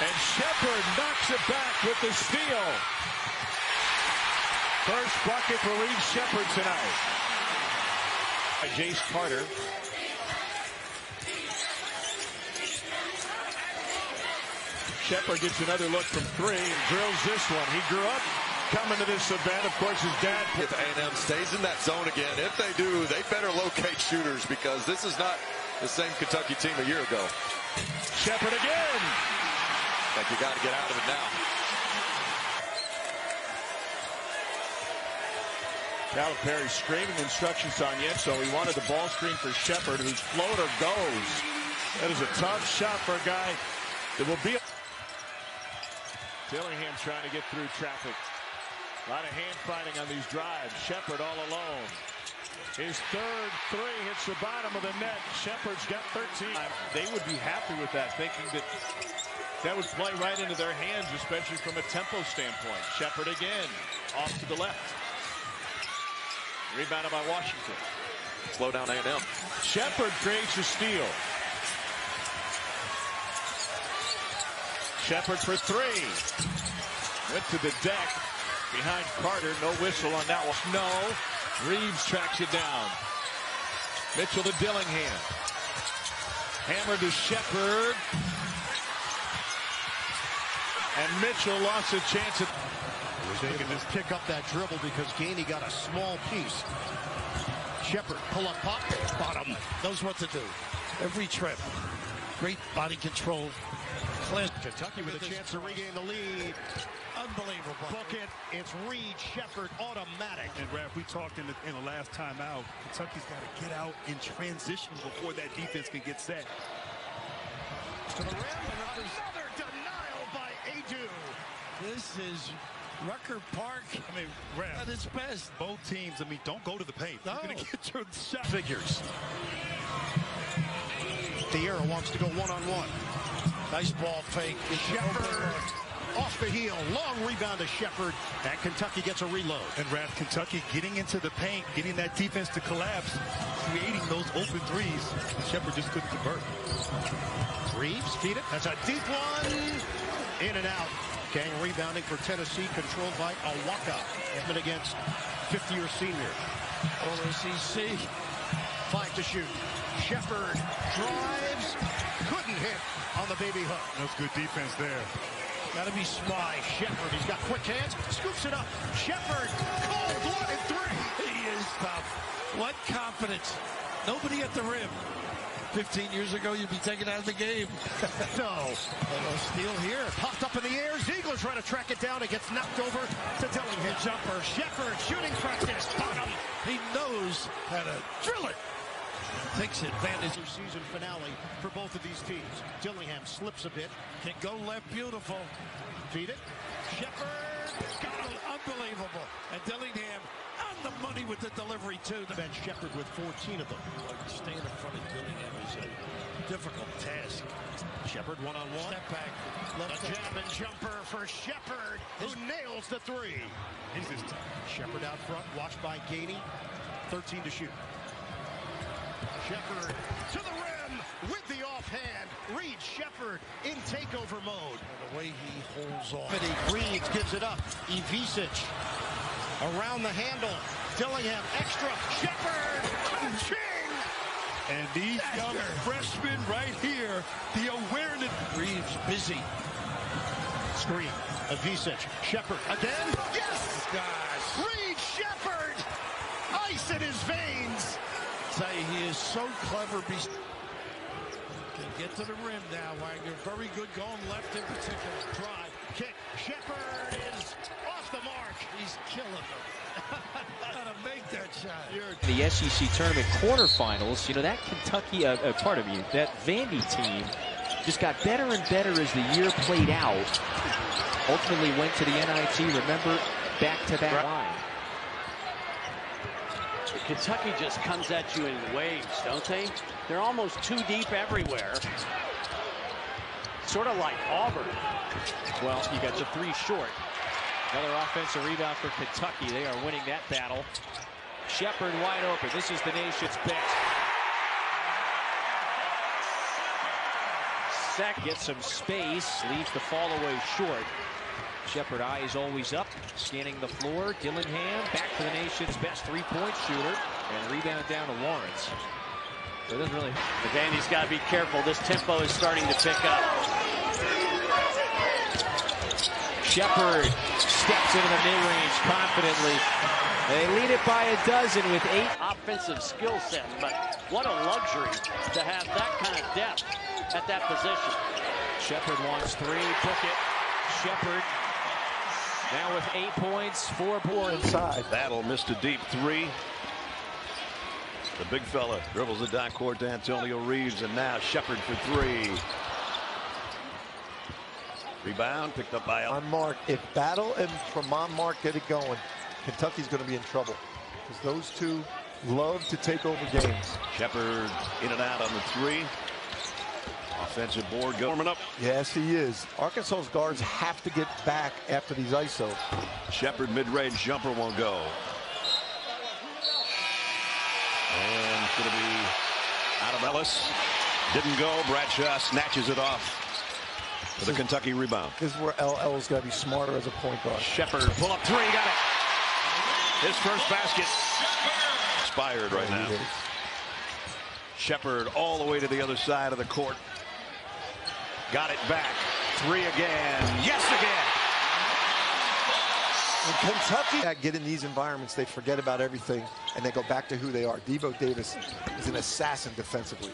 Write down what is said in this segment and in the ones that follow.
And Sheppard knocks it back with the steal. First bucket for Reed Sheppard tonight. Jace Carter. Sheppard gets another look from three and drills this one. He grew up coming to this event. Of course, his dad. If A&M stays in that zone again, if they do, they better locate shooters because this is not the same Kentucky team a year ago. Sheppard again. Like you got to get out of it now. Calipari screaming instructions on Yenso. He wanted the ball screen for Sheppard, whose floater goes. That is a tough shot for a guy that will be. Dillingham trying to get through traffic. A lot of hand fighting on these drives. Sheppard all alone. His third three hits the bottom of the net. Sheppard's got 13. They would be happy with that, thinking that that would play right into their hands, especially from a tempo standpoint. Sheppard again, off to the left. Rebounded by Washington. Slow down A&M. Sheppard creates a steal. Sheppard for three. Went to the deck behind Carter. No whistle on that one. No. Reeves tracks it down. Mitchell to Dillingham. Hammer to Sheppard. And Mitchell lost a chance at. They can just pick up that dribble because Gainey got a small piece. Sheppard, pull up pop, bottom, knows what to do. Every trip. Great body control. Kentucky with a chance to regain the lead. Unbelievable. Book it. It's Reed Sheppard automatic. And Raph, we talked in the last time out. Kentucky's got to get out in transition before that defense can get set. To the rim, and another denial by Adu. This is Rucker Park. I mean, Raph, at its best. Both teams, I mean, don't go to the paint. No. You're going to get your shot. Figures. Tierra wants to go one-on-one. Nice ball fake. Sheppard off the heel. Long rebound to Sheppard. And Kentucky gets a reload. And Raph, Kentucky getting into the paint, getting that defense to collapse, creating those open threes. Sheppard just couldn't convert. Reeves, feed it. That's a deep one. In and out. Gang rebounding for Tennessee, controlled by Awaka. Edmond against 50-year senior. OCC. 5 to shoot. Sheppard drives. Couldn't hit on the baby hook. That's good defense there. Got to be Spy. Sheppard, he's got quick hands. Scoops it up. Sheppard, cold, 1 and 3. He is tough. What confidence. Nobody at the rim. 15 years ago, you'd be taken out of the game. No. Steal here. Popped up in the air. Ziegler trying to track it down. It gets knocked over to Dillingham. Jumper. Sheppard shooting practice. Bottom. He knows how to drill it. Takes advantage of season finale for both of these teams. Dillingham slips a bit. Can go left. Beautiful. Feed it. Sheppard. Got it. Unbelievable. And Dillingham on the money with the delivery, too. The bench Sheppard with 14 of them. Staying in front of Dillingham is a difficult task. Sheppard one-on-one. Step back. Left jab and jumper for Sheppard, who nails the three. Sheppard out front, watched by Gainey. 13 to shoot. Sheppard to the rim with the offhand. Reed Sheppard in takeover mode. And the way he holds off. Reed gives it up. Ivisic around the handle. Dillingham extra. Sheppard. Ching! And these young freshmen right here, the awareness. Reeves busy. Screen. Ivisic. Sheppard again. Yes! Gosh. Reed Sheppard. Ice in his veins. Say he is so clever. Can get to the rim now, Wagner. Very good going left in particular. Drive, kick. Sheppard is off the mark. He's killing them. Gotta make that shot. The SEC tournament quarterfinals, you know, that Kentucky, that Vandy team just got better and better as the year played out. Ultimately went to the NIT, remember, back-to-back line. Kentucky just comes at you in waves, don't they? They're almost too deep everywhere. Sort of like Auburn. Well, you got the three short. Another offensive rebound for Kentucky. They are winning that battle. Sheppard wide open. This is the nation's best. second. Gets some space, leaves the fall away short. Sheppard eyes always up, scanning the floor. Dillingham back to the nation's best three-point shooter, and rebound down to Lawrence. So it doesn't really. Vandy's got to be careful. This tempo is starting to pick up. Sheppard steps into the mid-range confidently. They lead it by a dozen with 8. Offensive skill set, but what a luxury to have that kind of depth at that position. Sheppard wants 3, took it. Sheppard now with 8 points, 4 boards. Inside. Battle missed a deep 3. The big fella dribbles it down court to Antonio Reeves, and now Sheppard for 3. Rebound picked up by on Mark. If Battle and Tremont Mark get it going, Kentucky's going to be in trouble because those two love to take over games. Sheppard in and out on the 3. Offensive board warming up. Yes, he is. Arkansas's guards have to get back after these ISO. Sheppard mid-range jumper won't go. And it's going to be out of Ellis. Didn't go. Bradshaw snatches it off for the Kentucky rebound. This is where LL's got to be smarter as a point guard. Sheppard pull up 3, got it. His first basket. Inspired right now. Sheppard all the way to the other side of the court. Got it back. 3 again. Yes again. When Kentucky get in these environments, they forget about everything and they go back to who they are. Devo Davis is an assassin defensively.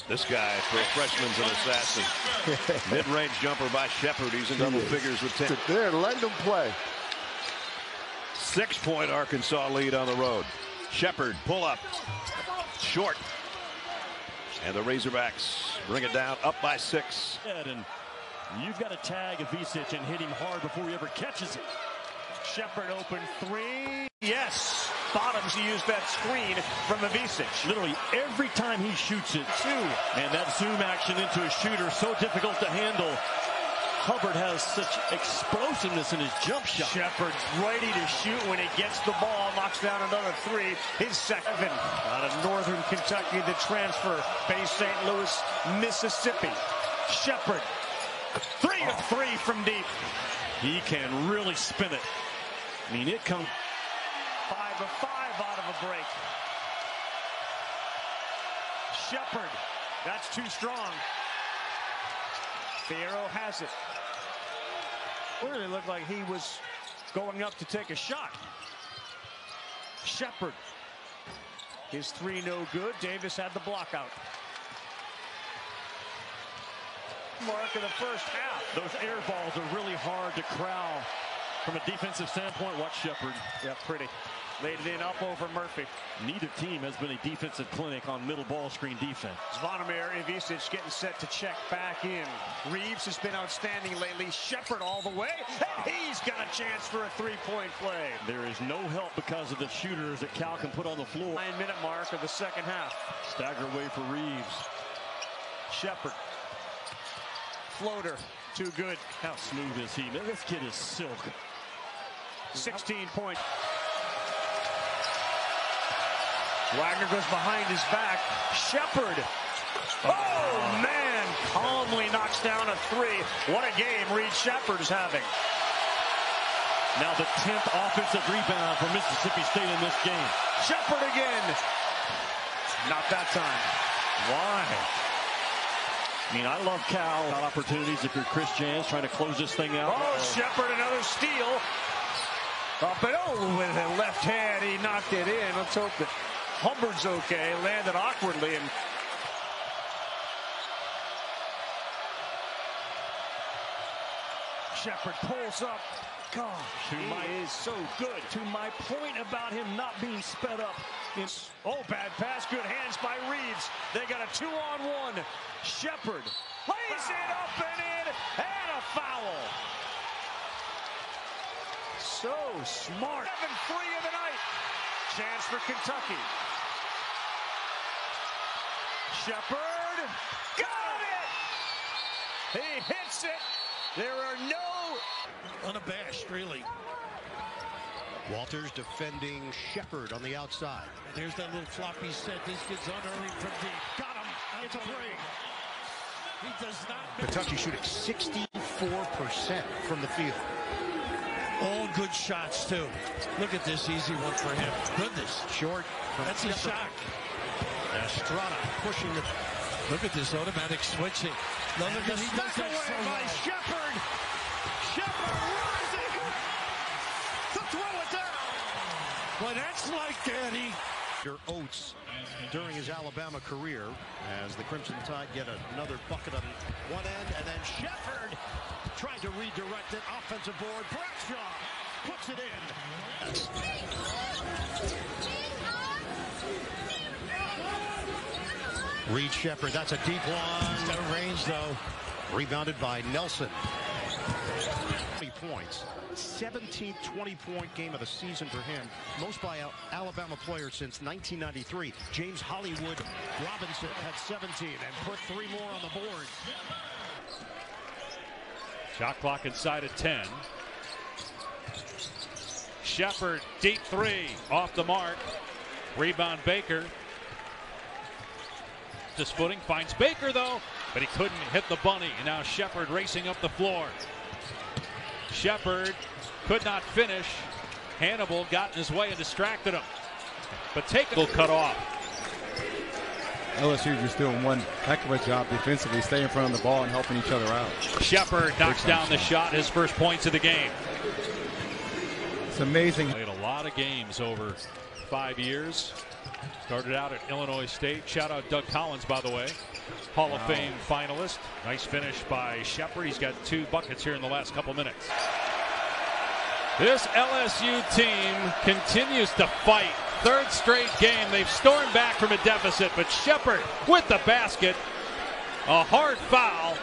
This guy, for a freshman, is an assassin. Mid-range jumper by Sheppard. He's in double figures with 10. There, let him play. 6-point Arkansas lead on the road. Sheppard pull up. Short. And the Razorbacks bring it down up by 6. And you've got to tag Ivisic and hit him hard before he ever catches it. Sheppard open 3. Yes. Bottoms, he used that screen from Ivisic. Literally every time he shoots it, 2. And that zoom action into a shooter, so difficult to handle. Hubbard has such explosiveness in his jump shot. Sheppard's ready to shoot when he gets the ball. Knocks down another 3. His second. Out of Northern Kentucky, the transfer. Bay St. Louis, Mississippi. Sheppard. 3 of 3 from deep. He can really spin it. I mean, it comes 5 of 5 out of a break. Sheppard. That's too strong. Fierro has it. Really looked like he was going up to take a shot. Sheppard. His 3 no good. Davis had the block out. Mark of the first half. Those air balls are really hard to corral from a defensive standpoint. Watch Sheppard. Yeah, pretty. Laid it in up over Murphy. Neither team has been a defensive clinic on middle ball screen defense. Zvonimir Ivisic getting set to check back in. Reeves has been outstanding lately. Sheppard all the way. And he's got a chance for a 3-point play. There is no help because of the shooters that Cal can put on the floor. 9-minute mark of the second half. Stagger away for Reeves. Sheppard. Floater. Too good. How smooth is he? Man, this kid is silk. 16 points. Wagner goes behind his back. Sheppard. Oh, man. Calmly knocks down a 3. What a game Reed Sheppard is having. Now the 10th offensive rebound for Mississippi State in this game. Sheppard again. Not that time. Why? I mean, I love Cal. Opportunities if you're Chris Jans trying to close this thing out. Oh, Sheppard, another steal. Up and over with a left hand. He knocked it in. Let's hope that Hubbard's okay. Landed awkwardly. And Sheppard pulls up. Gosh, he is so good. To my point about him not being sped up. Oh, bad pass. Good hands by Reeves. They got a 2-on-1. Sheppard lays it up and in. And a foul. So smart. 7-3 of the night. Chance for Kentucky. Sheppard got it. He hits it. There are no unabashed, really. Walters defending Sheppard on the outside. There's that little floppy set. This gets unearned from deep. Got him. It's a break. Kentucky shooting 64% from the field. All good shots, too. Look at this easy one for him. Goodness. Short. That's a shot. Estrada pushing the... Look at this automatic switching. Look at this. Knocked away by Sheppard. Sheppard rising to throw it down. Well, that's like Daddy. Oates during his Alabama career as the Crimson Tide get another bucket on one end, and then Sheppard tried to redirect it. Offensive board. Bradshaw puts it in. Reed Sheppard, that's a deep one. Out of range, though. Rebounded by Nelson. 20 points. 17th 20-point game of the season for him. Most by an Alabama player since 1993. James Hollywood Robinson had 17 and put 3 more on the board. Shot clock inside of 10. Sheppard, deep three, off the mark. Rebound Baker. Just footing, finds Baker though, but he couldn't hit the bunny. And now Sheppard racing up the floor. Sheppard could not finish. Hannibal got in his way and distracted him. But Taken will cut off. LSU just doing one heck of a job defensively, staying in front of the ball and helping each other out. Sheppard knocks down the shot, his first points of the game. It's amazing. Played a lot of games over 5 years. Started out at Illinois State. Shout out Doug Collins, by the way. Hall of Fame finalist. Nice finish by Sheppard. He's got 2 buckets here in the last couple minutes. This LSU team continues to fight. 3rd straight game. They've stormed back from a deficit, but Sheppard with the basket. A hard foul.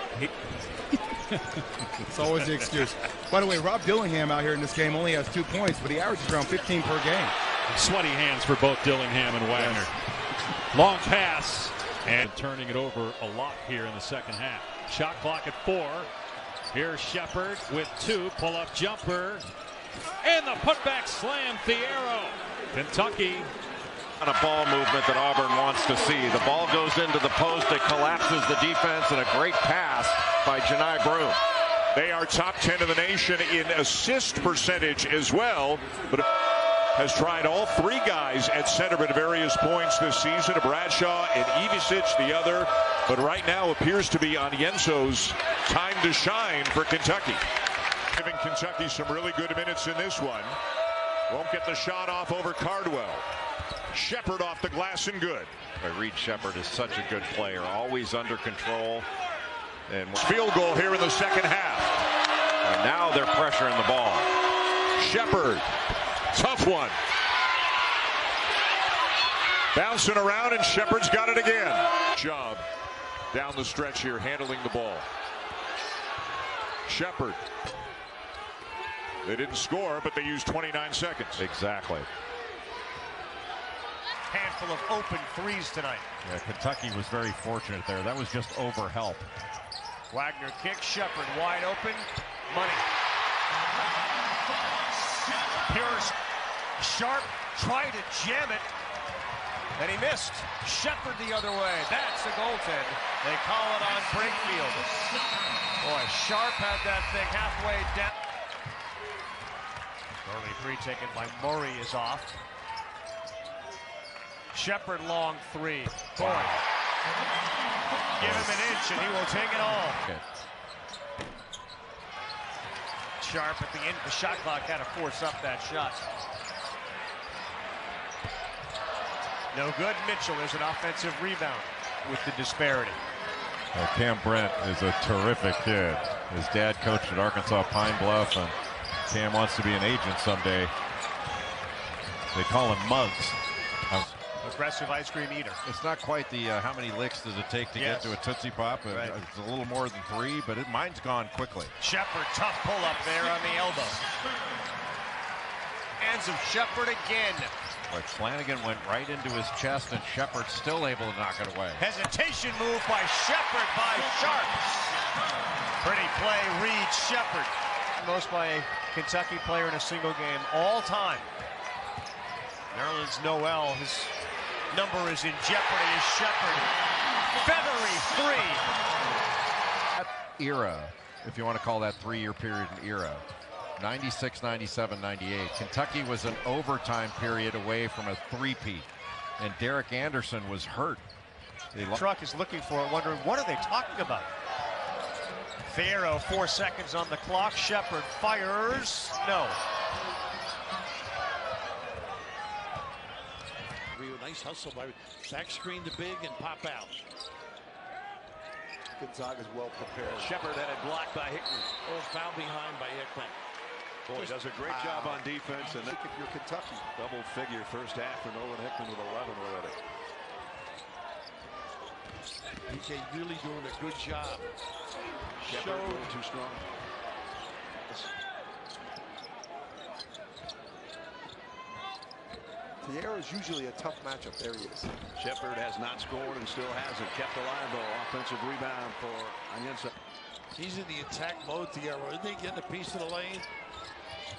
It's always the excuse. By the way, Rob Dillingham out here in this game only has 2 points, but he averages around 15 per game. Sweaty hands for both Dillingham and Wagner. Yes. Long pass. And turning it over a lot here in the second half. Shot clock at 4. Here's Sheppard with 2. Pull-up jumper. And the putback slam, Thiero. Kentucky. On a ball movement that Auburn wants to see. The ball goes into the post. It collapses the defense, and a great pass by Janai Broome. They are top 10 in the nation in assist percentage as well. But has tried all 3 guys at center at various points this season. Bradshaw and Ivisic the other. But right now appears to be Onienso's time to shine for Kentucky. Giving Kentucky some really good minutes in this one. Won't get the shot off over Cardwell. Sheppard off the glass and good. Reed Sheppard is such a good player. Always under control. And field goal here in the second half. And now they're pressuring the ball. Sheppard. Tough one. Bouncing around, and Sheppard's got it again. Job down the stretch here, handling the ball. Sheppard. They didn't score, but they used 29 seconds. Exactly. Handful of open threes tonight. Yeah, Kentucky was very fortunate there. That was just over help. Wagner kicks, Sheppard wide open. Money. Pierce. Sharp tried to jam it, and he missed. Sheppard the other way. That's the goaltend. They call it on Brakefield. Boy, Sharp had that thing halfway down. Early 3 taken by Murray is off. Sheppard long 3. Boy. Give him an inch and he will take it all. Okay. Sharp at the end of the shot clock had to force up that shot. No good. Mitchell, there's an offensive rebound with the disparity. Well, Cam Brent is a terrific kid. His dad coached at Arkansas Pine Bluff, and Cam wants to be an agent someday. They call him Muggs. Aggressive ice cream eater. It's not quite the how many licks does it take to get to a Tootsie Pop. Right. It's a little more than 3, but mine's gone quickly. Sheppard, tough pull up there on the elbow. Hands of Sheppard again. But Flanagan went right into his chest, and Sheppard still able to knock it away. Hesitation move by Sheppard by Sharp. Pretty play, Reed Sheppard. Most by a Kentucky player in a single game all time. Maryland's Noel, his number is in jeopardy as Sheppard. Feathery 3. era, if you want to call that 3-year period an era. 96, 97, 98. Kentucky was an overtime period away from a three-peat, and Derek Anderson was hurt. The truck is looking for it, wondering what are they talking about. Fierro, 4 seconds on the clock. Sheppard fires. No. Nice hustle by back screen to big and pop out. Gonzaga's well prepared. Sheppard had it blocked by Hickman. Oh, foul behind by Hickman. Boy, does a great job on defense. And if you're Kentucky, double figure first half for Nolan Hickman with 11 already. DJ really doing a good job. Sheppard a little too strong. Tierra is usually a tough matchup. There he is. Sheppard has not scored and still hasn't. Kept alive though. Offensive rebound for Anienza. He's in the attack mode, Tierra. Isn't he getting a piece of the lane?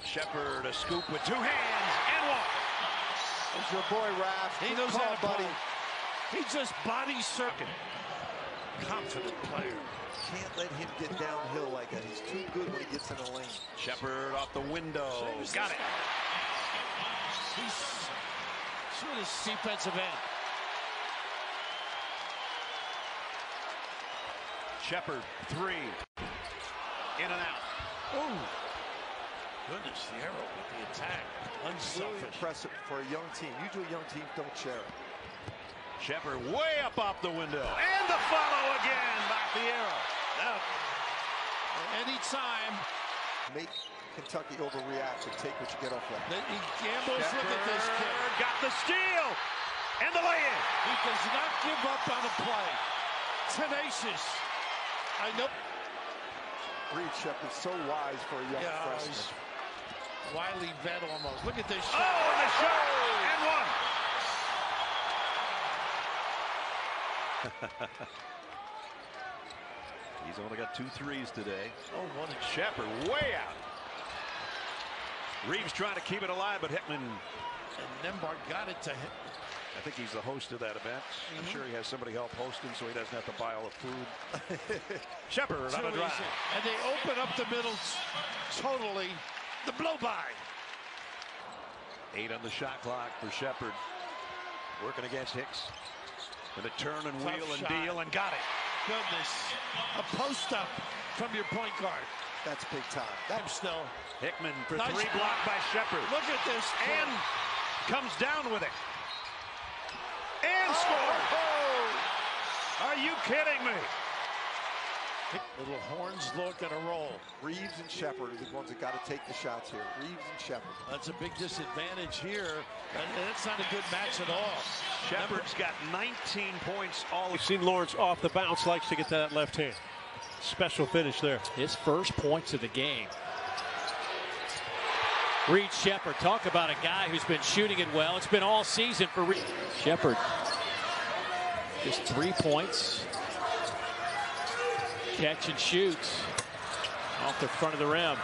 Sheppard a scoop with 2 hands and one. It's your boy Raph. He knows how to buddy. He just body circuit. Confident player. Can't let him get downhill like that. He's too good when he gets in the lane. Sheppard off the window. Got it. He's shooting his defensive end. Sheppard 3. In and out. Oh. Goodness, the arrow with the attack. Unselfish. Really impressive for a young team. Usually young teams don't share it. Sheppard way up off the window. And the follow again by Fierro. Anytime. Make Kentucky overreact and take what you get off that. He gambles. Sheppard look at this kid. Got the steal. And the lay-in. He does not give up on a play. Tenacious. I know. Reed Sheppard so wise for a young freshman. Wiley vet almost. Look at this shot. Oh, and a shot. And one. He's only got 2 threes today. Oh, what a Sheppard way out. Reeves trying to keep it alive, but Hickman. And Nembhard got it to him. I think he's the host of that event. I'm sure he has somebody help host him so he doesn't have to buy all the food. Sheppard on a drive. And they open up the middle totally. The blow by. 8 on the shot clock for Sheppard. Working against Hicks. And a turn and wheel and deal and got it. Goodness. A post up from your point guard. That's big time. That's still. Hickman for Nice 3 blocked by Sheppard. Look at this. And comes down with it. And scores. Are you kidding me? Little horns look and a roll. Reeves and Sheppard are the ones that got to take the shots here. Reeves and Sheppard. That's a big disadvantage here. And that's not a good match at all. Sheppard's got 19 points all. We've seen Lawrence off the bounce, likes to get to that left hand. Special finish there. His first points of the game. Reed Sheppard, talk about a guy who's been shooting it well. It's been all season for Reed. Sheppard, just 3 points. Catch and shoots off the front of the rim.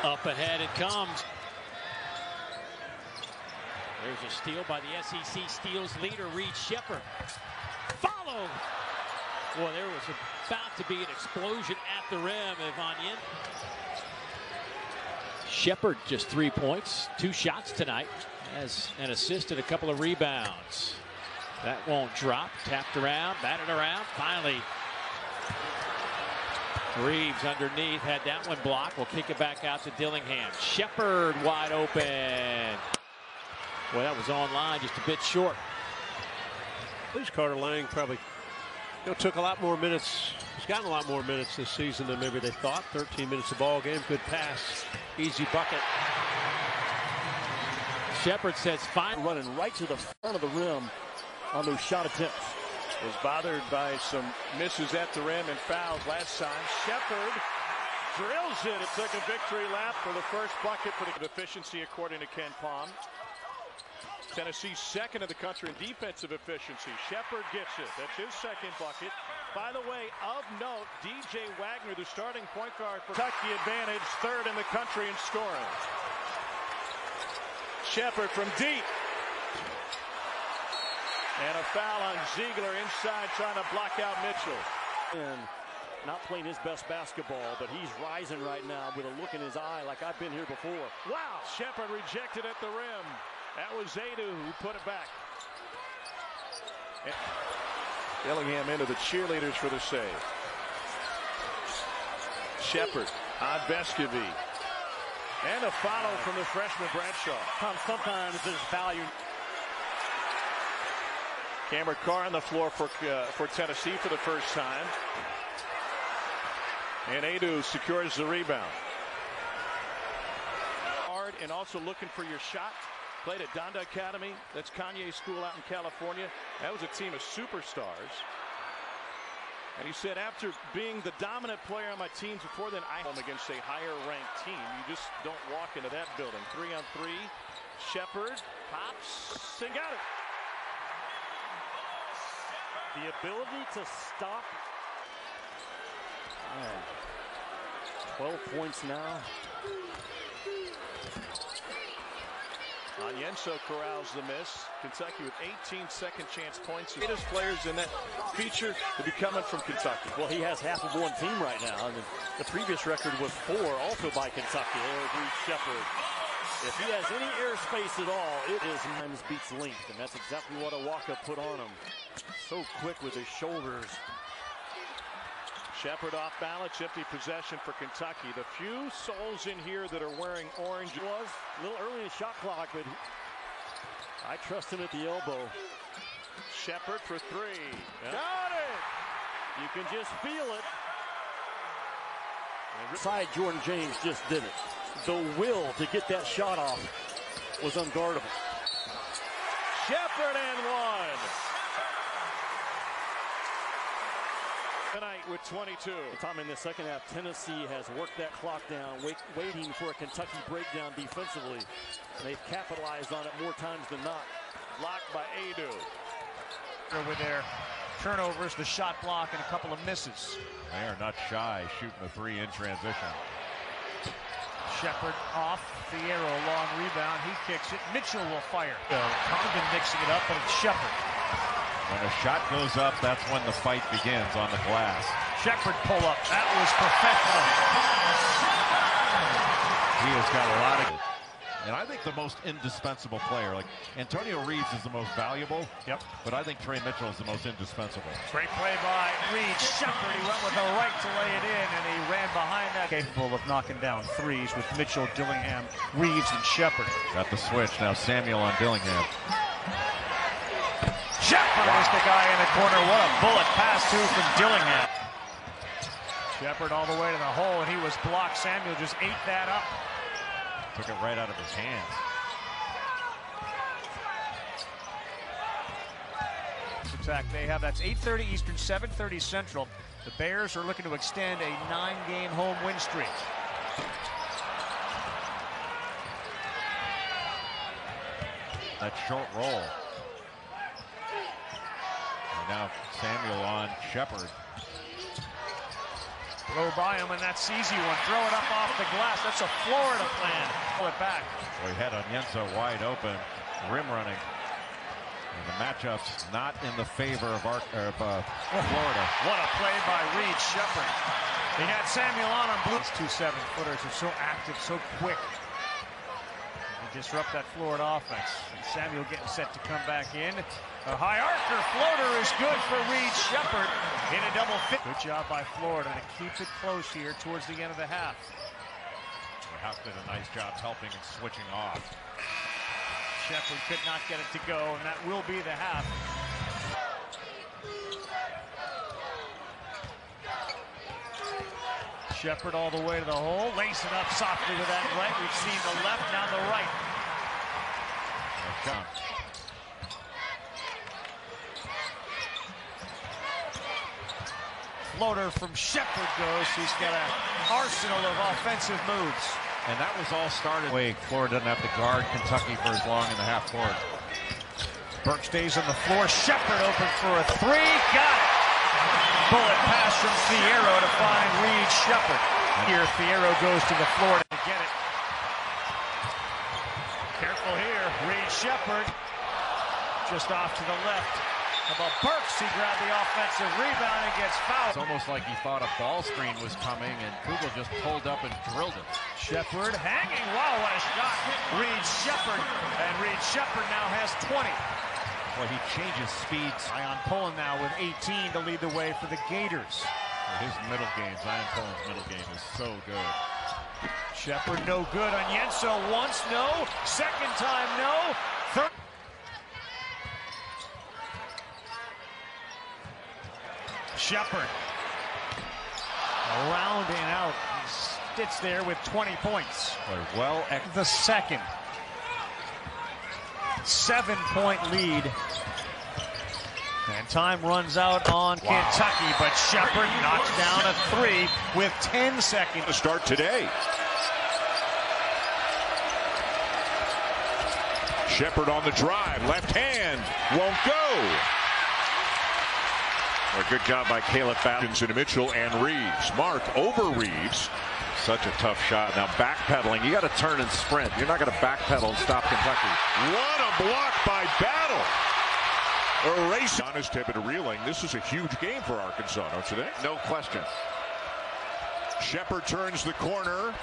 Up ahead it comes. There's a steal by the SEC steals leader, Reed Sheppard. Followed. Boy, there was about to be an explosion at the rim of Onion. Sheppard just 3 points, 2 shots tonight, has an assist and a couple of rebounds. That won't drop. Tapped around, batted around. Finally, Reeves underneath had that one blocked. We'll kick it back out to Dillingham. Sheppard wide open. Boy, that was online, just a bit short. At least Carter Lang probably took a lot more minutes. He's gotten a lot more minutes this season than maybe they thought. 13 minutes of ball game. Good pass. Easy bucket. Sheppard says fine. Running right to the front of the rim on those shot attempts. Was bothered by some misses at the rim and fouls last time. Sheppard drills it. It took a victory lap for the first bucket for the efficiency, according to Ken Palm. Tennessee's second in the country in defensive efficiency. Sheppard gets it. That's his second bucket. By the way, of note, DJ Wagner, the starting point guard for Kentucky advantage, third in the country in scoring. Sheppard from deep. And a foul on Ziegler inside, trying to block out Mitchell. And not playing his best basketball, but he's rising right now with a look in his eye like I've been here before. Wow, Sheppard rejected at the rim. That was Adu who put it back. Dillingham into the cheerleaders for the save. Sheppard on Vescovy. And a follow from the freshman Bradshaw. Sometimes there's value. Cameron Carr on the floor for Tennessee for the first time. And Adu secures the rebound. Hard and also looking for your shot. Played at Donda Academy. That's Kanye's school out in California. That was a team of superstars. And he said, after being the dominant player on my teams before then, I home against a higher ranked team. You just don't walk into that building. 3-on-3. Sheppard pops and got it. The ability to stop. 12 points now. Onyenso corrals the miss. Kentucky with 18 second chance points. The greatest players in that feature to be coming from Kentucky. Well, he has half of one team right now. And the previous record was 4, also by Kentucky. There's Sheppard. If he has any airspace at all, it is times beats length, and that's exactly what Awaka put on him. So quick with his shoulders. Sheppard off balance, empty possession for Kentucky. The few souls in here that are wearing orange. Was a little early in the shot clock, but I trust him at the elbow. Sheppard for 3. Yeah. Got it! You can just feel it. Side Jordan James just did it. The will to get that shot off was unguardable. Sheppard and 1. Tonight with 22. Tom, in the second half, Tennessee has worked that clock down, waiting for a Kentucky breakdown defensively. They've capitalized on it more times than not. Blocked by Adu. With their turnovers, the shot block, and a couple of misses. They are not shy shooting the 3 in transition. Sheppard off. Fierro, long rebound. He kicks it. Mitchell will fire. Condon mixing it up, but it's Sheppard. When a shot goes up, that's when the fight begins on the glass. Sheppard pull up. That was professional. He has got a lot of... And I think the most indispensable player, like Antonio Reeves is the most valuable. Yep. But I think Trey Mitchell is the most indispensable. Great play by Reeves. Sheppard, he went with the right to lay it in, and he ran behind that. Capable of knocking down threes with Mitchell, Dillingham, Reeves, and Sheppard. Got the switch. Now Samuel on Dillingham. Sheppard was the guy in the corner. What a bullet pass, too, from Dillingham. Sheppard all the way to the hole, and he was blocked. Samuel just ate that up. Took it right out of his hands. Attack they have. That's 8:30 Eastern, 7:30 Central. The Bears are looking to extend a 9-game home win streak. That short roll. And now Samuel on Sheppard. Blow by him, and that's easy one. Throw it up off the glass. That's a Florida plan. Pull it back. We had Onyenso wide open, rim running. And the matchup's not in the favor of Florida. What a play by Reed Sheppard. He had Samuel on blue. These 2 7-footers are so active, so quick. They disrupt that Florida offense. And Samuel getting set to come back in. A high archer floater is good for Reed Sheppard in a double fit. Good job by Florida to keep it close here towards the end of the half. House did a nice job helping and switching off. Sheppard could not get it to go, and that will be the half. Sheppard all the way to the hole, lays it up softly with that right. We've seen the left, now the right. Floater from Sheppard goes. He's got an arsenal of offensive moves. And that was all started. Florida doesn't have to guard Kentucky for as long in the half court. Burke stays on the floor. Sheppard open for a 3. Got it. Bullet pass from Fierro to find Reed Sheppard. Here, Fierro goes to the floor to get it. Careful here. Reed Sheppard just off to the left. How about Burks? He grabbed the offensive rebound and gets fouled. It's almost like he thought a ball screen was coming, and Kugel just pulled up and drilled it. Sheppard hanging. Wow, what a shot. Reed Sheppard. And Reed Sheppard now has 20. Well, he changes speeds. Zion Pullen now with 18 to lead the way for the Gators. His middle game, Zion Pullen's middle game is so good. Sheppard no good on Yenso. Once no. Second time no. Third. Sheppard around and out. He sits there with 20 points. Well, The second 7-point lead. And time runs out on Kentucky, but Sheppard knocks down a 3 with 10 seconds to start today. Sheppard on the drive, left hand, won't go. A good job by Caleb Fountains and Mitchell and Reeves. Mark over Reeves. Such a tough shot. Now backpedaling, you got to turn and sprint. You're not going to backpedal and stop Kentucky. What a block by Battle. Erase. Honest Tippett reeling. This is a huge game for Arkansas, don't you think? No question. Sheppard turns the corner.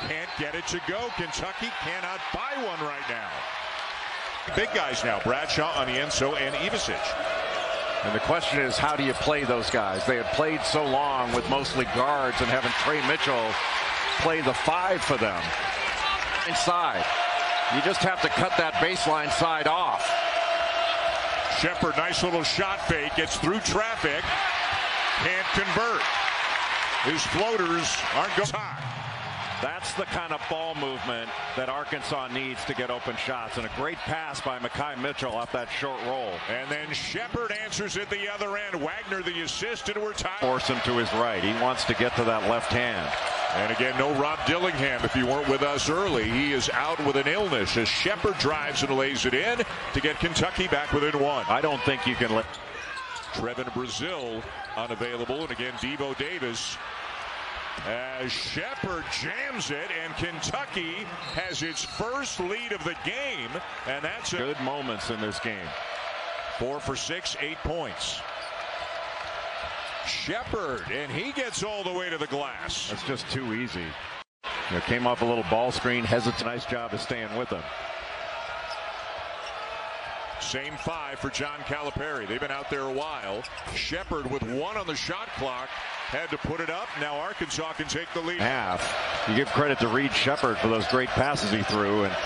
Can't get it to go. Kentucky cannot buy one right now. Big guys now. Bradshaw, Onienso, and Ivisic. And the question is, how do you play those guys? They had played so long with mostly guards, and having Trey Mitchell play the 5 for them. Inside. You just have to cut that baseline side off. Sheppard, nice little shot fake, gets through traffic, can't convert. His floaters aren't going high. That's the kind of ball movement that Arkansas needs to get open shots. And a great pass by Mekhi Mitchell off that short roll. And then Sheppard answers at the other end. Wagner the assist, and we're tied. Force him to his right. He wants to get to that left hand. And again, no Rob Dillingham. If you weren't with us early, he is out with an illness as Sheppard drives and lays it in to get Kentucky back within 1. I don't think you can let Trevin Brazil unavailable. And again, Devo Davis. As Sheppard jams it, and Kentucky has its first lead of the game, and that's good moments in this game. 4 for 6, 8 points. Sheppard, and he gets all the way to the glass. That's just too easy. Came off a little ball screen. Hesitant. Nice job of staying with him. Same 5 for John Calipari. They've been out there a while. Sheppard with 1 on the shot clock. Had to put it up. Now Arkansas can take the lead. You give credit to Reed Sheppard for those great passes he threw. And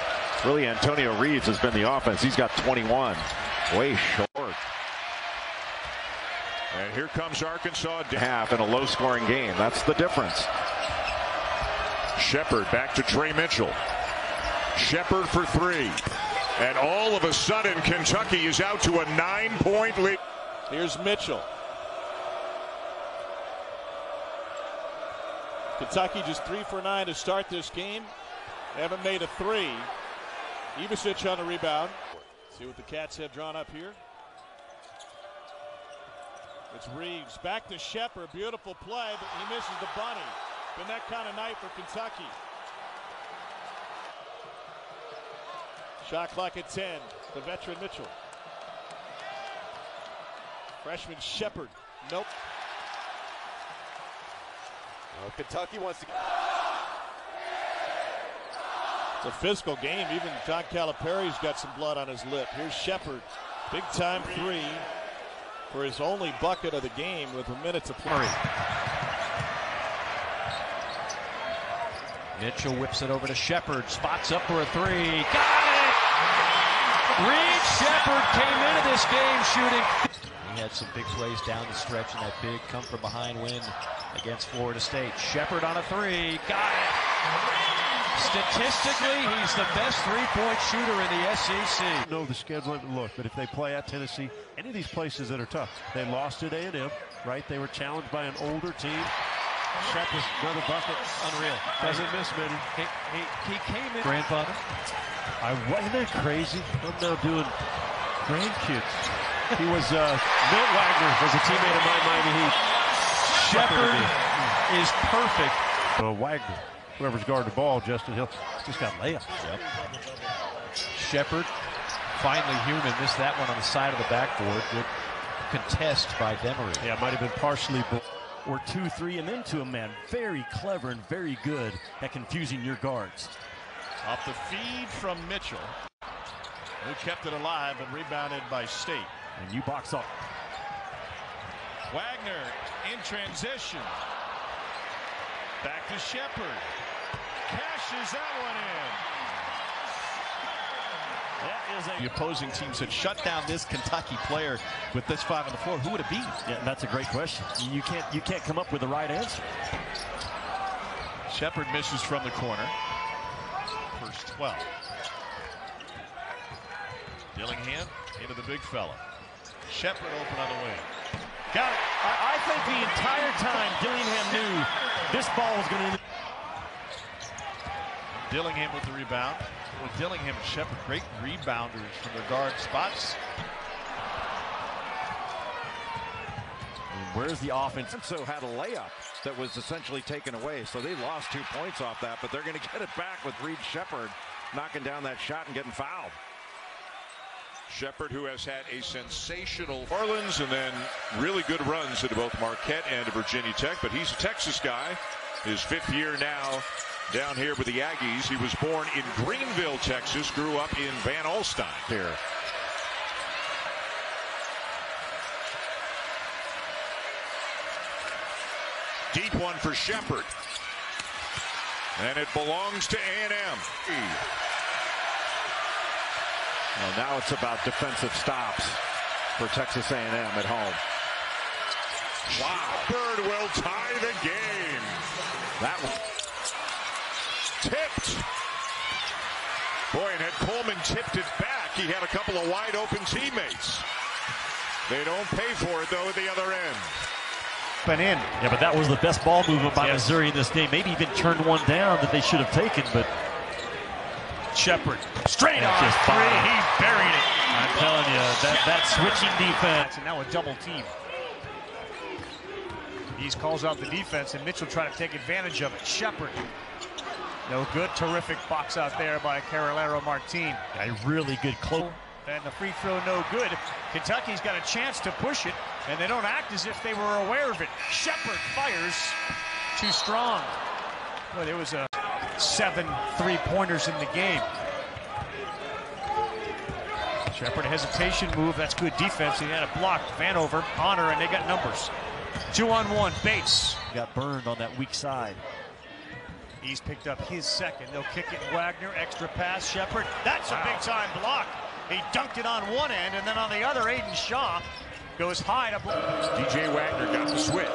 really, Antonio Reeves has been the offense. He's got 21. Way short. And here comes Arkansas. Half in a low-scoring game. That's the difference. Sheppard back to Trey Mitchell. Sheppard for 3. And all of a sudden, Kentucky is out to a 9-point lead. Here's Mitchell. Kentucky just 3 for 9 to start this game. They haven't made a 3. Ivisic on the rebound. See what the Cats have drawn up here. It's Reeves back to Sheppard. Beautiful play, but he misses the bunny. Been that kind of night for Kentucky. Shot clock at 10. The veteran Mitchell. Freshman Sheppard. Nope. Well, Kentucky wants to. It's a physical game. Even John Calipari's got some blood on his lip. Here's Sheppard. Big time 3 for his only bucket of the game with a minute to play. Mitchell whips it over to Sheppard. Spots up for a 3. Got it! Reed Sheppard came into this game shooting. He had some big plays down the stretch in that big come from behind win against Florida State. Sheppard on a 3. Got it! Statistically, he's the best three-point shooter in the SEC. Know the schedule look, but if they play at Tennessee, any of these places that are tough, they lost at A&M, right? They were challenged by an older team. Sheppard, another bucket, unreal. Doesn't miss many. He came in. Grandfather. Isn't that crazy? I'm now doing grandkids. He was Milt Wagner was a teammate of mine, Miami Heat. Sheppard is perfect. Wagner, whoever's guarding the ball, Justin Hill, just got layups. Yep. Sheppard, finally human, missed that one on the side of the backboard. Good contest by Demery. Yeah, it might have been partially or 2-3 and then to a man. Very clever and very good at confusing your guards. Off the feed from Mitchell, who kept it alive but rebounded by State. And you box up. Wagner in transition. Back to Sheppard. Cashes that one in. That is the opposing teams had shut down this Kentucky player with this 5 on the floor. Who would it be? Yeah, that's a great question. You can't come up with the right answer. Sheppard misses from the corner. First 12. Dillingham into the big fella. Sheppard open on the wing. Got it. I think the entire time Dillingham knew this ball was going to. Dillingham with the rebound. With Dillingham and Sheppard, great rebounders from their guard spots. Where's the offense? So had a layup that was essentially taken away, so they lost 2 points off that, but they're going to get it back with Reed Sheppard knocking down that shot and getting fouled. Sheppard, who has had a sensational Orleans and then really good runs at both Marquette and Virginia Tech, but he's a Texas guy. His 5th year now down here with the Aggies. He was born in Greenville, Texas, grew up in Van Alstyne here. Deep one for Sheppard. And it belongs to A&M. Well, now it's about defensive stops for Texas A&M at home. Wow. Sheppard will tie the game. That one tipped. Boy, and had Coleman tipped it back, he had a couple of wide open teammates. They don't pay for it, though, at the other end. In. Yeah, but that was the best ball movement by Missouri in this game. Maybe even turned one down that they should have taken, but Sheppard straight on three. He buried it. I'm telling you, that switching defense. And now a double team. He calls out the defense, and Mitchell trying to take advantage of it. Sheppard. No good. Terrific box out there by Carolero Martin. A really good close. And the free throw no good. Kentucky's got a chance to push it, and they don't act as if they were aware of it. Sheppard fires too strong. Well, there was 7 3-pointers in the game. Sheppard hesitation move. That's good defense. He had it blocked. Vanover, Honor, and they got numbers. 2-on-1. Bates got burned on that weak side. He's picked up his second. They'll kick it. Wagner, extra pass. Sheppard. That's a big-time block. He dunked it on one end, and then on the other, Aiden Shaw goes high to block. DJ Wagner got the switch.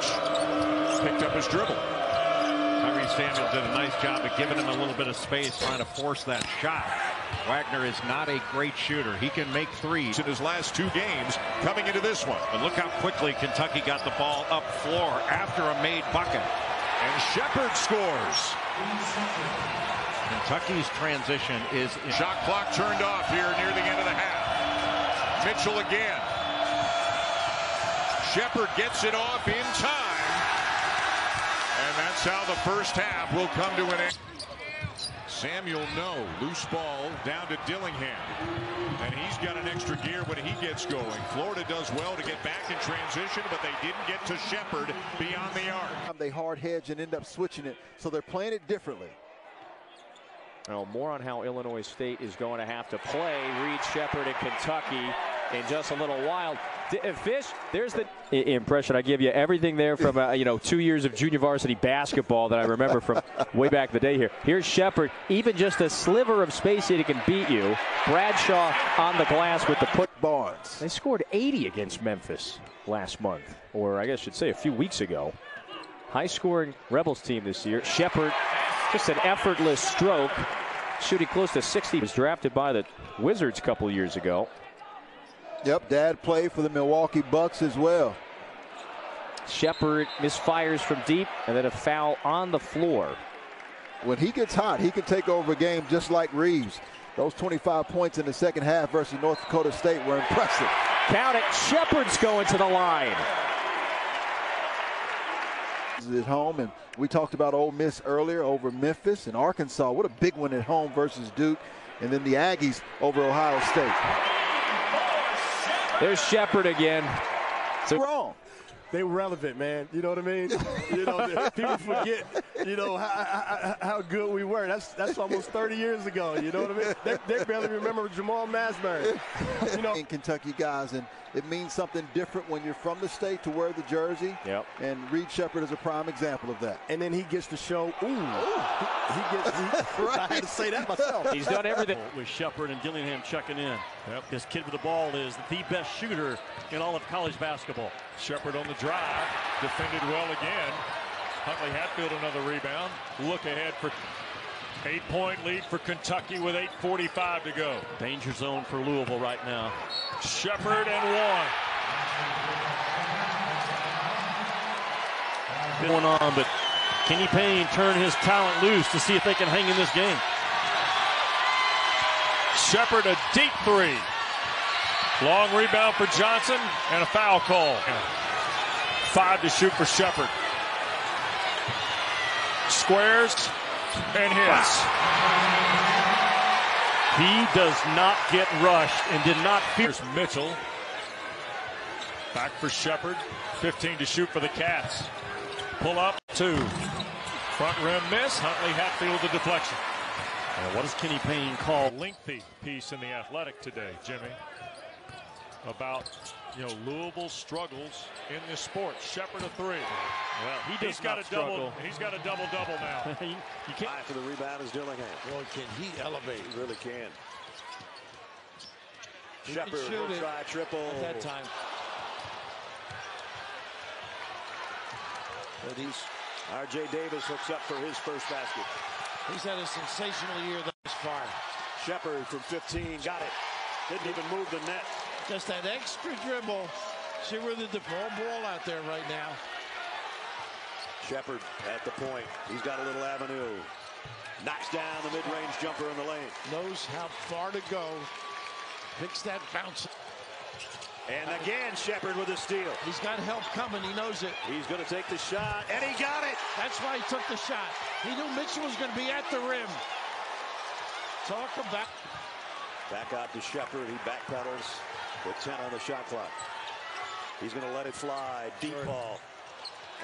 Picked up his dribble. Tyree Samuel did a nice job of giving him a little bit of space, trying to force that shot. Wagner is not a great shooter. He can make threes in his last 2 games coming into this one. But look how quickly Kentucky got the ball up floor after a made bucket. And Sheppard scores. Kentucky's transition is... Shot clock turned off here near the end of the half. Mitchell again. Sheppard gets it off in time. And that's how the first half will come to an end. Samuel, no. Loose ball down to Dillingham. And he's got an extra gear when he gets going. Florida does well to get back in transition, but they didn't get to Sheppard beyond the arc. They hard hedge and end up switching it, so they're playing it differently. Well, more on how Illinois State is going to have to play Reed Sheppard in Kentucky in just a little while. Fish, there's the impression I give you. Everything there from 2 years of junior varsity basketball that I remember from way back the day here. Here's Sheppard, even just a sliver of space he can beat you. Bradshaw on the glass with the put. Barnes. They scored 80 against Memphis last month, or I guess I should say a few weeks ago. High-scoring Rebels team this year. Sheppard, just an effortless stroke, shooting close to 60. He was drafted by the Wizards a couple years ago. Yep, Dad played for the Milwaukee Bucks as well. Sheppard misfires from deep, and then a foul on the floor. When he gets hot, he can take over a game just like Reeves. Those 25 points in the second half versus North Dakota State were impressive. Count it. Sheppard's going to the line. At home, and we talked about Ole Miss earlier over Memphis and Arkansas. What a big one at home versus Duke, and then the Aggies over Ohio State. There's Sheppard again. So wrong. They were relevant, man. You know what I mean? You know, people forget, you know, how good we were. That's almost 30 years ago. You know what I mean? They barely remember Jamal Masbury. You know, in Kentucky guys, and it means something different when you're from the state to wear the jersey. Yep. And Reed Sheppard is a prime example of that. And then he gets to show, he gets. Right. I had to say that myself. He's done everything. With Sheppard and Dillingham checking in. Yep. This kid with the ball is the best shooter in all of college basketball. Sheppard on the drive, defended well again. Huntley Hatfield another rebound. Look ahead for 8-point lead for Kentucky with 8:45 to go. Danger zone for Louisville right now. Sheppard and one. Going on, but Kenny Payne turned his talent loose to see if they can hang in this game. Sheppard a deep three. Long rebound for Johnson and a foul call. 5 to shoot for Sheppard. Squares and hits. He does not get rushed and did not fear. Mitchell. Back for Sheppard. 15 to shoot for the Cats. Pull up 2. Front rim miss. Huntley Hatfield the deflection. And what does Kenny Payne call? Lengthy piece in the Athletic today, Jimmy, about Louisville's struggles in this sport. Sheppard a 3. Well, he's got a struggle. He's got a double-double now. you can't. For the rebound is Dillingham. Boy, can he elevate? He really can. Sheppard will try triple at that time. But R.J. Davis hooks up for his first basket. He's had a sensational year thus far. Sheppard from 15 got it. Didn't even move the net. Just that extra dribble. See where the ball out there right now. Sheppard at the point. He's got a little avenue. Knocks down the mid-range jumper in the lane. Knows how far to go. Picks that bounce. And again, Sheppard with a steal. He's got help coming. He knows it. He's going to take the shot, and he got it. That's why he took the shot. He knew Mitchell was going to be at the rim. Talk about. Back out to Sheppard. He backpedals with 10 on the shot clock. He's going to let it fly. Deep ball.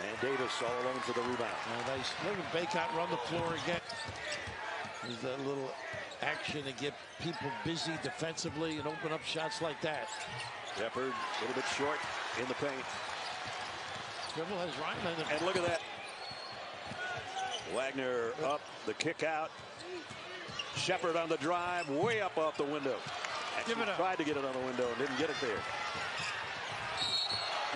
And Davis all alone for the rebound. Nice. Look at Baycott run the floor again. There's that little action to get people busy defensively and open up shots like that. Sheppard a little bit short in the paint. Dribble has Ryman. And look at that. Wagner up, the kick out. Sheppard on the drive, way up off the window. Actually tried to get it on the window and didn't get it there.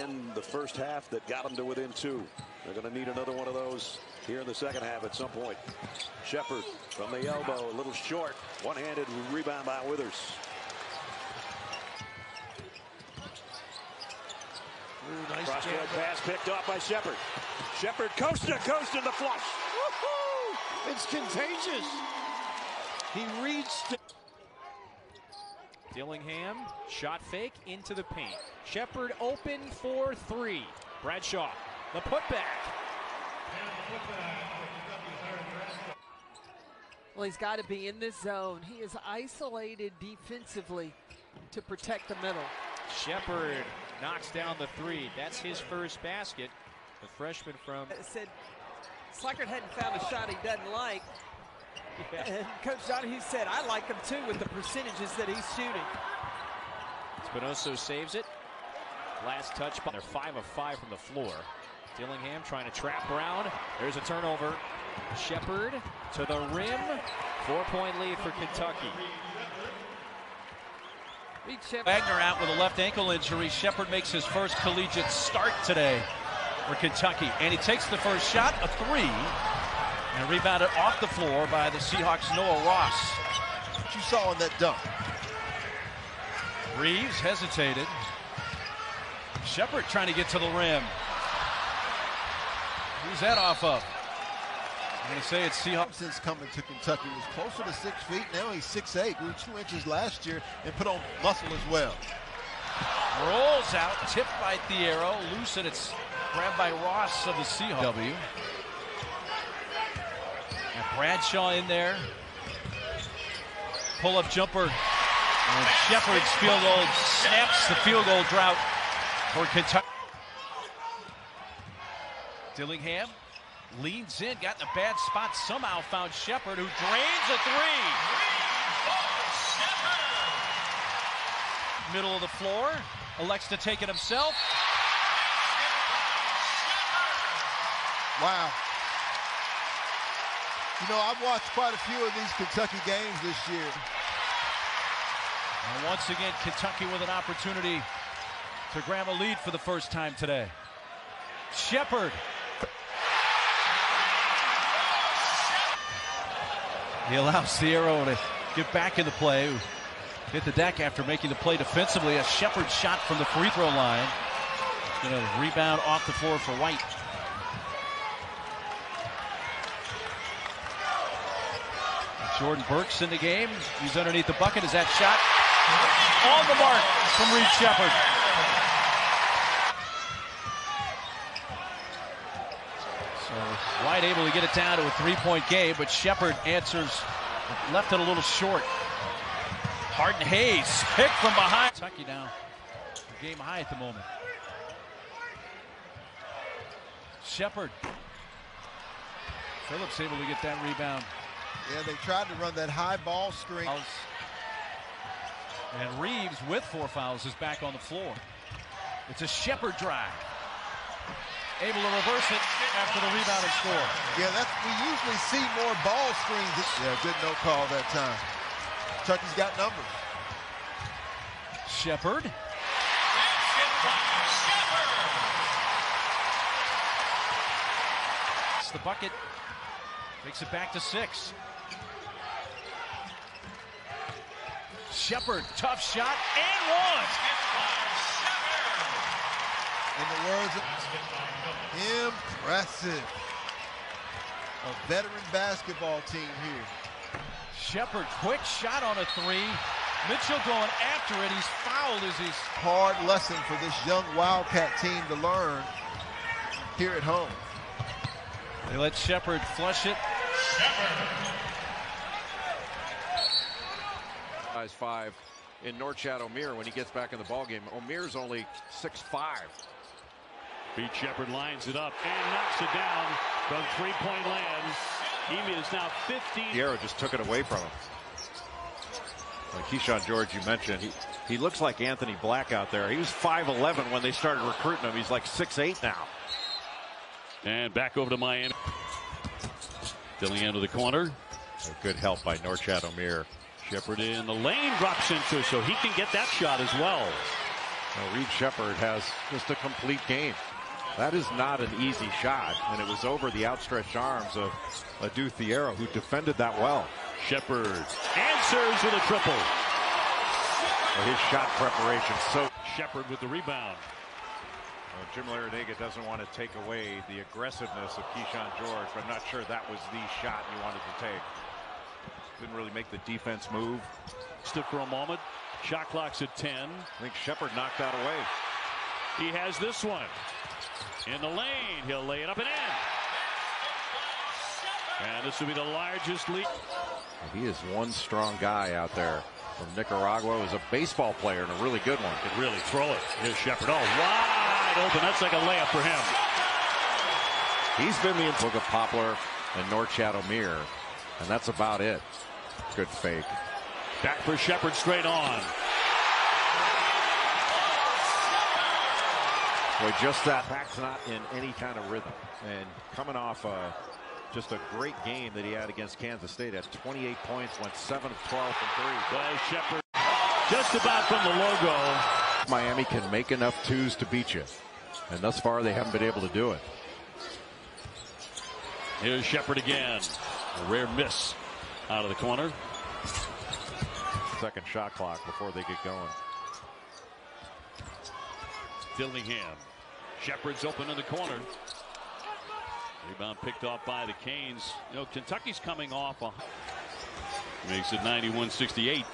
In the first half that got them to within 2. They're going to need another one of those here in the second half at some point. Sheppard from the elbow, a little short. One-handed rebound by Withers. Ooh, nice cross-court pass picked off by Sheppard. Sheppard coast to coast in the flush. Woo-hoo! It's contagious. He reached. Dillingham, shot fake into the paint. Sheppard open for 3. Bradshaw, the putback. Well, he's got to be in this zone. He is isolated defensively to protect the middle. Sheppard knocks down the 3. That's his first basket. The freshman from. Said Slackert hadn't found a shot he doesn't like. Yeah. And Coach Donahue said, I like him too with the percentages that he's shooting. Spinoso saves it. Last touch. They're 5 of 5 from the floor. Dillingham trying to trap Brown. There's a turnover. Sheppard to the rim. 4-point lead for Kentucky. Wagner out with a left ankle injury. Sheppard makes his first collegiate start today for Kentucky. And he takes the first shot, a 3. And rebounded off the floor by the Seahawks' Noah Ross. What you saw in that dunk. Reeves hesitated. Sheppard trying to get to the rim. Who's that off of? I'm going to say it's Seahawks. Since coming to Kentucky, was closer to 6 feet. Now he's 6'8", grew 2 inches last year and put on muscle as well. Rolls out, tipped by Thiero, loose, and it's grabbed by Ross of the Seahawks. And Bradshaw in there. Pull-up jumper. And Sheppard's field goal snaps the field goal drought for Kentucky. Dillingham leans in, got in a bad spot, somehow found Sheppard, who drains a three. Middle of the floor, elects to take it himself. Wow. You know, I've watched quite a few of these Kentucky games this year. And once again, Kentucky with an opportunity to grab a lead for the first time today. Sheppard. He allows Thiero to get back in the play. Hit the deck after making the play defensively. A Sheppard shot from the free throw line. Going to rebound off the floor for White. Jordan Burks in the game. He's underneath the bucket. Is that shot on the mark from Reed Sheppard? So White able to get it down to a three-point game, but Sheppard answers, left it a little short. Harden Hayes picked from behind. Kentucky now game high at the moment. Sheppard. Phillips able to get that rebound. Yeah, they tried to run that high ball screen. And Reeves, with 4 fouls, is back on the floor. It's a Sheppard drive. Able to reverse it after the rebound and score. Yeah, we usually see more ball screens. Yeah, good no call that time. Kentucky's got numbers. Sheppard. It's the bucket. Takes it back to 6. Sheppard, tough shot, and one. In the words of impressive. A veteran basketball team here. Sheppard, quick shot on a three. Mitchell going after it. He's fouled as he's... Hard lesson for this young Wildcat team to learn here at home. They let Sheppard flush it. Size 5 in Norchad O'Meara when he gets back in the ballgame. O'Meara's only 6'5". Reed Sheppard lines it up and knocks it down from three-point land. He is now 15. Thiero just took it away from him. Like Keyshawn George, you mentioned, he looks like Anthony Black out there. He was 5'11" when they started recruiting him. He's like 6'8" now. And back over to Miami. Dillingham to the corner. A good help by Norchad O'Meara. Sheppard in the lane, drops into, so he can get that shot as well. Now, Reed Sheppard has just a complete game. That is not an easy shot, and it was over the outstretched arms of Adu Thiero, who defended that well. Sheppard answers with a triple. Well, his shot preparation. So Sheppard with the rebound. Well, Jim Larrañaga doesn't want to take away the aggressiveness of Keyshawn George, but I'm not sure that was the shot he wanted to take. Didn't really make the defense move. Stood for a moment. Shot clock's at 10. I think Sheppard knocked that away. He has this one. In the lane, he'll lay it up and in. And this will be the largest lead. He is one strong guy out there from Nicaragua. Is a baseball player and a really good one. Could really throw it. Here's Sheppard. Oh, wide open. That's like a layup for him. He's been the book of Poplar and Norchad O'Meara, and that's about it. Good fake. Back for Sheppard, straight on. Boy, just that. Pack's not in any kind of rhythm. And coming off just a great game that he had against Kansas State at 28 points, went 7 of 12 from 3. Well, Sheppard just about from the logo. Miami can make enough twos to beat you. And thus far, they haven't been able to do it. Here's Sheppard again. A rare miss out of the corner. Second shot clock before they get going. Dillingham. Sheppard's open in the corner. Rebound picked off by the Canes. You know, Kentucky's coming off. Makes it 91-68.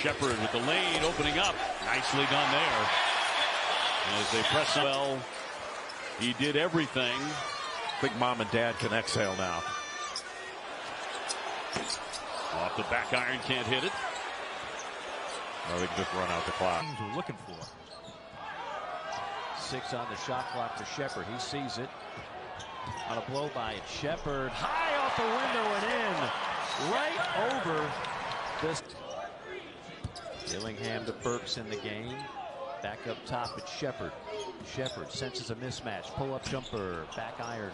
Sheppard with the lane opening up. Nicely done there. As they press well, he did everything. I think mom and dad can exhale now. Off the back iron, can't hit it. Oh, they can just run out the clock. We're looking for. 6 on the shot clock for Sheppard. He sees it. On a blow by Sheppard. High off the window and in. Right over this. Dillingham to Burks in the game. Back up top at Sheppard. Sheppard senses a mismatch. Pull-up jumper. Back iron.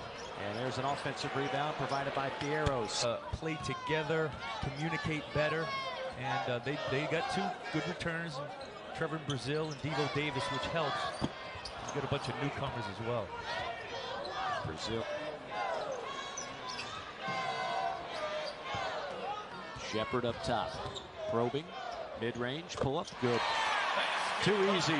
And there's an offensive rebound provided by Fierros. Play together, communicate better. And they got 2 good returners. Trevor Brazil and Devo Davis, which helps. You got a bunch of newcomers as well. Brazil. Sheppard up top. Probing. Mid-range. Pull-up. Good. Too easy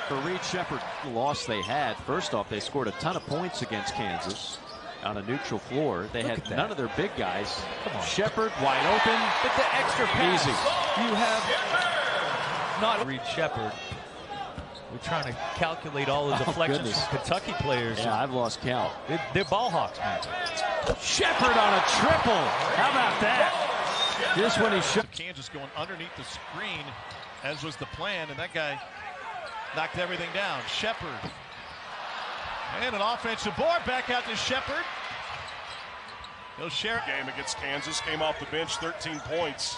for Reed Sheppard. The loss they had. First off, they scored a ton of points against Kansas on a neutral floor. They had none of their big guys. Sheppard wide open. But the extra pass. Easy. You have not Reed Sheppard. We're trying to calculate all the deflections from Kentucky players. Yeah, I've lost count. They're ball hawks, man. Sheppard on a triple. How about that? Just when he should. Kansas going underneath the screen, as was the plan, and that guy knocked everything down. Sheppard. And an offensive board back out to Sheppard. He'll share. Game against Kansas, came off the bench, 13 points.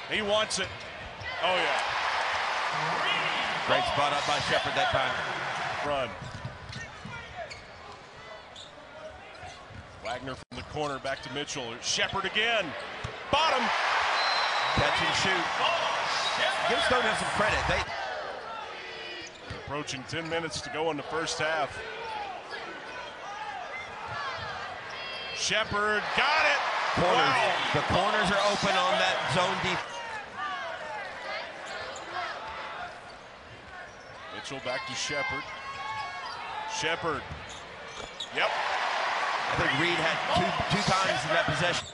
He wants it. Oh, yeah. Great spot up by Sheppard that time. Run. Wagner from the corner back to Mitchell. Sheppard again. Bottom. Catch and shoot. Give Stonehill some credit. Approaching 10 minutes to go in the first half. Sheppard got it. Corners. Wow. The corners are open on that zone defense. Mitchell back to Sheppard. Sheppard. Yep. I think Reed had two times in that possession.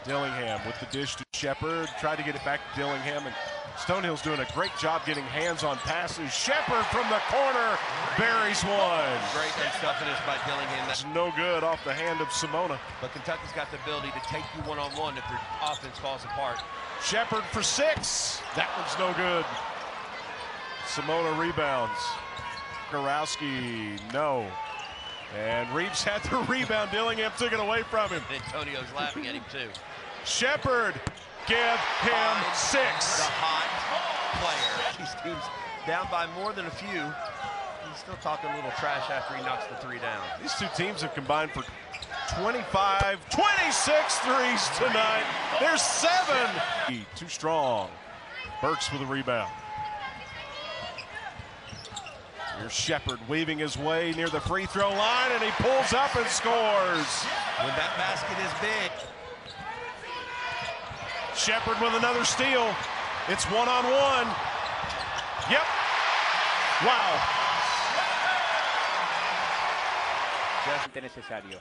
Dillingham with the dish to Sheppard. Tried to get it back to Dillingham, and Stonehill's doing a great job getting hands on passes. Sheppard from the corner buries one. Great stuff finished by Dillingham. That's no good off the hand of Simona. But Kentucky's got the ability to take you one-on-one if your offense falls apart. Sheppard for 6. That one's no good. Simona rebounds. Gorowski, no. And Reeves had the rebound. Dillingham took it away from him. Antonio's laughing at him too. Sheppard, give him 6. The hot player. These teams down by more than a few. He's still talking a little trash after he knocks the 3 down. These 2 teams have combined for 25, 26 threes tonight. There's 7. Too strong. Burks with the rebound. Here's Sheppard weaving his way near the free throw line, and he pulls up and scores. When that basket is big. Sheppard with another steal. It's 1-on-1. Yep. Wow. Necesario.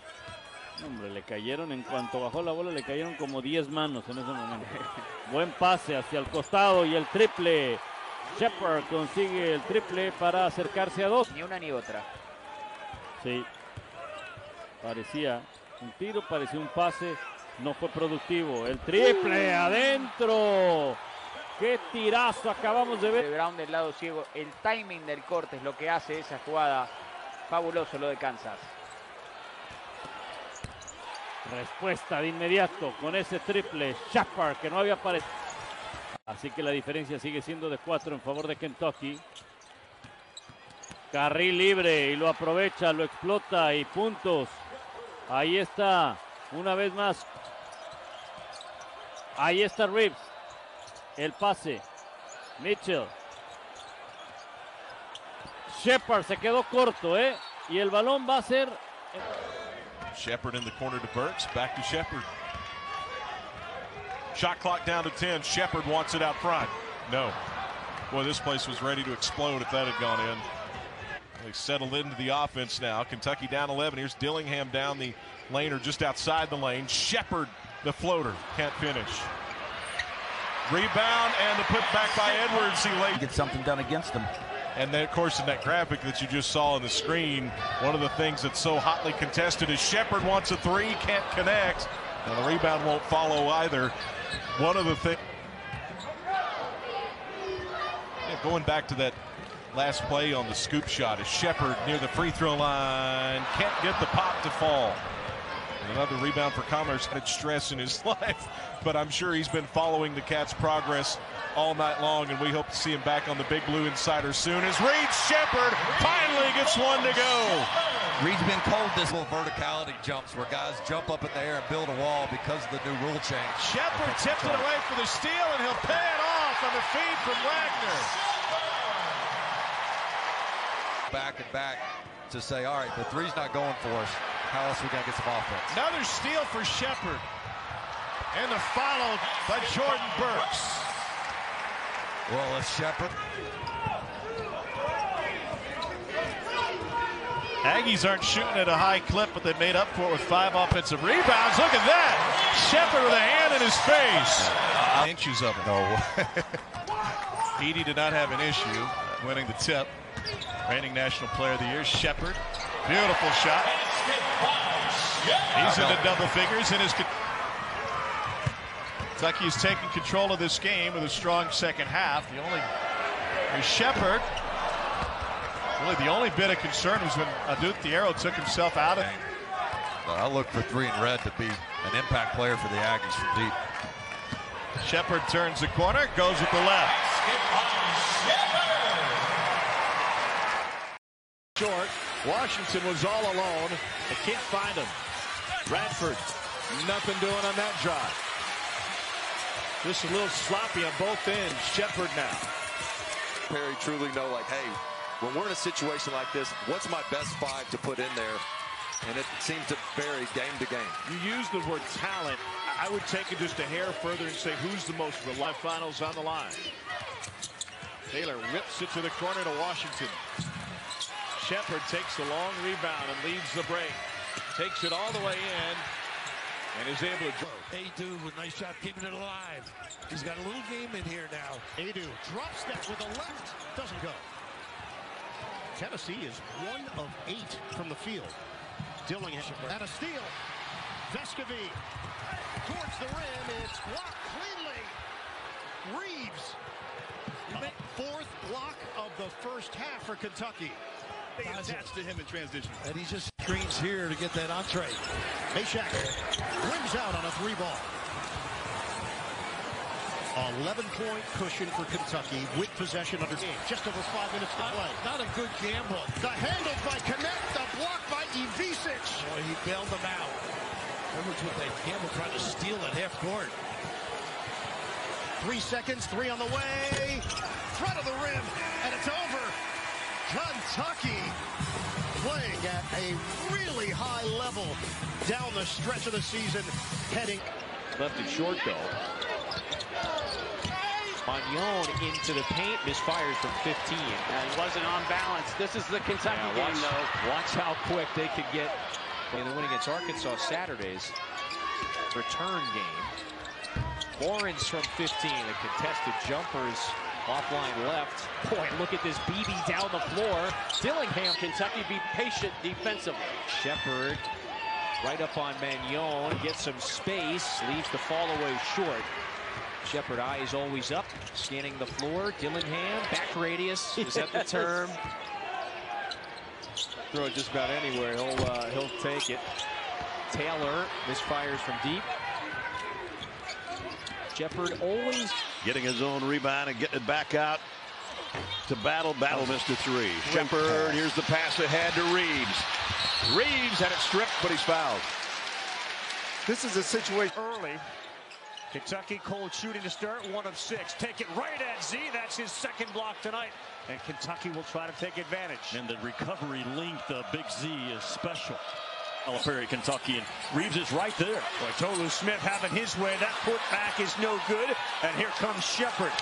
Hombre, le cayeron en cuanto bajó la bola, le cayeron como 10 manos en ese momento. Buen pase hacia el costado y el triple. Sheppard consigue el triple para acercarse a 2. Ni una ni otra. Sí. Parecía un tiro, parecía un pase. No fue productivo. El triple adentro. ¡Qué tirazo acabamos de ver! Brown del lado ciego. El timing del corte es lo que hace esa jugada. Fabuloso lo de Kansas. Respuesta de inmediato con ese triple. Sheppard, que no había aparecido. Así que la diferencia sigue siendo de 4 en favor de Kentucky. Carril libre y lo aprovecha, lo explota y puntos. Ahí está, una vez más. Ahí está Reeves. El pase. Mitchell. Sheppard se quedó corto, y el balón va a ser... Sheppard in the corner to Burks. Back to Sheppard. Shot clock down to 10. Sheppard wants it out front. No. Boy, this place was ready to explode if that had gone in. They settled into the offense now. Kentucky down 11. Here's Dillingham down the lane or just outside the lane. Sheppard, the floater, can't finish. Rebound and the put back by Edwards. He laid. Get something done against them. And then, of course, in that graphic that you just saw on the screen, one of the things that's so hotly contested is Sheppard wants a 3, can't connect. And the rebound won't follow either. One of the things. Going back to that last play on the scoop shot, is Sheppard near the free throw line. Can't get the pop to fall. Another rebound for Commerce. Had stress in his life, but I'm sure he's been following the Cats' progress all night long, and we hope to see him back on the Big Blue Insider soon as Reed Sheppard finally gets one to go. Reed's been cold this little verticality jumps where guys jump up in the air and build a wall because of the new rule change. Sheppard tipped it away for the steal, and he'll pay it off on the feed from Wagner. Back and back to say, all right, the three's not going for us. How else we got to get some offense? Another steal for Sheppard. And the follow by Jordan Burks. Well, it's Sheppard. Aggies aren't shooting at a high clip, but they made up for it with 5 offensive rebounds. Look at that. Sheppard with a hand in his face. Inches of it. No. Edey did not have an issue winning the tip. Reigning National Player of the Year, Sheppard. Beautiful shot. He's into double figures in his. Kentucky is taking control of this game with a strong second half. Is Sheppard. Really, the only bit of concern was when Aduk Thiero took himself out of it. I look for 3 and red to be an impact player for the Aggies from deep. Sheppard turns the corner, goes with the left. Short. Washington was all alone. They can't find him. Radford, nothing doing on that drive. Just a little sloppy on both ends. Sheppard now. Perry truly know, like, hey, when we're in a situation like this, what's my best 5 to put in there? And it seems to vary game to game. You use the word talent. I would take it just a hair further and say who's the most reliable. Finals on the line. Taylor whips it to the corner to Washington. Sheppard takes the long rebound and leads the break. Takes it all the way in and is able to draw. Adu with a nice job keeping it alive. He's got a little game in here now. Adu drop step with the left. Doesn't go. Tennessee is 1 of 8 from the field. Dillingham and a steal. Vescovy towards the rim. It's blocked cleanly. Reeves. 4th block of the first half for Kentucky. They attached to him in transition. And he just screens here to get that entree. Meshack wins out on a 3-ball. 11-point cushion for Kentucky with possession under game. Just over 5 minutes to play. Not a good gamble. The handle by Connect, the block by Ivisic. Boy, he bailed them out. Remember what they gamble trying to steal at half court. 3 seconds, 3 on the way. Front of the rim, and it's over. Kentucky playing at a really high level down the stretch of the season, heading. Left it short, though. Magnon into the paint, misfires from 15. He wasn't on balance. This is the Kentucky game, though. Watch how quick they could get in the win against Arkansas Saturday's return game. Lawrence from 15, a contested jumpers offline left. Boy, look at this BB down the floor. Dillingham. Kentucky be patient defensively. Sheppard right up on Magnon, gets some space, leaves the fall away short. Sheppard eyes always up, scanning the floor. Dillingham, back radius, is that the term? Throw it just about anywhere, he'll take it. Taylor misfires from deep. Sheppard always getting his own rebound and getting it back out to Battle. Battle missed a 3. Sheppard, here's the pass ahead to Reeves. Reeves had it stripped, but he's fouled. This is a situation early. Kentucky cold shooting to start, 1 of 6. Take it right at Z. That's his 2nd block tonight. And Kentucky will try to take advantage. And the recovery length of Big Z is special. Calipari, Kentucky, and Reeves is right there. Boy, Tolu Smith having his way. That putback is no good. And here comes Sheppard.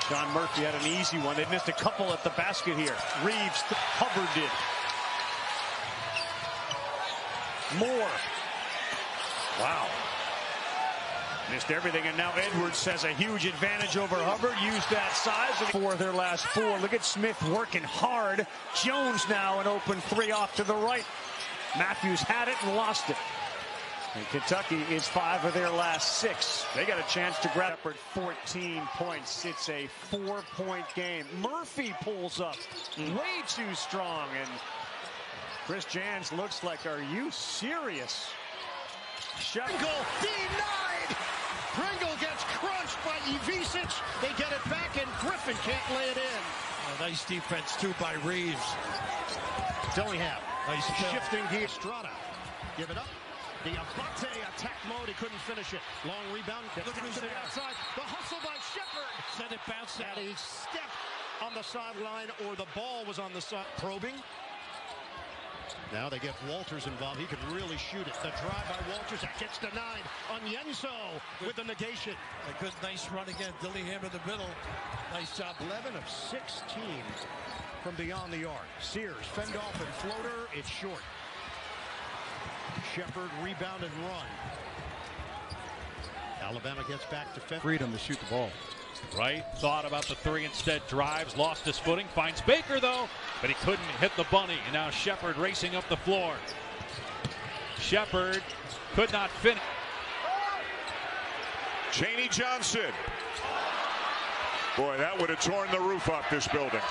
John Murphy had an easy one. They missed a couple at the basket here. Reeves, Hubbard did. Moore. Wow. Missed everything, and now Edwards has a huge advantage over Hubbard. Used that size for their last 4. Look at Smith working hard. Jones now an open 3 off to the right. Matthews had it and lost it. And Kentucky is 5 of their last 6. They got a chance to grab Sheppard 14 points. It's a 4-point game. Murphy pulls up way too strong, and Chris Jans looks like, are you serious? Pringle denied. Pringle gets crunched by Ivisic. They get it back, and Griffin can't lay it in. Nice defense, too, by Reeves. Dillingham. Nice shifting gear. Strada. Give it up. The Abate attack mode. He couldn't finish it. Long rebound. Look who's there. Outside. The hustle by Sheppard. Send it bounce out. And he stepped on the sideline, or the ball was on the side. Probing. Now they get Walters involved. He can really shoot it. The drive by Walters. That gets denied. Onyenso with the negation. A good, nice run again. Dillingham in the middle. Nice job. 11 of 16 from beyond the arc. Sears fend off and floater. It's short. Sheppard rebound and run. Alabama gets back to freedom to shoot the ball. Right, thought about the 3 instead, drives, lost his footing, finds Baker though, but he couldn't hit the bunny. And now Sheppard racing up the floor. Sheppard could not finish. Chaney Johnson. Boy, that would have torn the roof off this building.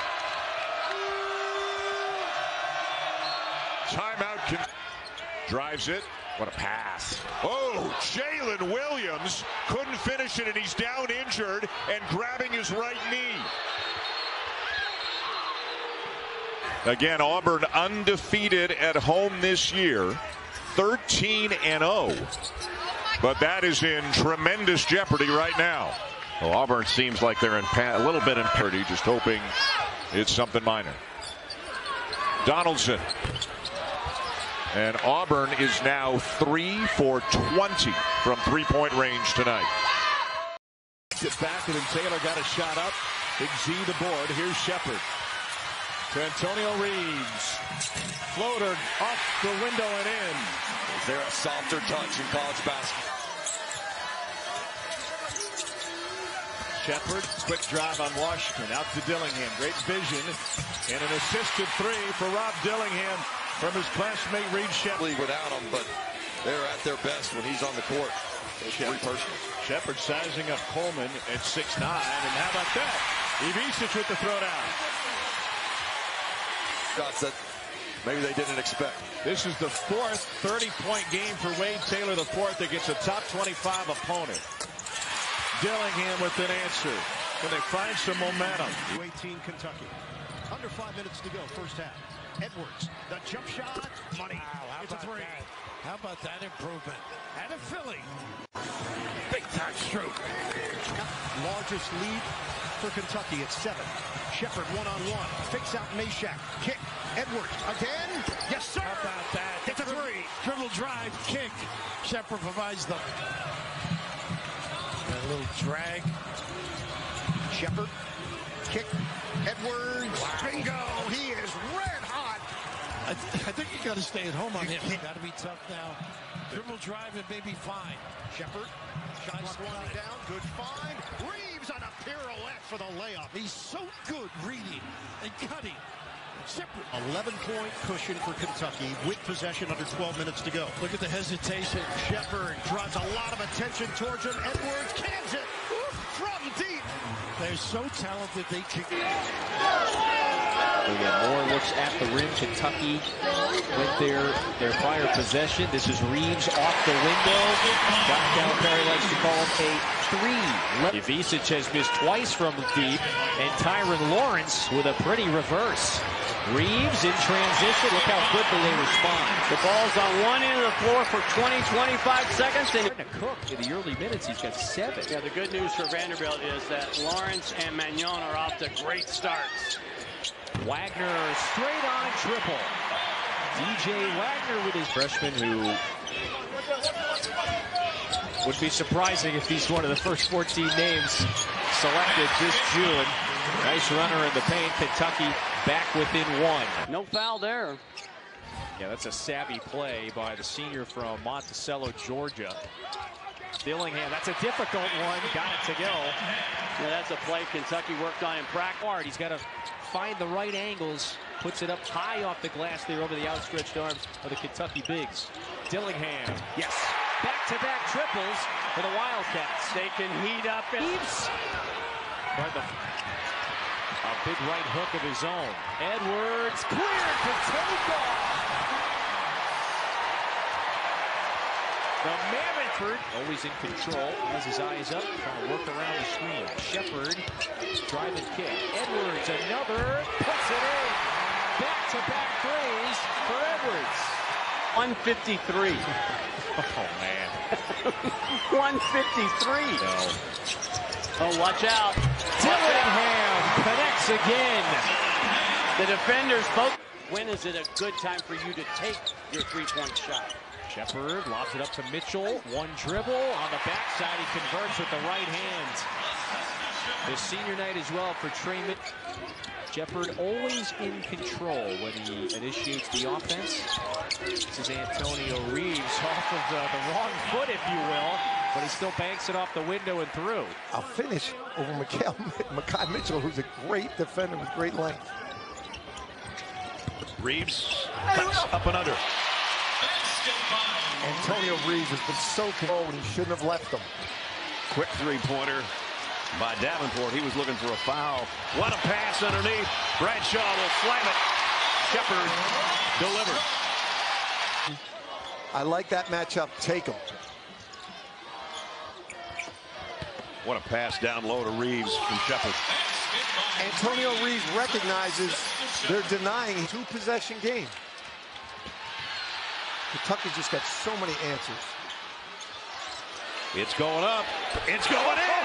Timeout. Drives it. What a pass. Oh, Jalen Williams couldn't finish it, and he's down injured and grabbing his right knee. Again, Auburn undefeated at home this year, 13-0. But that is in tremendous jeopardy right now. Well, Auburn seems like they're in a little bit in parity, just hoping it's something minor. Donaldson. And Auburn is now 3 for 20 from three-point range tonight. It back, and then Taylor got a shot up. Big Z the board. Here's Sheppard. To Antonio Reeves. Floater off the window and in. Is there a softer touch in college basketball? Sheppard, quick drive on Washington. Out to Dillingham. Great vision. And an assisted 3 for Rob Dillingham from his classmate Reed Sheppard. Without him, but they're at their best when he's on the court. Sheppard sizing up Coleman at 6'9", and how about that? Ivisic with the throwdown. Shots that maybe they didn't expect. This is the 4th 30-point game for Wade Taylor, the 4th against a top 25 opponent. Dillingham with an answer. Can they find some momentum? 18 Kentucky. Under 5 minutes to go, first half. Edwards, the jump shot, money. Wow, it's a 3. How about that improvement? And a Philly. Big time stroke. Largest lead for Kentucky at 7. Sheppard one-on-one. Fakes out Meshack. Kick. Edwards again. Yes, sir. How about that? It's a 3. Dribble drive, kick. Sheppard provides them. A little drag. Sheppard. Kick. Edwards. Wow. Bingo. He is red hot. I think you got to stay at home on him. Got to be tough now. Dribble drive and maybe fine. Sheppard. Shot clock winding down. Good find. Reeves on a pirouette for the layup. He's so good reading and cutting. Sheppard. 11-point cushion for Kentucky with possession under 12 minutes to go. Look at the hesitation. Sheppard draws a lot of attention towards him. Edwards cans it from deep. They're so talented they can. We get more looks at the rim. Kentucky with their prior possession. This is Reeves off the window. John Calipari likes to call it a 3. Ivisic has missed twice from deep, and Tyron Lawrence with a pretty reverse. Reeves in transition. Look how quickly they respond. The ball's on one end of the floor for 20-25 seconds. And Cook in the early minutes, he's got 7. Yeah, the good news for Vanderbilt is that Lawrence and Magnon are off to great starts. Wagner straight on triple. DJ Wagner with his freshman, who would be surprising if he's one of the first 14 names selected this June. Nice runner in the paint. Kentucky back within 1. No foul there. Yeah, that's a savvy play by the senior from Monticello, Georgia. Dillingham, that's a difficult one. Got it to go. Yeah, that's a play Kentucky worked on in practice. He's got to find the right angles. Puts it up high off the glass there over the outstretched arms of the Kentucky bigs. Dillingham, yes. back-to-back triples for the Wildcats. They can heat up. Reeves. A big right hook of his own. Edwards cleared to take off. The Mammoth always in control, has his eyes up, trying to work around the screen. Sheppard, driving kick. Edwards, another, puts it in. Back-to-back threes for Edwards. 153. Oh, man. 153. No. Oh, watch out. Dillingham connects again. The defenders both. When is it a good time for you to take your three-point shot? Sheppard lobs it up to Mitchell. One dribble. On the backside, he converts with the right hand. The senior night as well for Trey Mitchell. Sheppard always in control when he initiates the offense. This is Antonio Reeves off of the wrong foot, if you will, but he still banks it off the window and through. I'll finish over Makai Mitchell, who's a great defender with great length. Reeves up and under. Antonio Reeves has been so controlled, he shouldn't have left him. Quick three-pointer by Davenport. He was looking for a foul. What a pass underneath. Bradshaw will slam it. Sheppard delivered. I like that matchup. Take him. What a pass down low to Reeves from Sheppard. Antonio Reeves recognizes they're denying a two-possession game. Kentucky's just got so many answers. It's going up. It's going in.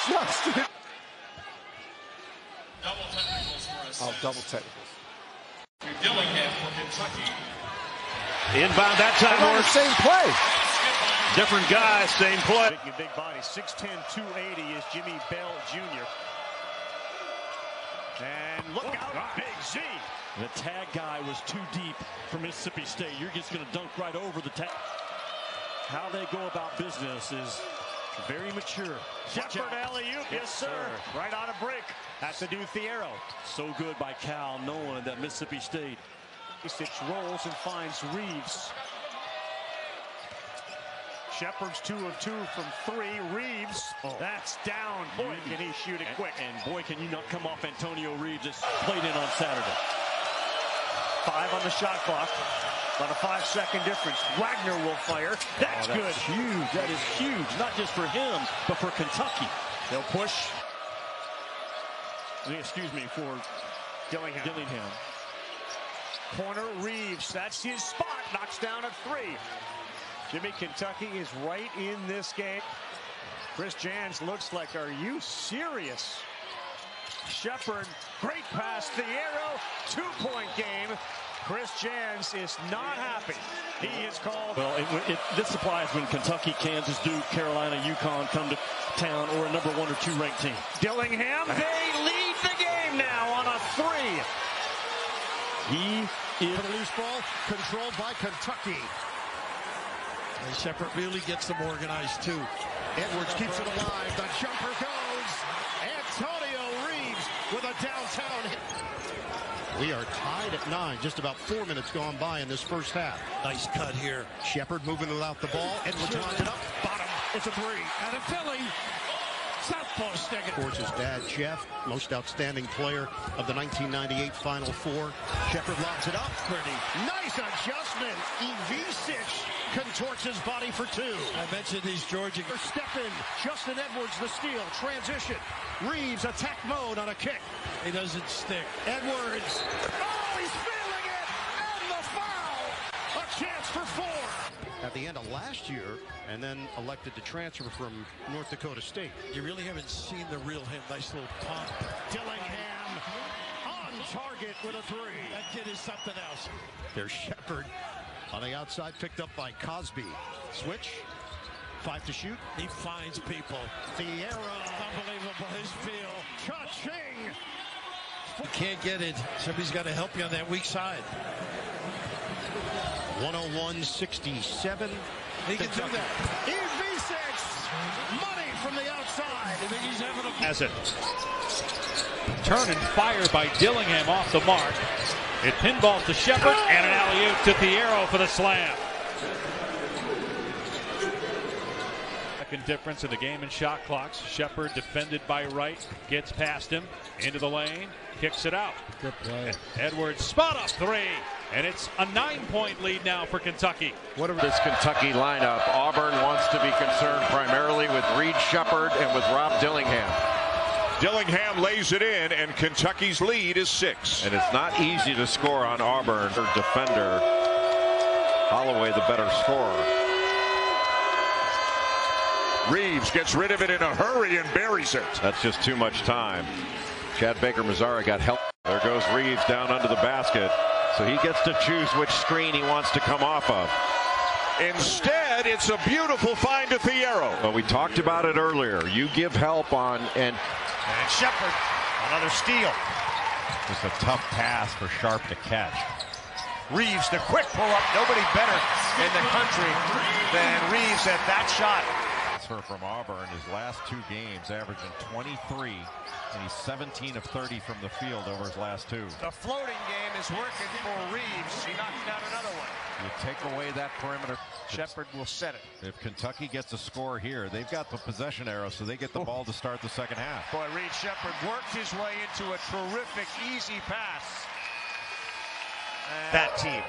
Justin. Double technicals. Dillingham for Kentucky. Inbound that time. On the same play. Different guy, same play. Big body, 6'10", 280 is Jimmy Bell Jr. And look out, Big Z. The tag guy was too deep for Mississippi State. You're just going to dunk right over the tag. How they go about business is very mature. Sheppard alley-oop, yes sir. Right on a break. Has to do Thiero. So good by Cal, knowing that Mississippi State. Six rolls and finds Reeves. Sheppard's 2 of 2 from 3. Reeves, that's down. Boy, can he shoot it quick. And boy, can you not come off Antonio Reeves. Just played in on Saturday. 5 on the shot clock. About a 5-second difference. Wagner will fire. That's good. Huge. That is huge. Not just for him, but for Kentucky. They'll push. Excuse me, for Dillingham. Corner Reeves. That's his spot. Knocks down a 3. Jimmy, Kentucky is right in this game. Chris Jans looks like, are you serious? Sheppard, great pass. Thiero, 2-point game. Chris Jans is not happy. He is called. Well, this applies when Kentucky, Kansas, Duke, Carolina, UConn come to town, or a number 1 or 2 ranked team. Dillingham, they lead the game now on a 3. He is the loose ball controlled by Kentucky. And Sheppard really gets them organized too. Edwards keeps it alive. The jumper goes. Antonio Reeves with a downtown hit. We are tied at 9. Just about 4 minutes gone by in this first half. Nice cut here. Sheppard moving without the ball. Edwards lines it up. Bottom. It's a 3. Out of Philly. South post. Of course, his dad, Jeff, most outstanding player of the 1998 Final Four. Sheppard lobs it up. Pretty. Nice adjustment. Ivisic contorts his body for 2. I mentioned these Georgia. Step in. Justin Edwards, the steal. Transition. Reeves, attack mode on a kick. He doesn't stick. Edwards. Oh, he's feeling it. And the foul. A chance for 4. At the end of last year, and then elected to transfer from North Dakota State. You really haven't seen the real him. Nice little pump. Dillingham on target with a 3. That kid is something else. There's Sheppard on the outside, picked up by Cosby. Switch. 5 to shoot. He finds people. Thiero. Unbelievable. His feel. Cha-ching. You can't get it. Somebody's got to help you on that weak side. 101-67. He can do that. Ivisic. Money from the outside. You think he's having a... Has it. Turn and fire by Dillingham off the mark. It pinballs to Sheppard and an alley-oop to Thiero for the slam. Second difference in the game in shot clocks. Sheppard defended by Wright, gets past him into the lane, kicks it out. Good play. Edwards spot up three, and it's a 9-point lead now for Kentucky. Whatever this Kentucky lineup, Auburn wants to be concerned primarily with Reed Sheppard and with Rob Dillingham. Dillingham lays it in, and Kentucky's lead is 6. And it's not easy to score on Auburn. Their defender, Holloway, the better scorer. Reeves gets rid of it in a hurry and buries it. That's just too much time. Chad Baker-Mazara got help. There goes Reeves down under the basket. So he gets to choose which screen he wants to come off of. Instead, it's a beautiful find to Thiero. Well, we talked about it earlier. You give help on and Sheppard, another steal. Just a tough pass for Sharp to catch. Reeves, the quick pull-up. Nobody better in the country than Reeves at that shot. From Auburn, his last 2 games, averaging 23, and he's 17 of 30 from the field over his last 2. The floating game is working for Reeves. He knocks down another one. You take away that perimeter. Sheppard will set it. If Kentucky gets a score here, they've got the possession arrow, so they get the ball to start the second half. Boy, Reed Sheppard worked his way into a terrific, easy pass. That team.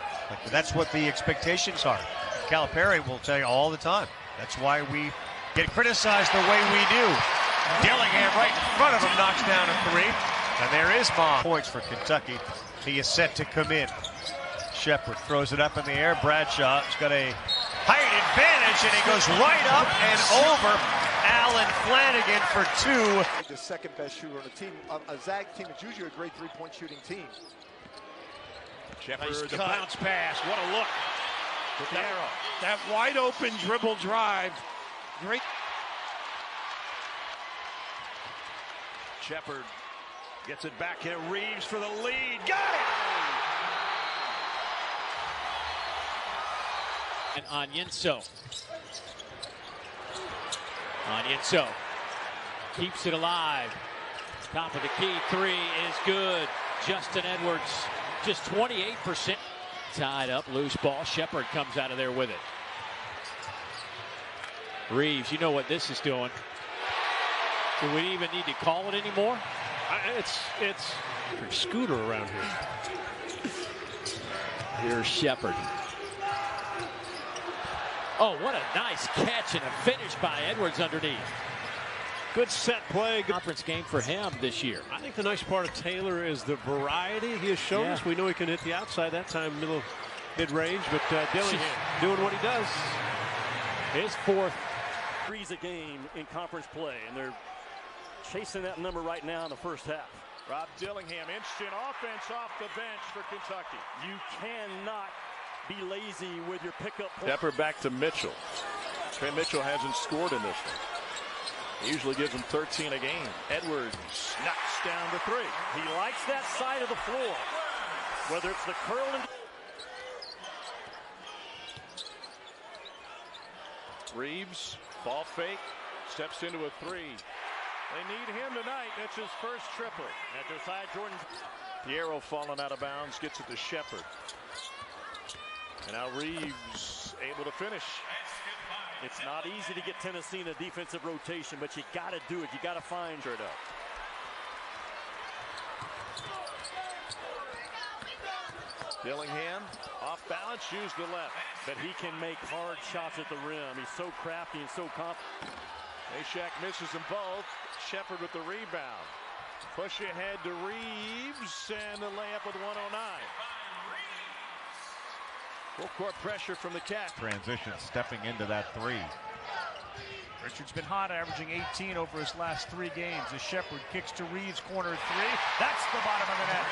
That's what the expectations are. Calipari will tell you all the time. That's why we get criticized the way we do. Dillingham right in front of him knocks down a 3. And there is Mom. Points for Kentucky. He is set to come in. Sheppard throws it up in the air. Bradshaw's got a height advantage, and he goes right up and over Allen Flanagan for 2. The second best shooter on the team. A Zag team is usually a great three-point shooting team. Sheppard, the bounce pass. What a look. That wide open dribble drive. Great. Sheppard gets it back in. Reeves for the lead. Got it! And Onyenso. Onyenso keeps it alive. Top of the key 3 is good. Justin Edwards, just 28%. Tied up, loose ball. Sheppard comes out of there with it. Reeves, you know what this is doing. Do we even need to call it anymore? It's Scooter around here. Here's Sheppard. Oh, what a nice catch and a finish by Edwards underneath. Good set play. Good conference game for him this year. I think the nice part of Taylor is the variety he has shown us. We know he can hit the outside that time, mid-range, but Dillingham doing what he does. His 4th. Threes a game in conference play, and they're chasing that number right now in the first half. Rob Dillingham, instant offense off the bench for Kentucky. You cannot be lazy with your pickup point. Sheppard back to Mitchell. Trey Mitchell hasn't scored in this one. He usually gives him 13 a game. Edwards knocks down the 3. He likes that side of the floor, whether it's the curl and Reeves, ball fake, steps into a 3. They need him tonight. That's his first triple. At their side, Jordan. Thiero falling out of bounds, gets it to Sheppard. And now Reeves able to finish. It's not easy to get Tennessee in a defensive rotation, but you got to do it. You got to find it up. Dillingham off balance, use the left. But he can make hard shots at the rim. He's so crafty and so confident. Ashak misses them both. Sheppard with the rebound. Push ahead to Reeves and the layup with 109. Full court pressure from the Cat. Transition, stepping into that 3. Richard's been hot, averaging 18 over his last 3 games. As Sheppard kicks to Reeves, corner 3. That's the bottom of the net.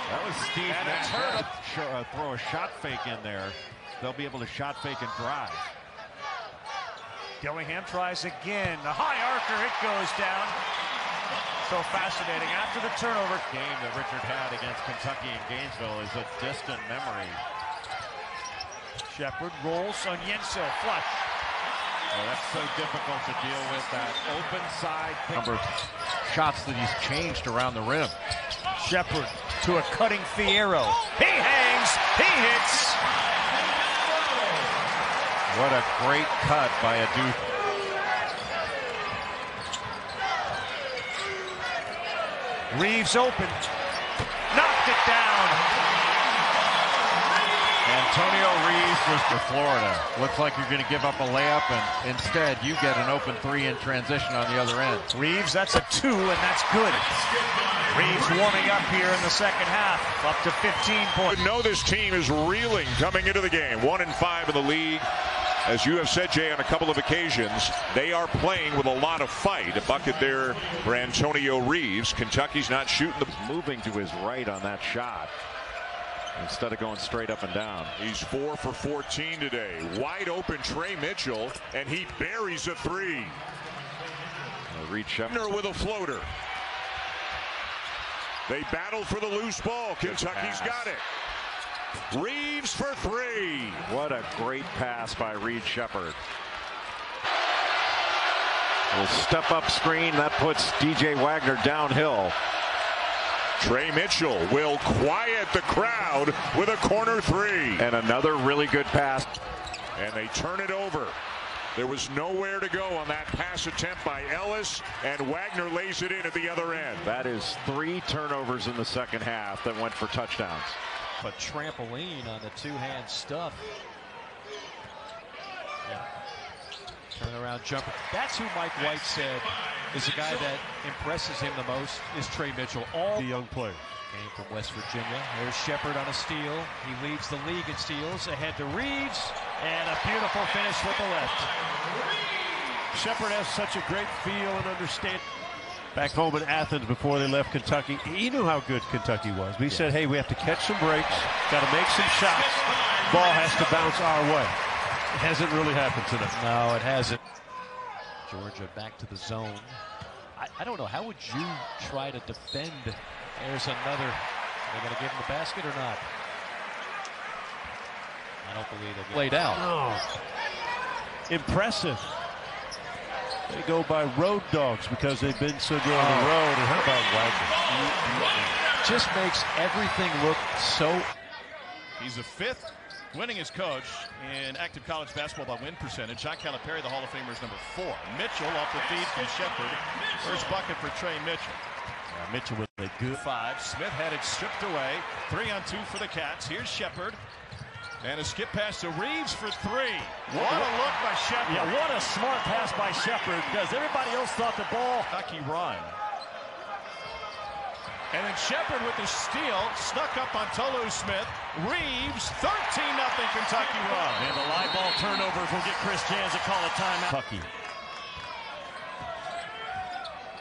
That was Steve Nash. Throw a shot fake in there. They'll be able to shot fake and drive. Dillingham tries again. The high archer, it goes down. So fascinating. After the turnover. Game that Richard had against Kentucky in Gainesville is a distant memory. Sheppard rolls on Onyenso, flush. Oh, that's so difficult to deal with, that open side. Number of shots that he's changed around the rim. Sheppard to a cutting Thiero. He hangs, he hits. What a great cut by a dude. Reeves open. Knocked it down. Antonio Reeves was for Florida. Looks like you're going to give up a layup, and instead you get an open three in transition on the other end. Reeves, that's a 2, and that's good. Reeves warming up here in the second half, up to 15 points. You know this team is reeling coming into the game. 1-5 in the league. As you have said, Jay, on a couple of occasions, they are playing with a lot of fight. A bucket there for Antonio Reeves. Kentucky's not shooting the... Moving to his right on that shot instead of going straight up and down. He's 4 for 14 today. Wide open Trey Mitchell, and he buries a 3. Reed Sheppard with a floater. They battle for the loose ball. Kentucky's got it. Reeves for 3. What a great pass by Reed Sheppard. A step-up screen that puts DJ Wagner downhill. Trey Mitchell will quiet the crowd with a corner 3. And another really good pass. And they turn it over. There was nowhere to go on that pass attempt by Ellis, and Wagner lays it in at the other end. That is 3 turnovers in the second half that went for touchdowns. A trampoline on the two-hand stuff. Yeah. Turnaround jumper. That's who Mike White said is the guy that impresses him the most is Trey Mitchell. All the young player. Came from West Virginia. There's Sheppard on a steal. He leads the league in steals. Ahead to Reeves. And a beautiful finish with the left. Sheppard has such a great feel and understanding. Back home in Athens before they left Kentucky, he knew how good Kentucky was. But he said, hey, we have to catch some breaks, got to make some shots. Ball has to bounce our way. It hasn't really happened to them. No, it hasn't. Georgia back to the zone. I don't know, how would you try to defend? There's another. Are they going to give him the basket or not? I don't believe they'll laid out. Oh. Impressive. They go by road dogs because they've been so good on the road. And how about Wagner? Just makes everything look so. He's the 5th winningest coach in active college basketball by win percentage. John Calipari, the Hall of Famer, is number 4. Mitchell off the feed from Sheppard. First bucket for Trey Mitchell. Mitchell with a good 5. Smith had it stripped away. 3-on-2 for the Cats. Here's Sheppard. And a skip pass to Reeves for 3. What a look by Sheppard. Yeah, what a smart pass by Sheppard, because everybody else thought the ball. Kentucky run. And then Sheppard with the steal, snuck up on Tolu Smith. Reeves, 13-0 Kentucky run. And the live ball turnovers will get Chris Jans to call a timeout. Kentucky.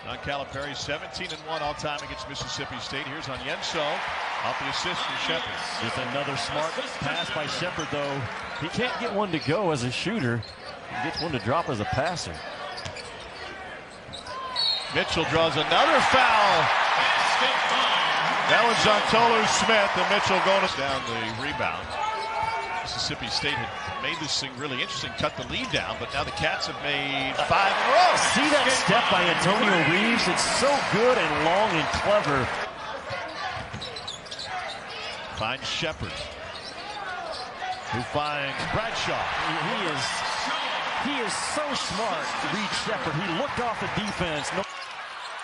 John Calipari, 17-1 all-time against Mississippi State. Here's Onyenso, off the assist from Sheppard. Just another smart pass by Sheppard, though. He can't get one to go as a shooter. He gets one to drop as a passer. Mitchell draws another foul. That one's on Tolu Smith, and Mitchell going down the rebound. Mississippi State had made this thing really interesting, cut the lead down, but now the Cats have made 5 in a row. See that step by Antonio Reeves? It's so good and long and clever. Finds Sheppard, who finds Bradshaw. He is so smart, Reed Sheppard. He looked off the defense.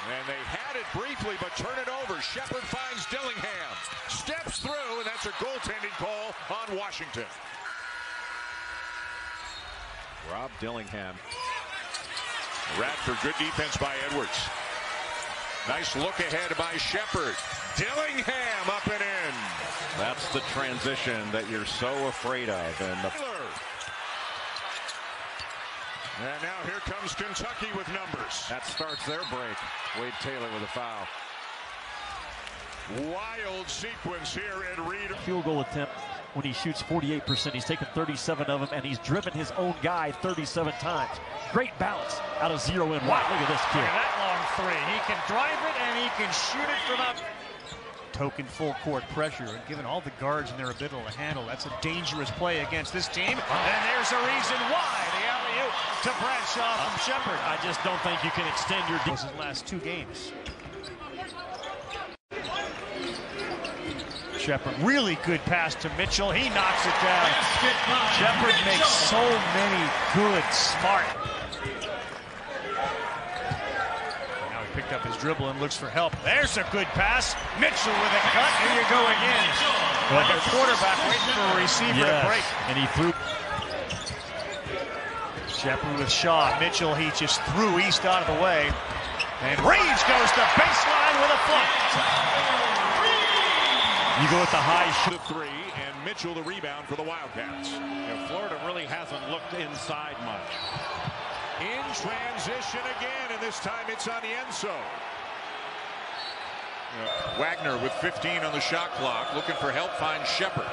And they had it briefly, but turn it over. Sheppard finds Dillingham. Steps through, and that's a goaltending call on Washington. Rob Dillingham. Radford, good defense by Edwards. Nice look ahead by Sheppard. Dillingham up and in. That's the transition that you're so afraid of. And now here comes Kentucky with numbers. That starts their break. Wade Taylor with a foul. Wild sequence here at Reed. Field goal attempt when he shoots 48%. He's taken 37 of them, and he's driven his own guy 37 times. Great balance out of 0 and 1. Look at this kid. Look at that long 3. He can drive it, and he can shoot it from out. Token full court pressure, and given all the guards and their ability to handle, that's a dangerous play against this team. And there's a reason why. The alley-oop to Bradshaw from Sheppard. I just don't think you can extend your last 2 games. Sheppard. Really good pass to Mitchell. He knocks it down. Sheppard makes so many good, smart. Now he picked up his dribble and looks for help. There's a good pass. Mitchell with a cut. Here you go again. Like a quarterback waiting for a receiver to break. And he threw. Sheppard with Shaw. Mitchell, he just threw East out of the way. And Reeves goes to baseline with a flip. You go with the high shoot. Three, and Mitchell the rebound for the Wildcats. And Florida really hasn't looked inside much. In transition again, and this time it's on the end zone. Wagner with 15 on the shot clock, looking for help, finds Sheppard.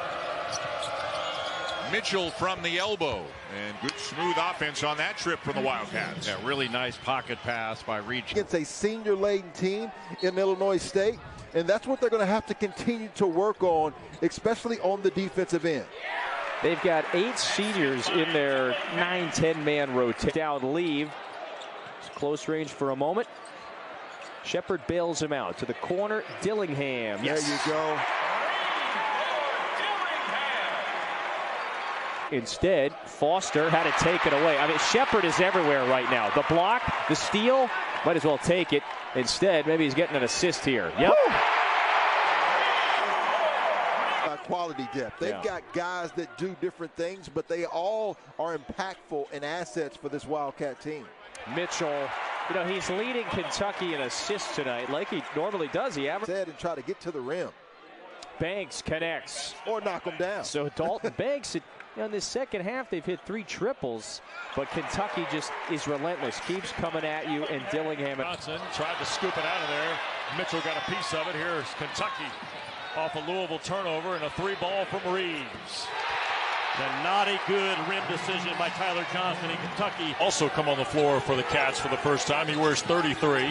Mitchell from the elbow, and good smooth offense on that trip from the Wildcats. Yeah, really nice pocket pass by Reed. Against a senior-laden team in Illinois State, and that's what they're going to have to continue to work on, especially on the defensive end. They've got 8 seniors in their 9-10 man rotation. Down leave. It's close range for a moment. Sheppard bails him out to the corner. Dillingham. Yes. There you go. Instead, Foster had to take it away. I mean, Sheppard is everywhere right now. The block, the steal, might as well take it. Instead, maybe he's getting an assist here. Yep. Quality depth. They've got guys that do different things, but they all are impactful and assets for this Wildcat team. Mitchell, you know, he's leading Kentucky in assists tonight like he normally does. He averages. And try to get to the rim. Banks connects. Or knock him down. So Dalton Banks, in this second half, they've hit 3 triples, but Kentucky just is relentless. Keeps coming at you, and Dillingham. Johnson tried to scoop it out of there. Mitchell got a piece of it. Here's Kentucky off a Louisville turnover and a 3-ball from Reeves. And not a good rim decision by Tyler Johnson in Kentucky. Also come on the floor for the Cats for the first time. He wears 33.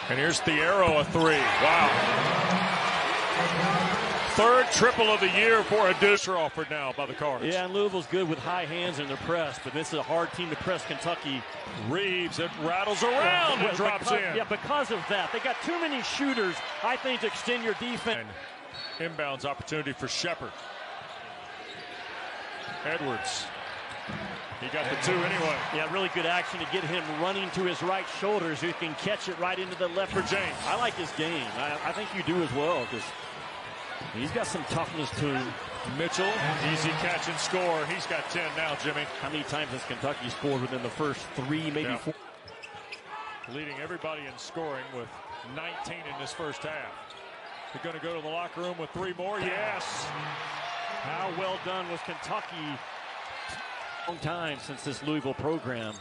And here's Thiero, a 3. Wow. 3rd triple of the year for a deucer offered now by the Cards. Yeah, and Louisville's good with high hands in their press, but this is a hard team to press Kentucky. Reeves, it rattles around and drops in. Yeah, because of that. They got too many shooters, I think, to extend your defense. And inbounds opportunity for Sheppard. Edwards. He got the 2 anyway. Yeah, really good action to get him running to his right shoulder so he can catch it right into the left. For James. I like his game. I think you do as well, because he's got some toughness to him. Mitchell, easy catch and score. He's got 10 now, Jimmy. How many times has Kentucky scored within the first 3, maybe 4? Leading everybody in scoring with 19 in this first half. They're going to go to the locker room with 3 more. Yes. How well done was Kentucky? Long time since this Louisville program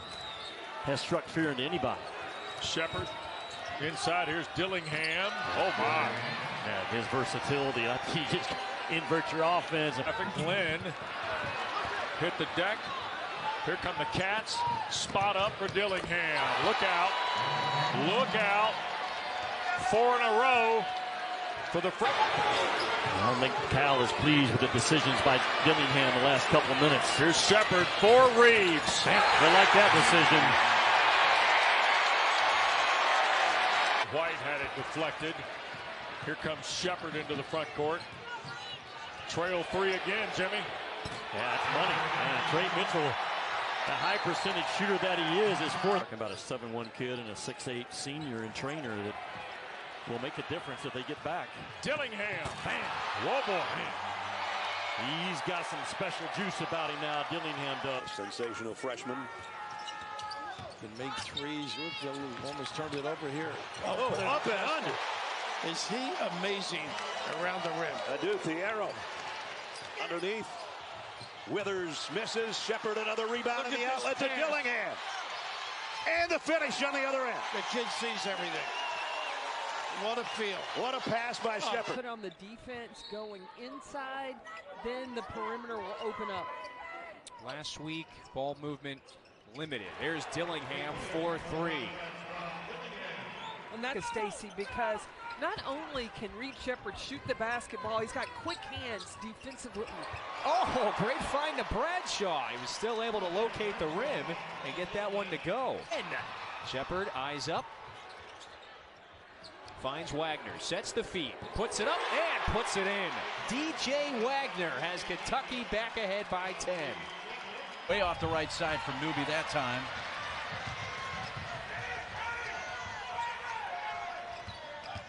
has struck fear into anybody. Sheppard inside. Here's Dillingham. Oh my! Yeah, his versatility. He just inverts your offense. Glenn hit the deck. Here come the Cats. Spot up for Dillingham. Look out! Look out! 4 in a row for the. I don't think Cal is pleased with the decisions by Dillingham the last couple of minutes. Here's Sheppard for Reeves. They like that decision. White had it deflected. Here comes Sheppard into the front court. Trail 3 again, Jimmy. Yeah, it's money. And Trey Mitchell, the high percentage shooter that he is 4th. Talking about a 7'1" kid and a 6'8" senior and trainer that will make a difference if they get back. Dillingham, bam, whoa boy. He's got some special juice about him now, Dillingham does. Sensational freshman. Can make 3s. Almost turned it over here. Oh, up and under. Is he amazing around the rim? Adu Thiero underneath. Withers misses. Sheppard another rebound in the outlet to Dillingham. And the finish on the other end. The kid sees everything. What a feel. What a pass by Sheppard. Put on the defense going inside, then the perimeter will open up. Last week, ball movement limited. There's Dillingham, 4-3. And that is Stacy, because not only can Reed Sheppard shoot the basketball, he's got quick hands defensively. Oh, great find to Bradshaw. He was still able to locate the rim and get that one to go. And Sheppard, eyes up. Finds Wagner, sets the feed, puts it up, and puts it in. DJ Wagner has Kentucky back ahead by 10. Way off the right side from Newby that time.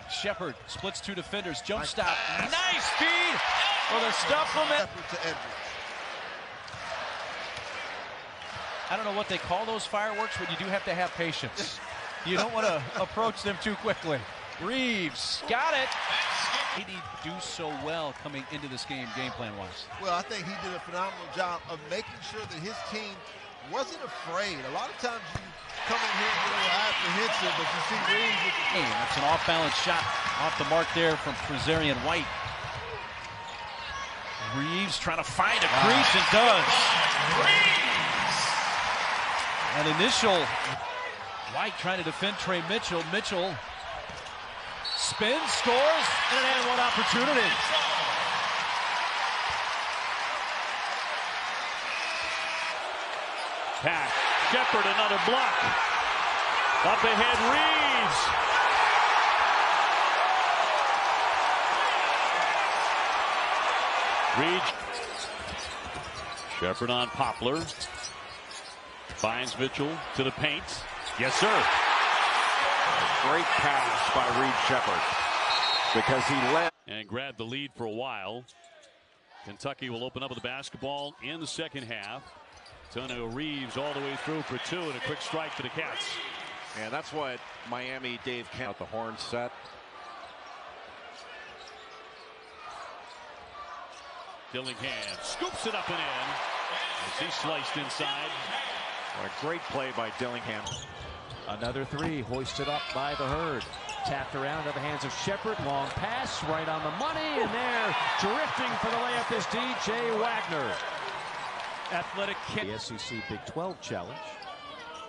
Sheppard splits two defenders, jump stop. Nice feed for the stuff from it. I don't know what they call those fireworks, but you do have to have patience. You don't want to approach them too quickly. Reeves got it. Did he do so well coming into this game plan-wise? Well, I think he did a phenomenal job of making sure that his team wasn't afraid. A lot of times you come in here and get a little apprehensive, but you see Reeves with the game. That's an off-balance shot off the mark there from Frazarian White. Reeves trying to find a crease and does. An initial. White trying to defend Trey Mitchell. Mitchell spins, scores, and an and one opportunity. Pack. Sheppard, another block. Up ahead, Reeves. Sheppard on Poplar. Finds Mitchell to the paint. Yes, sir. A great pass by Reed Sheppard because he led and grabbed the lead for a while. Kentucky will open up with the basketball in the second half. Antonio Reeves all the way through for two and a quick strike for the Cats. And that's what Miami Dave Kent the horn set. Dillingham scoops it up and in as he sliced inside. What a great play by Dillingham. Another three hoisted up by the Herd. Tapped around to the hands of Sheppard. Long pass right on the money. And there, drifting for the layup is DJ Wagner. Athletic kick. The SEC Big 12 Challenge.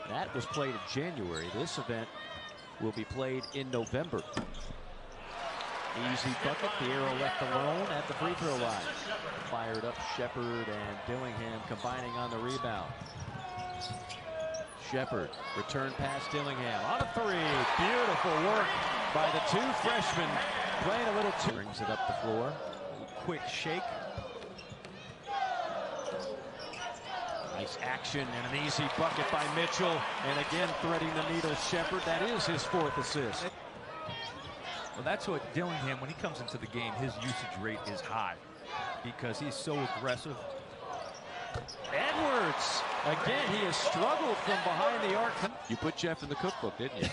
That was played in January. This event will be played in November. Easy bucket. The arrow left alone at the free throw line. Fired up Sheppard and Dillingham combining on the rebound. Sheppard, return pass Dillingham on a three. Beautiful work by the two freshmen. Playing a little too. Brings it up the floor. Quick shake. Nice action and an easy bucket by Mitchell. And again threading the needle Sheppard. That is his fourth assist. Well, that's what Dillingham, when he comes into the game, his usage rate is high because he's so aggressive. Edwards, again, he has struggled from behind the arc. You put Jeff in the cookbook, didn't you?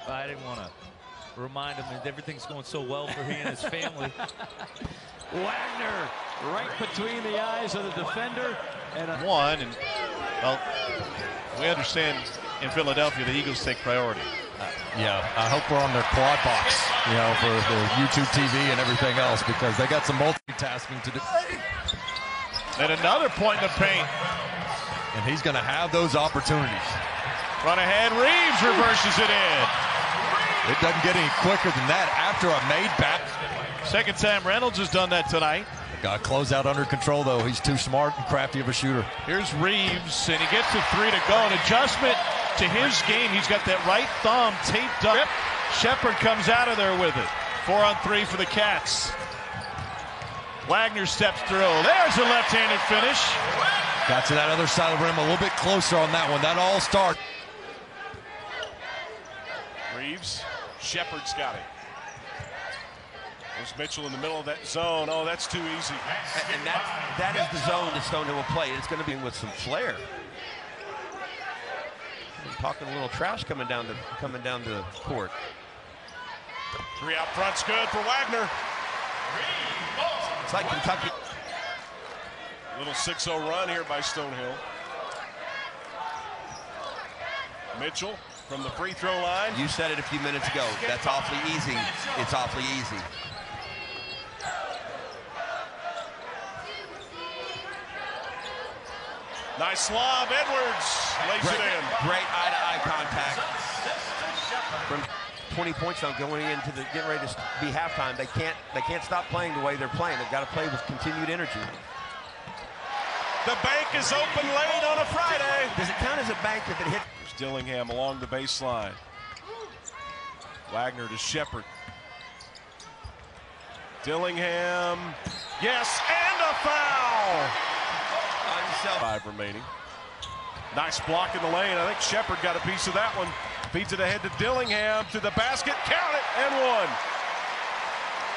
I didn't want to remind him that everything's going so well for he and his family. Wagner, right between the eyes of the defender. And one, and well, we understand in Philadelphia the Eagles take priority. Yeah, I hope we're on their quad box, you know, for the YouTube TV and everything else, because they got some multitasking to do. And another point in the paint. And he's going to have those opportunities. Run ahead, Reeves reverses it in. It doesn't get any quicker than that after a made back. Second time Reynolds has done that tonight. Got to close out under control, though. He's too smart and crafty of a shooter. Here's Reeves, and he gets the three to go. An adjustment to his game. He's got that right thumb taped up. Sheppard comes out of there with it. 4-on-3 for the Cats. Wagner steps through. There's a left-handed finish. Got to that other side of the rim a little bit closer on that one. That all start. Reeves. Sheppard's got it. There's Mitchell in the middle of that zone. Oh, that's too easy. And that is the zone that Stonehill will play. It's going to be with some flair. I'm talking a little trash coming down the court. Three out front's good for Wagner. It's like Kentucky. Little 6-0 run here by Stonehill. Mitchell from the free throw line. You said it a few minutes ago. That's awfully easy. It's awfully easy. Nice lob. Edwards lays it in. Great eye-to-eye contact. From 20 points now going into the getting ready to be halftime. They can't stop playing the way they're playing. They've got to play with continued energy. The bank is open late on a Friday. Does it count as a bank if it hits? There's Dillingham along the baseline. Wagner to Sheppard. Dillingham. Yes, and a foul. 5 remaining. Nice block in the lane. I think Sheppard got a piece of that one. Feeds it ahead to Dillingham, to the basket. Count it, and one.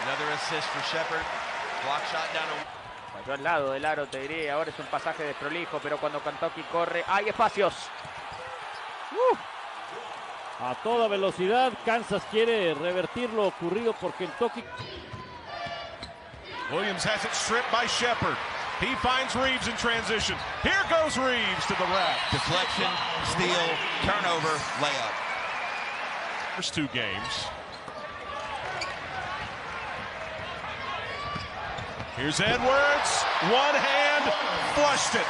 Another assist for Sheppard. Block shot down. Falló al lado del aro, te diré. Ahora es un pasaje desprolijo, pero cuando Kentucky corre, hay espacios. A toda velocidad, Kansas quiere revertir lo ocurrido por Kentucky. Williams has it stripped by Sheppard. He finds Reeves in transition. Here goes Reeves to the rack. Deflection, steal, turnover, layup. First 2 games. Here's Edwards. One hand, flushed it.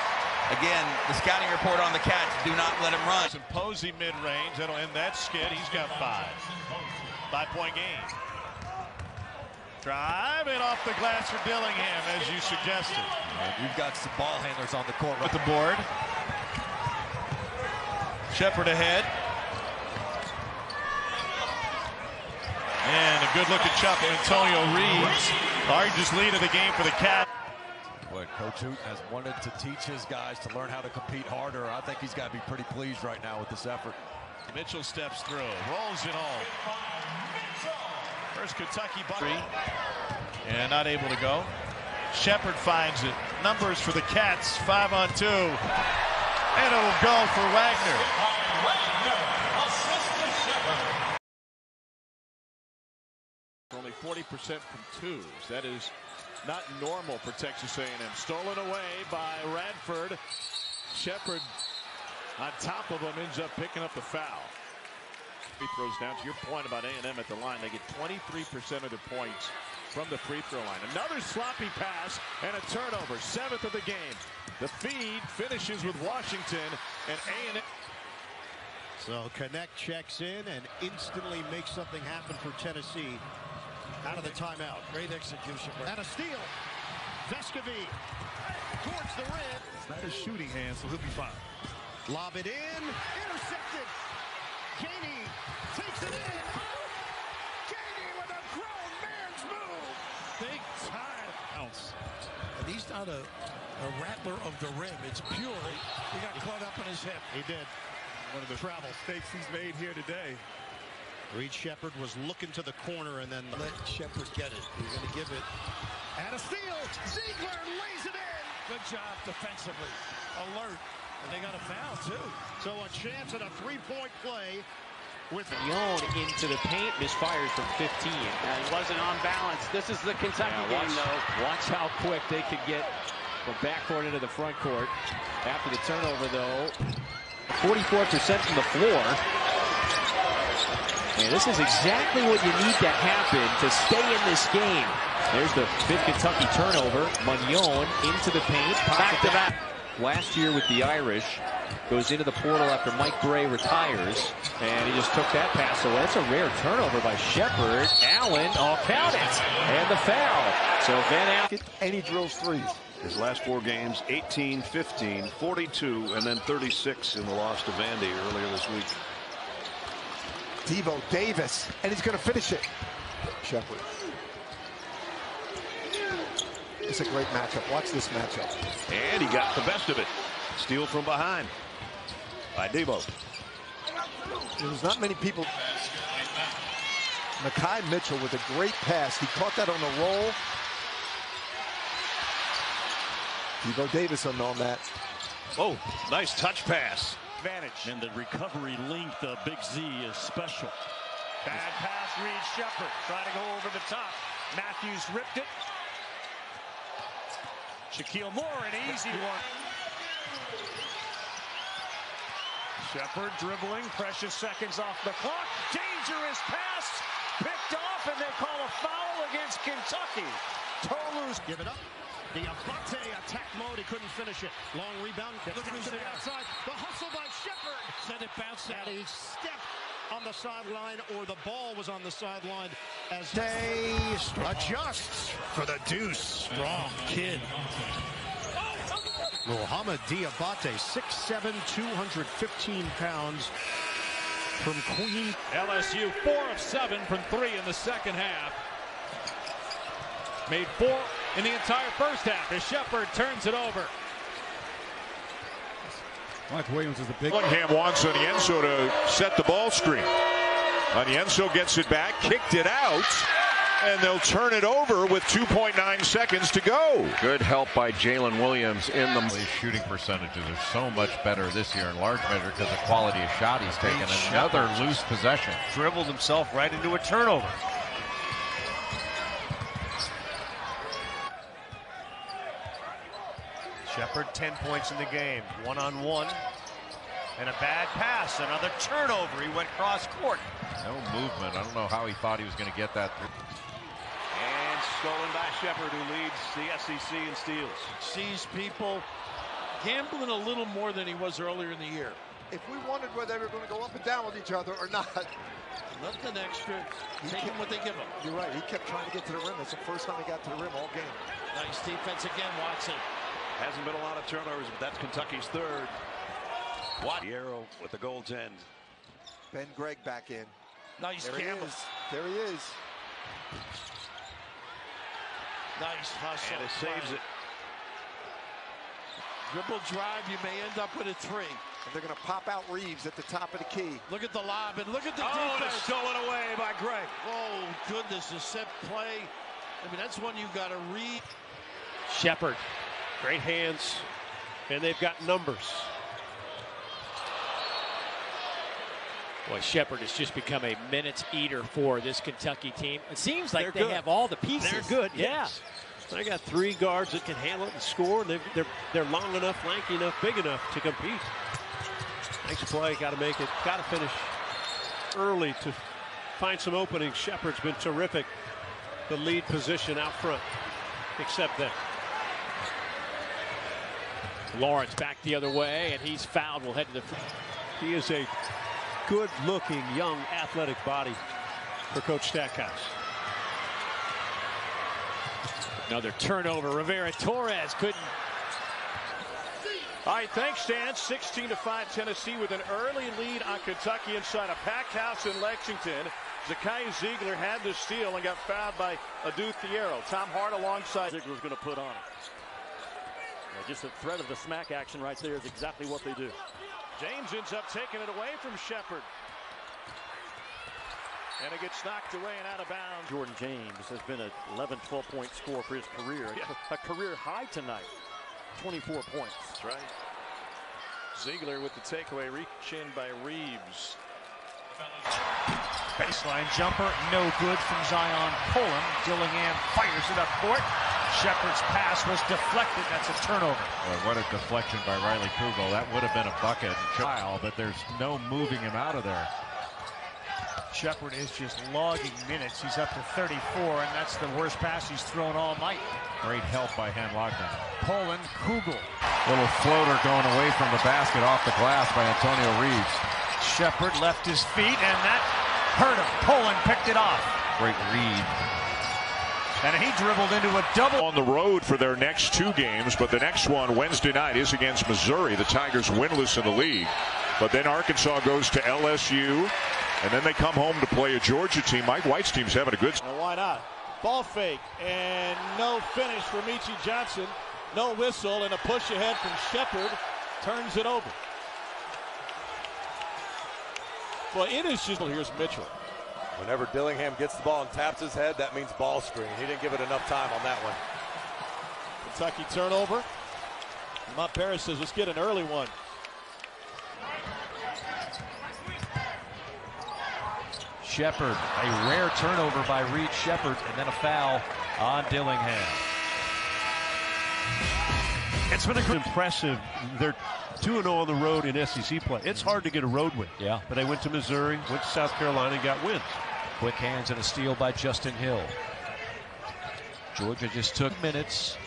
Again, the scouting report on the Cats, do not let him run. Some Posey mid-range, that'll end that skid. He's got 5. 5-point game. Drive and off the glass for Dillingham, as you suggested. And you've got some ball handlers on the court. With the board. Sheppard ahead. And a good look at Chuck and Antonio Reeves. Largest lead of the game for the Cats. What Coach Hoot has wanted to teach his guys to learn how to compete harder. I think he's got to be pretty pleased right now with this effort. Mitchell steps through, rolls it home. First Kentucky three, and not able to go. Sheppard finds it. Numbers for the Cats, 5-on-2. And it'll go for Wagner. Only 40% from twos. That is not normal for Texas A&M. Stolen away by Radford. Sheppard on top of him ends up picking up the foul. Free throws down. To your point about A&M at the line, they get 23% of their points from the free throw line. Another sloppy pass and a turnover. 7th of the game. The feed finishes with Washington and A&M. So Connect checks in and instantly makes something happen for Tennessee out of the timeout. Great execution. And a steal. Vescovy towards the rim. Not his shooting hand, so he'll be fine. Lob it in. Intercepted. Caney takes it in. Caney with a grown man's move. Big time bounce. And he's not a rattler of the rim. It's pure. He got caught up in his hip. He did. One of the travel mistakes he's made here today. Reed Sheppard was looking to the corner and then let Sheppard get it. He's going to give it. And a steal. Ziegler lays it in. Good job defensively. Alert. And they got a foul, too. So a chance at a three-point play with Young into the paint, misfires from 15. He wasn't on balance. This is the Kentucky game, though. Watch how quick they could get from backcourt into the front court. After the turnover, though, 44% from the floor. And this is exactly what you need to happen to stay in this game. There's the 5th Kentucky turnover. Magnon into the paint. Back to back. Last year with the Irish, goes into the portal after Mike Gray retires, and he just took that pass away. That's a rare turnover by Sheppard. Allen, count it, and the foul. So Van Allen. And he drills threes. His last 4 games, 18, 15, 42, and then 36 in the loss to Vandy earlier this week. Devo Davis, and he's going to finish it. Sheppard. It's a great matchup. Watch this matchup. And he got the best of it. Steal from behind by Devo. There's not many people. Mekhi Mitchell with a great pass. He caught that on the roll. Devo Davis on that. Oh, nice touch pass. Advantage. And the recovery length of Big Z is special. Bad pass, Reed Sheppard trying to go over the top. Matthews ripped it. Shaquille Moore, an easy one. Sheppard dribbling, precious seconds off the clock. Dangerous pass, picked off, and they call a foul against Kentucky. Tolu's give it up. The Abate attack mode, he couldn't finish it. Long rebound, look at the outside. The hustle by Sheppard. Said it bounced out. And he stepped on the sideline, or the ball was on the sideline as Day adjusts for the deuce. Strong kid. Mohamed Diabate, 6'7", 215 pounds. from Queen. LSU 4 of 7 from 3 in the second half. Made 4 in the entire first half as Sheppard turns it over. Mike Williams is the big. Dillingham wants Onienso to set the ball screen. Onienso gets it back, kicked it out, and they'll turn it over with 2.9 seconds to go. Good help by Jalen Williams in the His shooting percentages are so much better this year in large measure because of the quality of shot he's taken. Another loose possession. Dribbled himself right into a turnover. Sheppard 10 points in the game, one-on-one, and a bad pass, another turnover. He went cross court. No movement. I don't know how he thought he was going to get that through. And stolen by Sheppard, who leads the SEC in steals. Sees people gambling a little more than he was earlier in the year. If we wondered whether they were going to go up and down with each other or not. Left an extra, taking what they give him. You're right. He kept trying to get to the rim. That's the first time he got to the rim all game. Nice defense again, Watson. Hasn't been a lot of turnovers, but that's Kentucky's third. Arrow with the goaltend. Ben Gregg back in. Nice there gamble. He is. There he is. Nice hustle. And it saves it. Dribble drive, you may end up with a 3. And they're going to pop out Reeves at the top of the key. Look at the lob and look at the defense. defense. Stolen away by Gregg. Oh, goodness, a set play. I mean, that's one you got to read. Sheppard. Great hands, and they've got numbers. Boy, Sheppard has just become a minutes eater for this Kentucky team. It seems like They're they good. have all the pieces. They're good, yeah. yes. They got 3 guards that can handle it and score. They're long enough, lanky enough, big enough to compete. Nice play, got to make it, got to finish early to find some openings. Sheppard's been terrific. The lead position out front, except that. Lawrence back the other way, and he's fouled. We'll head to the. He is a good-looking, young, athletic body for Coach Stackhouse. Another turnover. Rivera Torres couldn't. All right, thanks, Stan. 16-5 Tennessee with an early lead on Kentucky inside a packed house in Lexington. Zakiya Ziegler had the steal and got fouled by Adu Thiero. Tom Hart alongside. Ziegler's going to put on it. Just the threat of the smack action right there is exactly what they do. James ends up taking it away from Sheppard. And it gets knocked away and out of bounds. Jordan James has been an 11, 12-point scorer for his career. Yeah. A career high tonight. 24 points. That's right. Ziegler with the takeaway, reach in by Reeves. Baseline jumper, no good from Zion Poland. Dillingham fires it up court. Sheppard's pass was deflected. That's a turnover. Boy, what a deflection by Riley Kugel. That would have been a bucket trial, but there's no moving him out of there. Sheppard is just logging minutes. He's up to 34, and that's the worst pass he's thrown all night. Great help by Han Logden. Poland, Kugel. Little floater going away from the basket off the glass by Antonio Reeves. Sheppard left his feet, and that hurt him. Poland picked it off. Great read. And he dribbled into a double. On the road for their next 2 games, but the next one Wednesday night is against Missouri. The Tigers winless in the league. But then Arkansas goes to LSU, and then they come home to play a Georgia team. Mike White's team's having a good. Now why not? Ball fake and no finish for Meechie Johnson. No whistle and a push ahead from Sheppard. Turns it over. Well, it is just. Here's Mitchell. Whenever Dillingham gets the ball and taps his head, that means ball screen. He didn't give it enough time on that one. Kentucky turnover. Montpera says, let's get an early one. Sheppard, a rare turnover by Reed Sheppard, and then a foul on Dillingham. It's been impressive. They're 2-0 on the road in SEC play. It's hard to get a road win. Yeah. But they went to Missouri, went to South Carolina, and got wins. Quick hands and a steal by Justin Hill. Georgia just took minutes.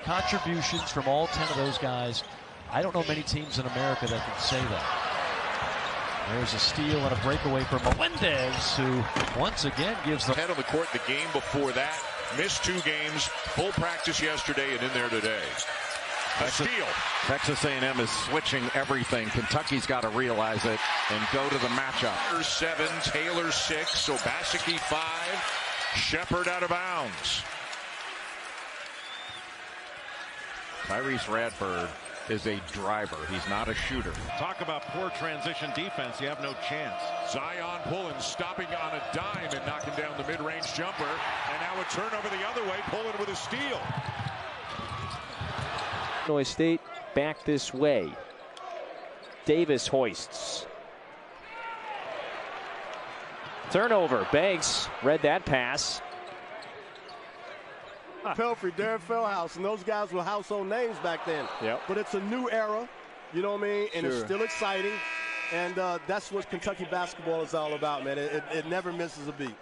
Contributions from all 10 of those guys. I don't know many teams in America that can say that. There's a steal and a breakaway from Melendez, who once again gives the head on the court the game before that. Missed 2 games, full practice yesterday and in there today. Texas A&M is switching everything. Kentucky's got to realize it and go to the matchup. 7, Taylor 6, Obaseki 5, Sheppard out of bounds. Tyrese Radford is a driver. He's not a shooter. Talk about poor transition defense. You have no chance. Zion pulling, stopping on a dime and knocking down the mid-range jumper. And now a turnover the other way, pulling with a steal. Illinois State back this way. Davis hoists. Turnover. Banks read that pass. Pelfrey, Derek Feldhouse, and those guys were household names back then. Yep. But it's a new era, you know what I mean? And Sure. it's still exciting. And that's what Kentucky basketball is all about, man. It never misses a beat.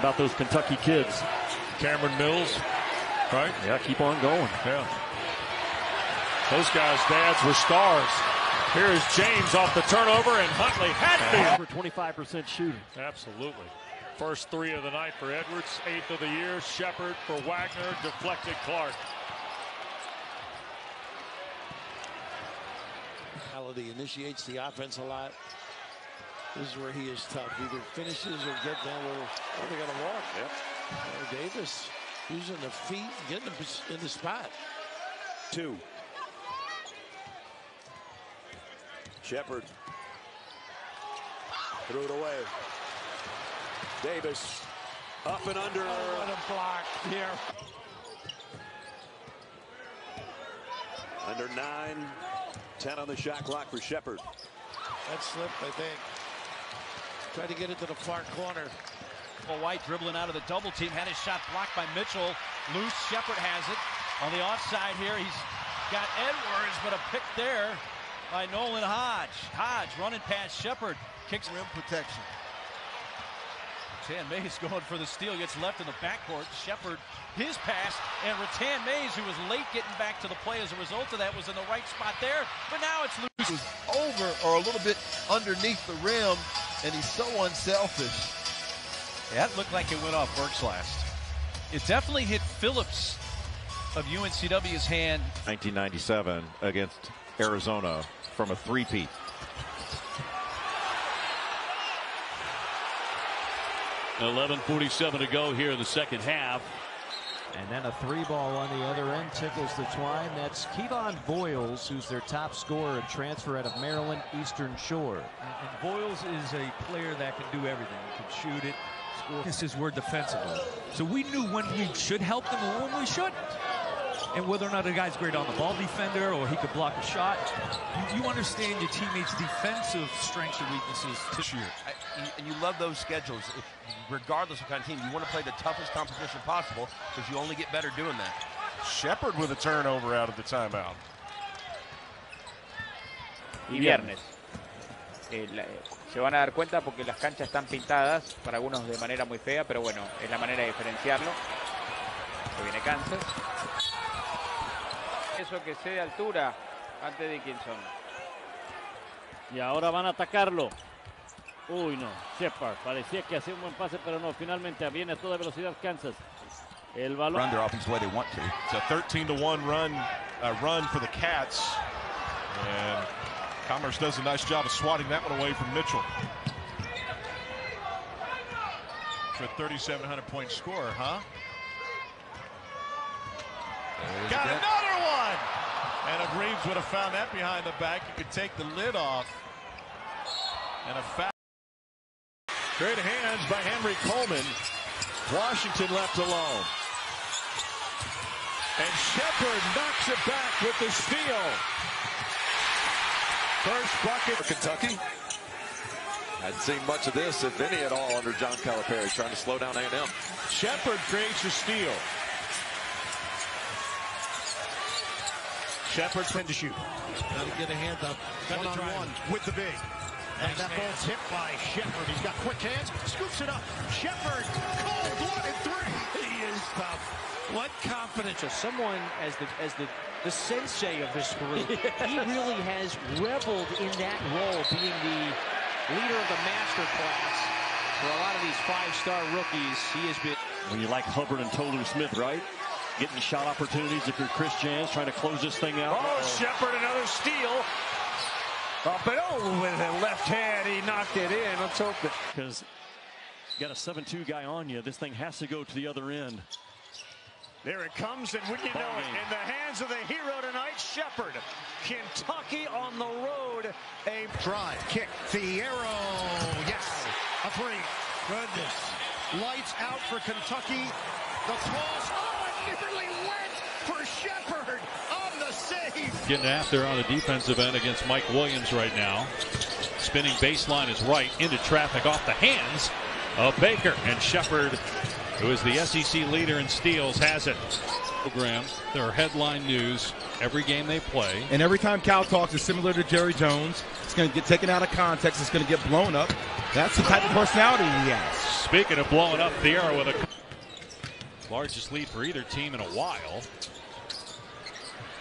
About those Kentucky kids. Cameron Mills, right? Yeah, keep on going. Yeah. Those guys' dads were stars. Here is James off the turnover, and Huntley had For 25% shooting. Absolutely. First 3 of the night for Edwards, 8th of the year. Sheppard for Wagner, deflected Clark. Initiates the offense a lot. This is where he is tough. Either finishes or get down a little. Oh, they're going to walk. Yep. Davis using the feet, getting them in the spot. 2. Sheppard threw it away. Davis up and under. Oh, what a block here. Under 9, 10 on the shot clock for Sheppard. That slipped, I think. Tried to get it to the far corner. White dribbling out of the double team, had his shot blocked by Mitchell. Loose, Sheppard has it. On the offside here, he's got Edwards, but a pick there by Nolan Hodge. Hodge running past Sheppard, kicks rim protection. Rattan Mays going for the steal, gets left in the backcourt. Sheppard, his pass, and Rattan Mays, who was late getting back to the play as a result of that, was in the right spot there, but now it's loose. It was over or a little bit underneath the rim, and he's so unselfish. Yeah, that looked like it went off Burke's last. It definitely hit Phillips of UNCW's hand. 1997 against Arizona from a three-peat. .11:47 to go here in the second half. And then a 3-ball on the other end tickles the twine. That's Kevon Boyles, who's their top scorer, a transfer out of Maryland Eastern Shore. And Boyles is a player that can do everything. He can shoot it, score. This is where defensively. So we knew when we should help them and when we shouldn't. And whether or not a guy's great on the ball defender or he could block a shot, you understand your teammates' defensive strengths and weaknesses this year. And you love those schedules. Regardless of kind of team, you want to play the toughest competition possible because you only get better doing that. Sheppard with a turnover out of the timeout. Y viernes. Se van a dar cuenta porque las canchas están pintadas, para algunos de manera muy fea, pero bueno, es la manera de diferenciarlo. Se viene Kansas. Eso que cede altura ante Dickinson. Y ahora van a atacarlo. Uy, no. Sheppard parecía que hacía un buen pase, pero no. Finalmente viene a toda velocidad Kansas. El balón. Run their offense the way they want to. It's a 13-1 run for the Cats. And Commerce does a nice job of swatting that one away from Mitchell. For a 3,700-point score, huh? Got another one! And if Reeves would have found that behind the back, you could take the lid off. And a foul. Great hands by Henry Coleman. Washington left alone. And Sheppard knocks it back with the steal. First bucket for Kentucky. Hadn't seen much of this, if any at all, under John Calipari, trying to slow down A&M. Sheppard creates a steal. Sheppard tend to shoot. Got to get a hand up. One-on-one with the big. And that ball's hit by Sheppard. He's got quick hands, scoops it up. Sheppard, cold, 1 and 3. He is tough. What confidence. Someone as the sensei of this group. He really has reveled in that role, being the leader of the master class. For a lot of these 5-star rookies, he has been. When you like Hubbard and Tolu Smith, right? getting shot opportunities if you're Chris Jans trying to close this thing out. Oh, Sheppard, another steal. Up and over with the left hand. He knocked it in. Let's hope that. Because you got a 7-2 guy on you. This thing has to go to the other end. There it comes, and wouldn't you know it, in the hands of the hero tonight, Sheppard. Kentucky on the road. A drive, kick, Fierro. Yes, a three. Goodness. Lights out for Kentucky. The toss. Oh, it nearly went for Sheppard on the save. Getting after on the defensive end against Mike Williams right now. Spinning baseline is right into traffic off the hands of Baker. And Sheppard, who is the SEC leader in steals, has it. Program, their headline news every game they play. And every time Cal talks, it's similar to Jerry Jones. It's going to get taken out of context. It's going to get blown up. That's the type of personality he has. Speaking of blowing up, Fierro with a largest lead for either team in a while.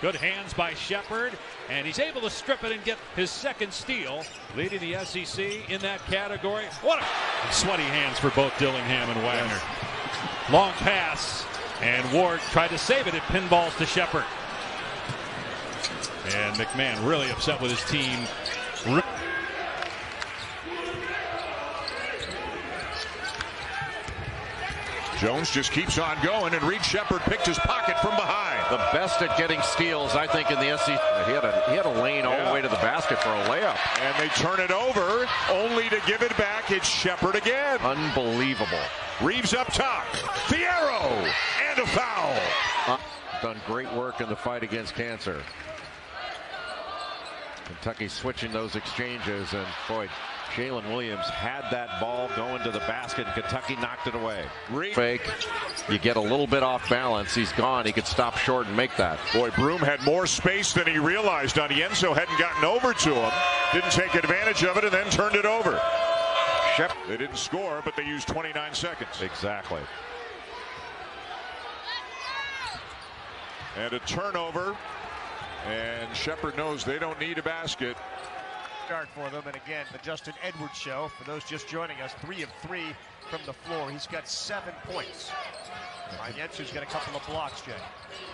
Good hands by Sheppard, and he's able to strip it and get his second steal, leading the SEC in that category. What a sweaty hands for both Dillingham and Wagner. Long pass, and Ward tried to save it. It pinballs to Sheppard. And McMahon really upset with his team. Jones just keeps on going, and Reed Sheppard picked his pocket from behind. The best at getting steals, I think, in the SEC. He had a lane all the way to the basket for a layup. And they turn it over, only to give it back. It's Sheppard again. Unbelievable. Reeves up top. Fierro, and a foul. Done great work in the fight against cancer. Kentucky switching those exchanges, and boy, Jalen Williams had that ball going to the basket, and Kentucky knocked it away. Fake. You get a little bit off balance. He's gone. He could stop short and make that. Boy, Broom had more space than he realized. Onienso hadn't gotten over to him. Didn't take advantage of it, and then turned it over. They didn't score, but they used 29 seconds. Exactly. And a turnover. And Sheppard knows they don't need a basket. Start for them, and again, the Justin Edwards show. For those just joining us, 3 of 3 from the floor. He's got 7 points. Oniensu's got a couple of blocks, Jay.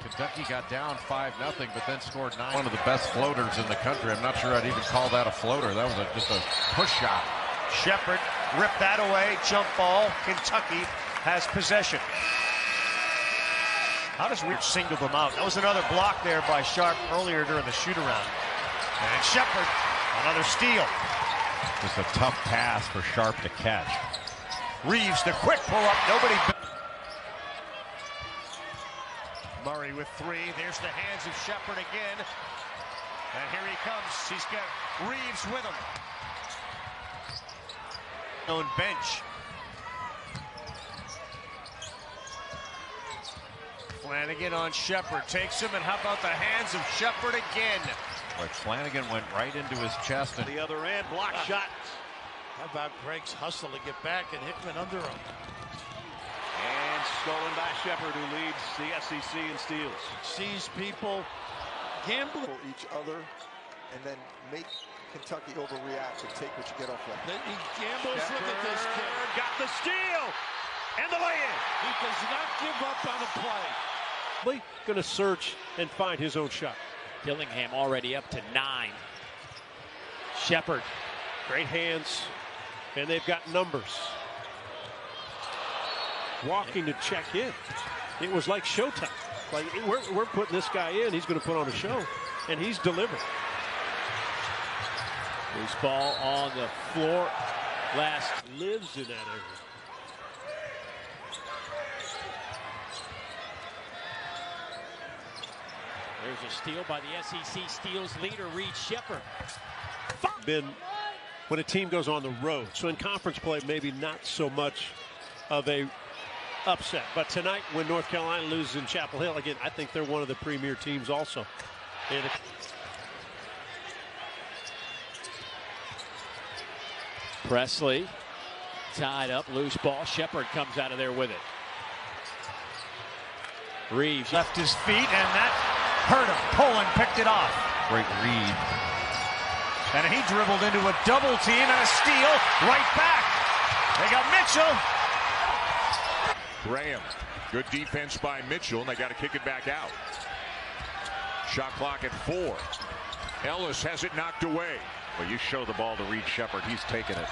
Kentucky got down 5-0, but then scored 9. One of the best floaters in the country. I'm not sure I'd even call that a floater. That was just a push shot. Sheppard ripped that away. Jump ball. Kentucky has possession. How does Rich single them out? That was another block there by Sharp earlier during the shoot-around. And Sheppard, another steal. Just a tough pass for Sharp to catch. Reeves, the quick pull-up. Nobody. Murray with 3. There's the hands of Sheppard again. And here he comes. He's got Reeves with him. On bench. Flanagan on Sheppard. Takes him, and how about the hands of Sheppard again? Boy, Flanagan went right into his chest. And the other end, block shot. How about Greg's hustle to get back and Hickman under him? And stolen by Sheppard, who leads the SEC in steals. Sees people gamble each other and then make Kentucky overreact and take what you get off that. Then he gambles. Look at this kid. Got the steal and the lay-in. He does not give up on a play. Going to search and find his own shot. Dillingham already up to 9. Sheppard. Great hands, and they've got numbers. Walking to check in. It was like showtime. Like we're putting this guy in. He's going to put on a show, and he's delivering. Loose ball on the floor. Last lives in that area. There's a steal by the SEC steals leader, Reed Sheppard. When a team goes on the road. So in conference play, maybe not so much of a upset. But tonight, when North Carolina loses in Chapel Hill, again, I think they're one of the premier teams also. Presley tied up, loose ball. Sheppard comes out of there with it. Reeves left his feet, and that hurt him. Poland picked it off. Great read. And he dribbled into a double team and a steal right back. They got Mitchell. Graham, good defense by Mitchell, and they got to kick it back out. Shot clock at 4. Ellis has it knocked away. Well, you show the ball to Reed Sheppard, he's taking it.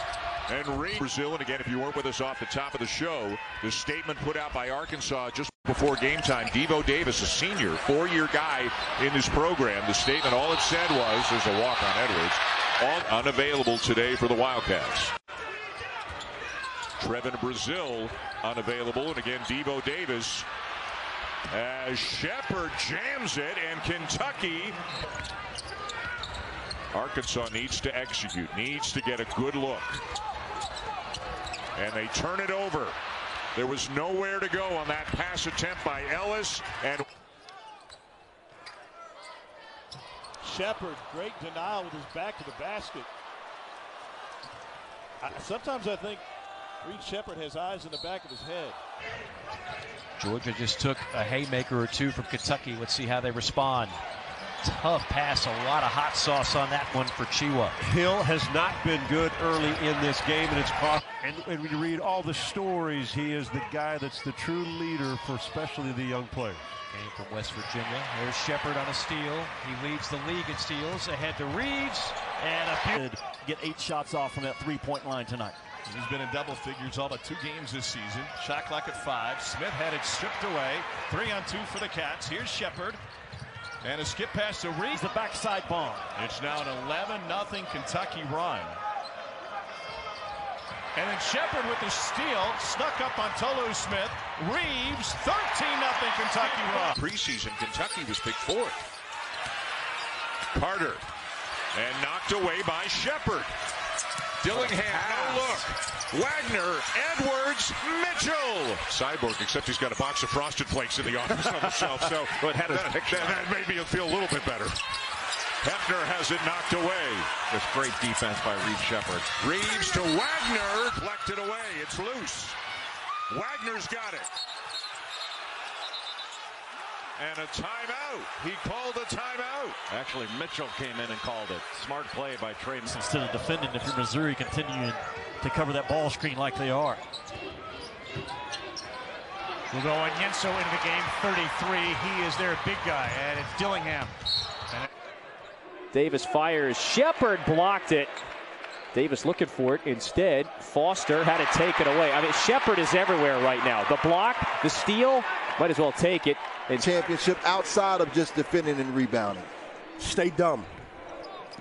And Reed, Brazil, and again, if you weren't with us off the top of the show, the statement put out by Arkansas just before game time, Devo Davis, a senior, 4-year guy in this program. The statement, all it said was, there's a walk on Edwards, all unavailable today for the Wildcats. Trevin Brazil unavailable, and again, Devo Davis as Sheppard jams it, and Kentucky. Arkansas needs to execute, needs to get a good look. And they turn it over. There was nowhere to go on that pass attempt by Ellis. And Sheppard, great denial with his back to the basket. Sometimes I think Reed Sheppard has eyes in the back of his head. Georgia just took a haymaker or two from Kentucky. Let's see how they respond. Tough pass, a lot of hot sauce on that one for Chiwa. Hill has not been good early in this game, and it's cost. And when you read all the stories, he is the guy that's the true leader for especially the young players. Came from West Virginia. There's Sheppard on a steal. He leads the league in steals. Ahead to Reeves. And get 8 shots off from that 3-point line tonight. He's been in double figures all but 2 games this season. Shot clock at 5. Smith had it stripped away. 3-on-2 for the Cats. Here's Sheppard. And a skip pass to Reeves. The backside bomb. It's now an 11-0 Kentucky run. And then Sheppard with the steal. Snuck up on Tolu Smith. Reeves, 13-0 Kentucky run. Preseason, Kentucky was picked 4th. Carter. And knocked away by Sheppard. Dillingham, no look. Wagner, Edwards, Mitchell. Cyborg, except he's got a box of Frosted Flakes in the office on the shelf, so that made me feel a little bit better. Hefner has it knocked away. Just great defense by Reed Sheppard. Reeves to Wagner, deflected away. It's loose. Wagner's got it. And a timeout. He called a timeout. Actually, Mitchell came in and called it. Smart play by Trey. Instead of defending, if you're Missouri, continuing to cover that ball screen like they are. We'll go on Yenso into the game, 33. He is their big guy, and it's Dillingham. Davis fires. Sheppard blocked it. Davis looking for it. Instead, Foster had to take it away. I mean, Sheppard is everywhere right now. The block, the steal, might as well take it. And championship outside of just defending and rebounding. Stay dumb.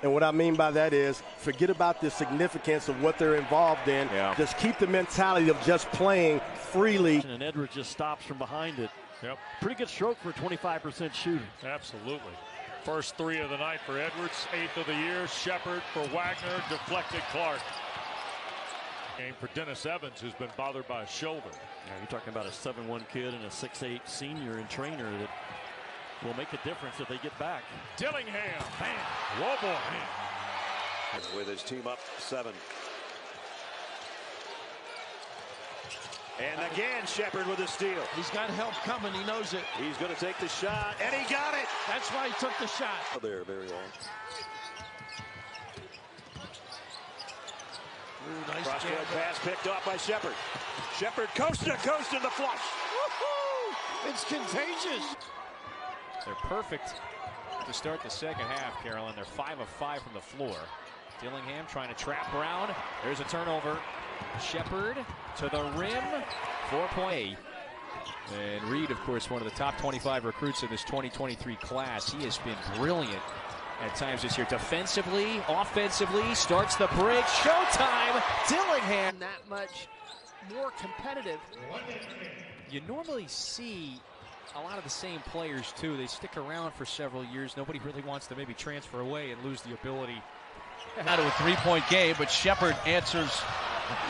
And what I mean by that is forget about the significance of what they're involved in. Yeah. Just keep the mentality of just playing freely. And Edwards just stops from behind it. Yep. Pretty good stroke for 25% shooting. Absolutely. First 3 of the night for Edwards, 8th of the year. Sheppard for Wagner, deflected Clark. Game for Dennis Evans, who's been bothered by a shoulder. Yeah, you're talking about a 7'1" kid and a 6'8" senior and trainer that will make a difference if they get back. Dillingham, bam, whoa boy. With his team up 7. And again, Sheppard with a steal. He's got help coming. He knows it. He's going to take the shot, and he got it. That's why he took the shot. Oh, there, very long. Ooh, nice Cross-court pass picked off by Sheppard. Sheppard coast to coast in the flush. Woo-hoo! It's contagious. They're perfect to start the second half, Carolyn. They're 5 of 5 from the floor. Dillingham trying to trap Brown. There's a turnover. Sheppard to the rim. 4-point. And Reed, of course, one of the top 25 recruits in this 2023 class. He has been brilliant at times this year. Defensively, offensively, starts the break. Showtime! Dillingham. That much more competitive. You normally see a lot of the same players, too. They stick around for several years. Nobody really wants to maybe transfer away and lose the ability. Out of a 3-point game, but Sheppard answers,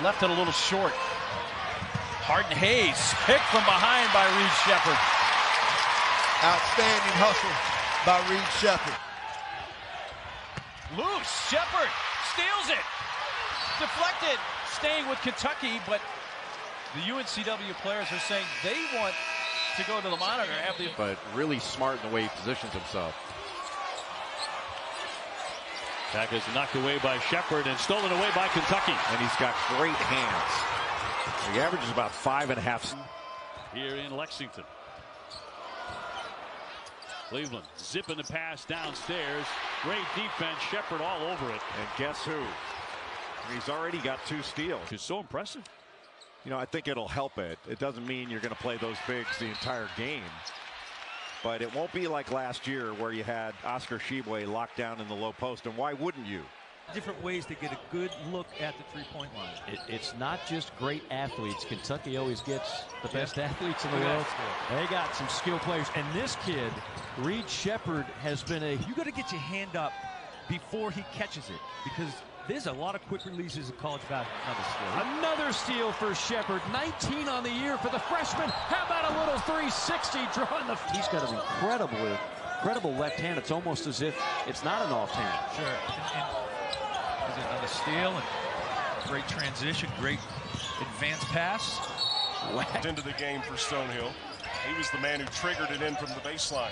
left it a little short. Harden Hayes, picked from behind by Reed Sheppard. Outstanding hustle by Reed Sheppard. Loose, Sheppard steals it. Deflected, staying with Kentucky, but the UNCW players are saying they want to go to the monitor. But really smart in the way he positions himself. That is knocked away by Sheppard and stolen away by Kentucky. And he's got great hands. He averages about 5.5. here in Lexington. Cleveland zipping the pass downstairs. Great defense. Sheppard all over it. And guess who? He's already got 2 steals. It's so impressive. You know, I think it'll help it. It doesn't mean you're going to play those bigs the entire game. But it won't be like last year where you had Oscar Tshiebwe locked down in the low post. And why wouldn't you? Different ways to get a good look at the three-point line. It's not just great athletes. Kentucky always gets the best athletes in the world. They got some skilled players. And this kid, Reed Sheppard, has been a... You got to get your hand up before he catches it, because there's a lot of quick releases in college basketball. Another steal for Sheppard. 19 on the year for the freshman. How about a little 360 drawing the... He's got an incredible left hand. It's almost as if it's not an offhand. Sure. And another steal and great transition, great advanced pass. Into the game for Stonehill. He was the man who triggered it in from the baseline.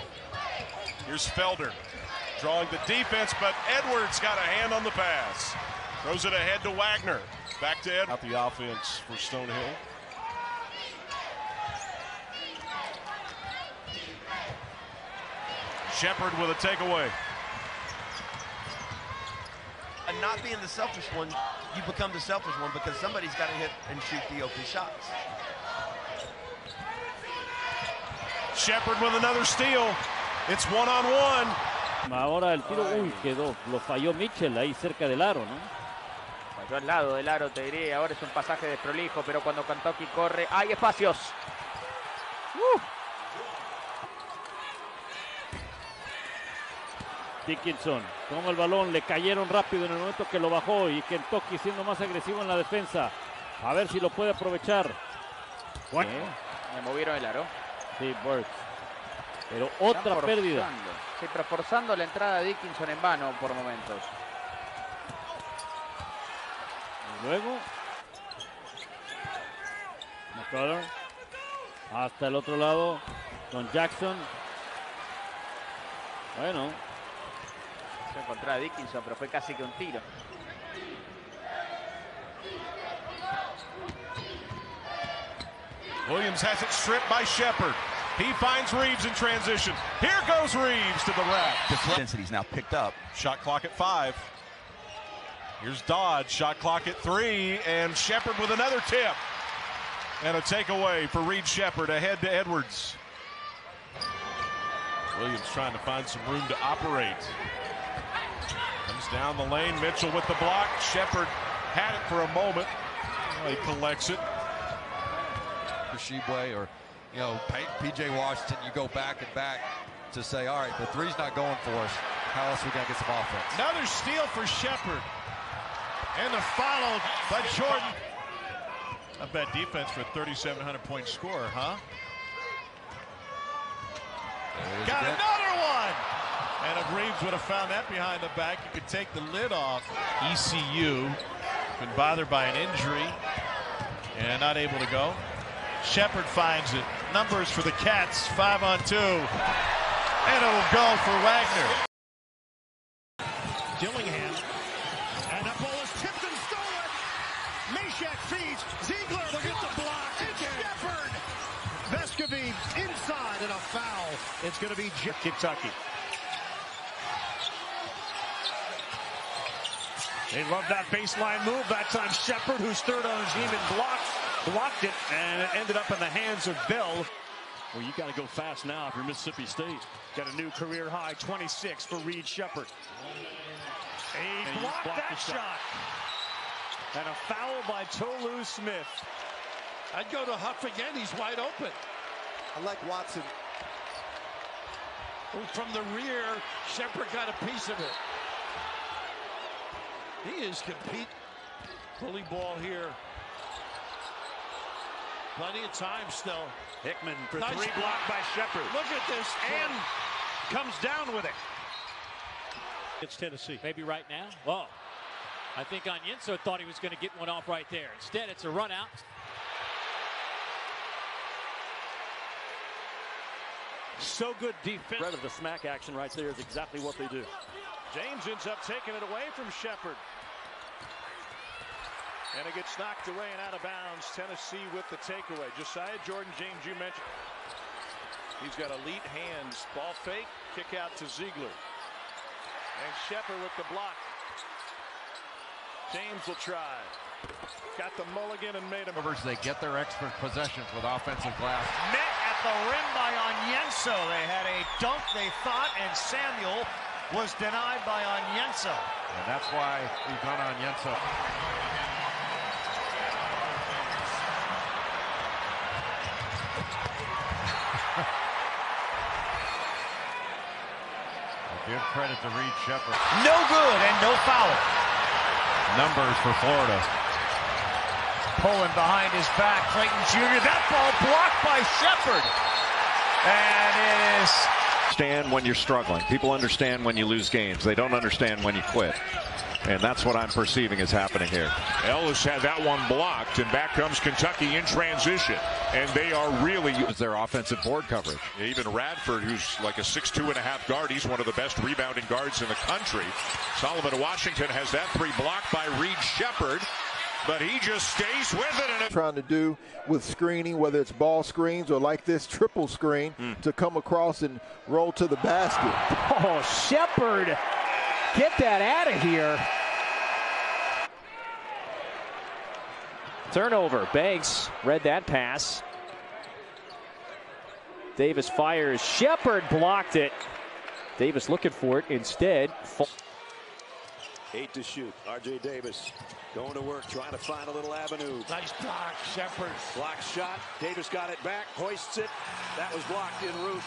Here's Felder drawing the defense, but Edwards got a hand on the pass. Throws it ahead to Wagner. Back to Edwards. Out the offense for Stonehill. Sheppard with a takeaway. And not being the selfish one, you become the selfish one because somebody's got to hit and shoot the open shots. Sheppard with another steal. It's one-on-one. Ahora el tiro, quedó, lo falló Mitchell ahí cerca del aro, ¿no? Falló al lado del aro, te diré. Ahora es un pasaje desprolijo, pero cuando Kentucky corre, hay espacios. Dickinson toma el balón, le cayeron rápido en el momento que lo bajó y Kentucky siendo más agresivo en la defensa. A ver si lo puede aprovechar. Me movieron el aro. Sí, Burks. Pero otra pérdida. Sí, pero forzando la entrada de Dickinson en vano por momentos. Y luego McCullough hasta el otro lado con Jackson. Bueno, se encontró a Dickinson, pero fue casi que un tiro. Williams has it stripped by Sheppard. He finds Reeves in transition. Here goes Reeves to the rack. Density's now picked up. Shot clock at 5. Here's Dodge. Shot clock at 3. And Sheppard with another tip. And a takeaway for Reed Sheppard ahead to Edwards. Williams trying to find some room to operate. Comes down the lane. Mitchell with the block. Sheppard had it for a moment. He collects it. For Tshiebwe or, you know, P.J. Washington, you go back and back to say, all right, the three's not going for us. How else we got to get some offense? Another steal for Sheppard. And the follow by Jordan. Not bad defense for a 3,700-point score, huh? Got another one! And if Reeves would have found that behind the back, you could take the lid off. ECU been bothered by an injury and not able to go. Sheppard finds it. Numbers for the Cats, 5-on-2. And it will go for Wagner. Dillingham. And that ball is tipped and stolen. Meshack feeds. Ziegler, they'll get the block. It's Sheppard. Vescovy inside and a foul. It's going to be Kentucky. They love that baseline move. That time Sheppard, who's third on his team and blocked it, and it ended up in the hands of Bell. Well, you got to go fast now if you're Mississippi State. Got a new career high, 26 for Reed Sheppard. He blocked that shot. And a foul by Tolu Smith. I'd go to Huff again. He's wide open. I like Watson. From the rear, Sheppard got a piece of it. He is compete. Bully ball here. Plenty of time still. Hickman for three, blocked by Sheppard. Look at this. And comes down with it. It's Tennessee. Maybe right now. Oh, I think Onyenso thought he was going to get one off right there. Instead, it's a run out. So good defense. Threat of the smack action right there is exactly what they do. James ends up taking it away from Sheppard. And it gets knocked away and out of bounds. Tennessee with the takeaway. Josiah Jordan-James, you mentioned. He's got elite hands. Ball fake. Kick out to Ziegler. And Sheppard with the block. James will try. Got the mulligan and made him. They get their extra possessions with offensive glass. Met at the rim by Onyenso. They had a dunk, they thought, and Samuel was denied by Onyenso. And that's why we've gone Onyenso. Give credit to Reed Sheppard. No good and no foul. Numbers for Florida. Pulling behind his back, Clayton Jr. That ball blocked by Sheppard. And it is. Understand when you're struggling. People understand when you lose games. They don't understand when you quit. And that's what I'm perceiving is happening here. Ellis had that one blocked, and back comes Kentucky in transition. And they are really their offensive board coverage. Even Radford, who's like a 6'2.5" guard, he's one of the best rebounding guards in the country. Solomon Washington has that three blocked by Reed Sheppard, but he just stays with it. And trying to do with screening, whether it's ball screens or like this triple screen, to come across and roll to the basket. Oh, Sheppard, get that out of here. Turnover. Banks read that pass. Davis fires. Sheppard blocked it. Davis looking for it instead. 8 to shoot. R.J. Davis going to work, trying to find a little avenue. Nice block, Sheppard. Block shot. Davis got it back, hoists it. That was blocked en route.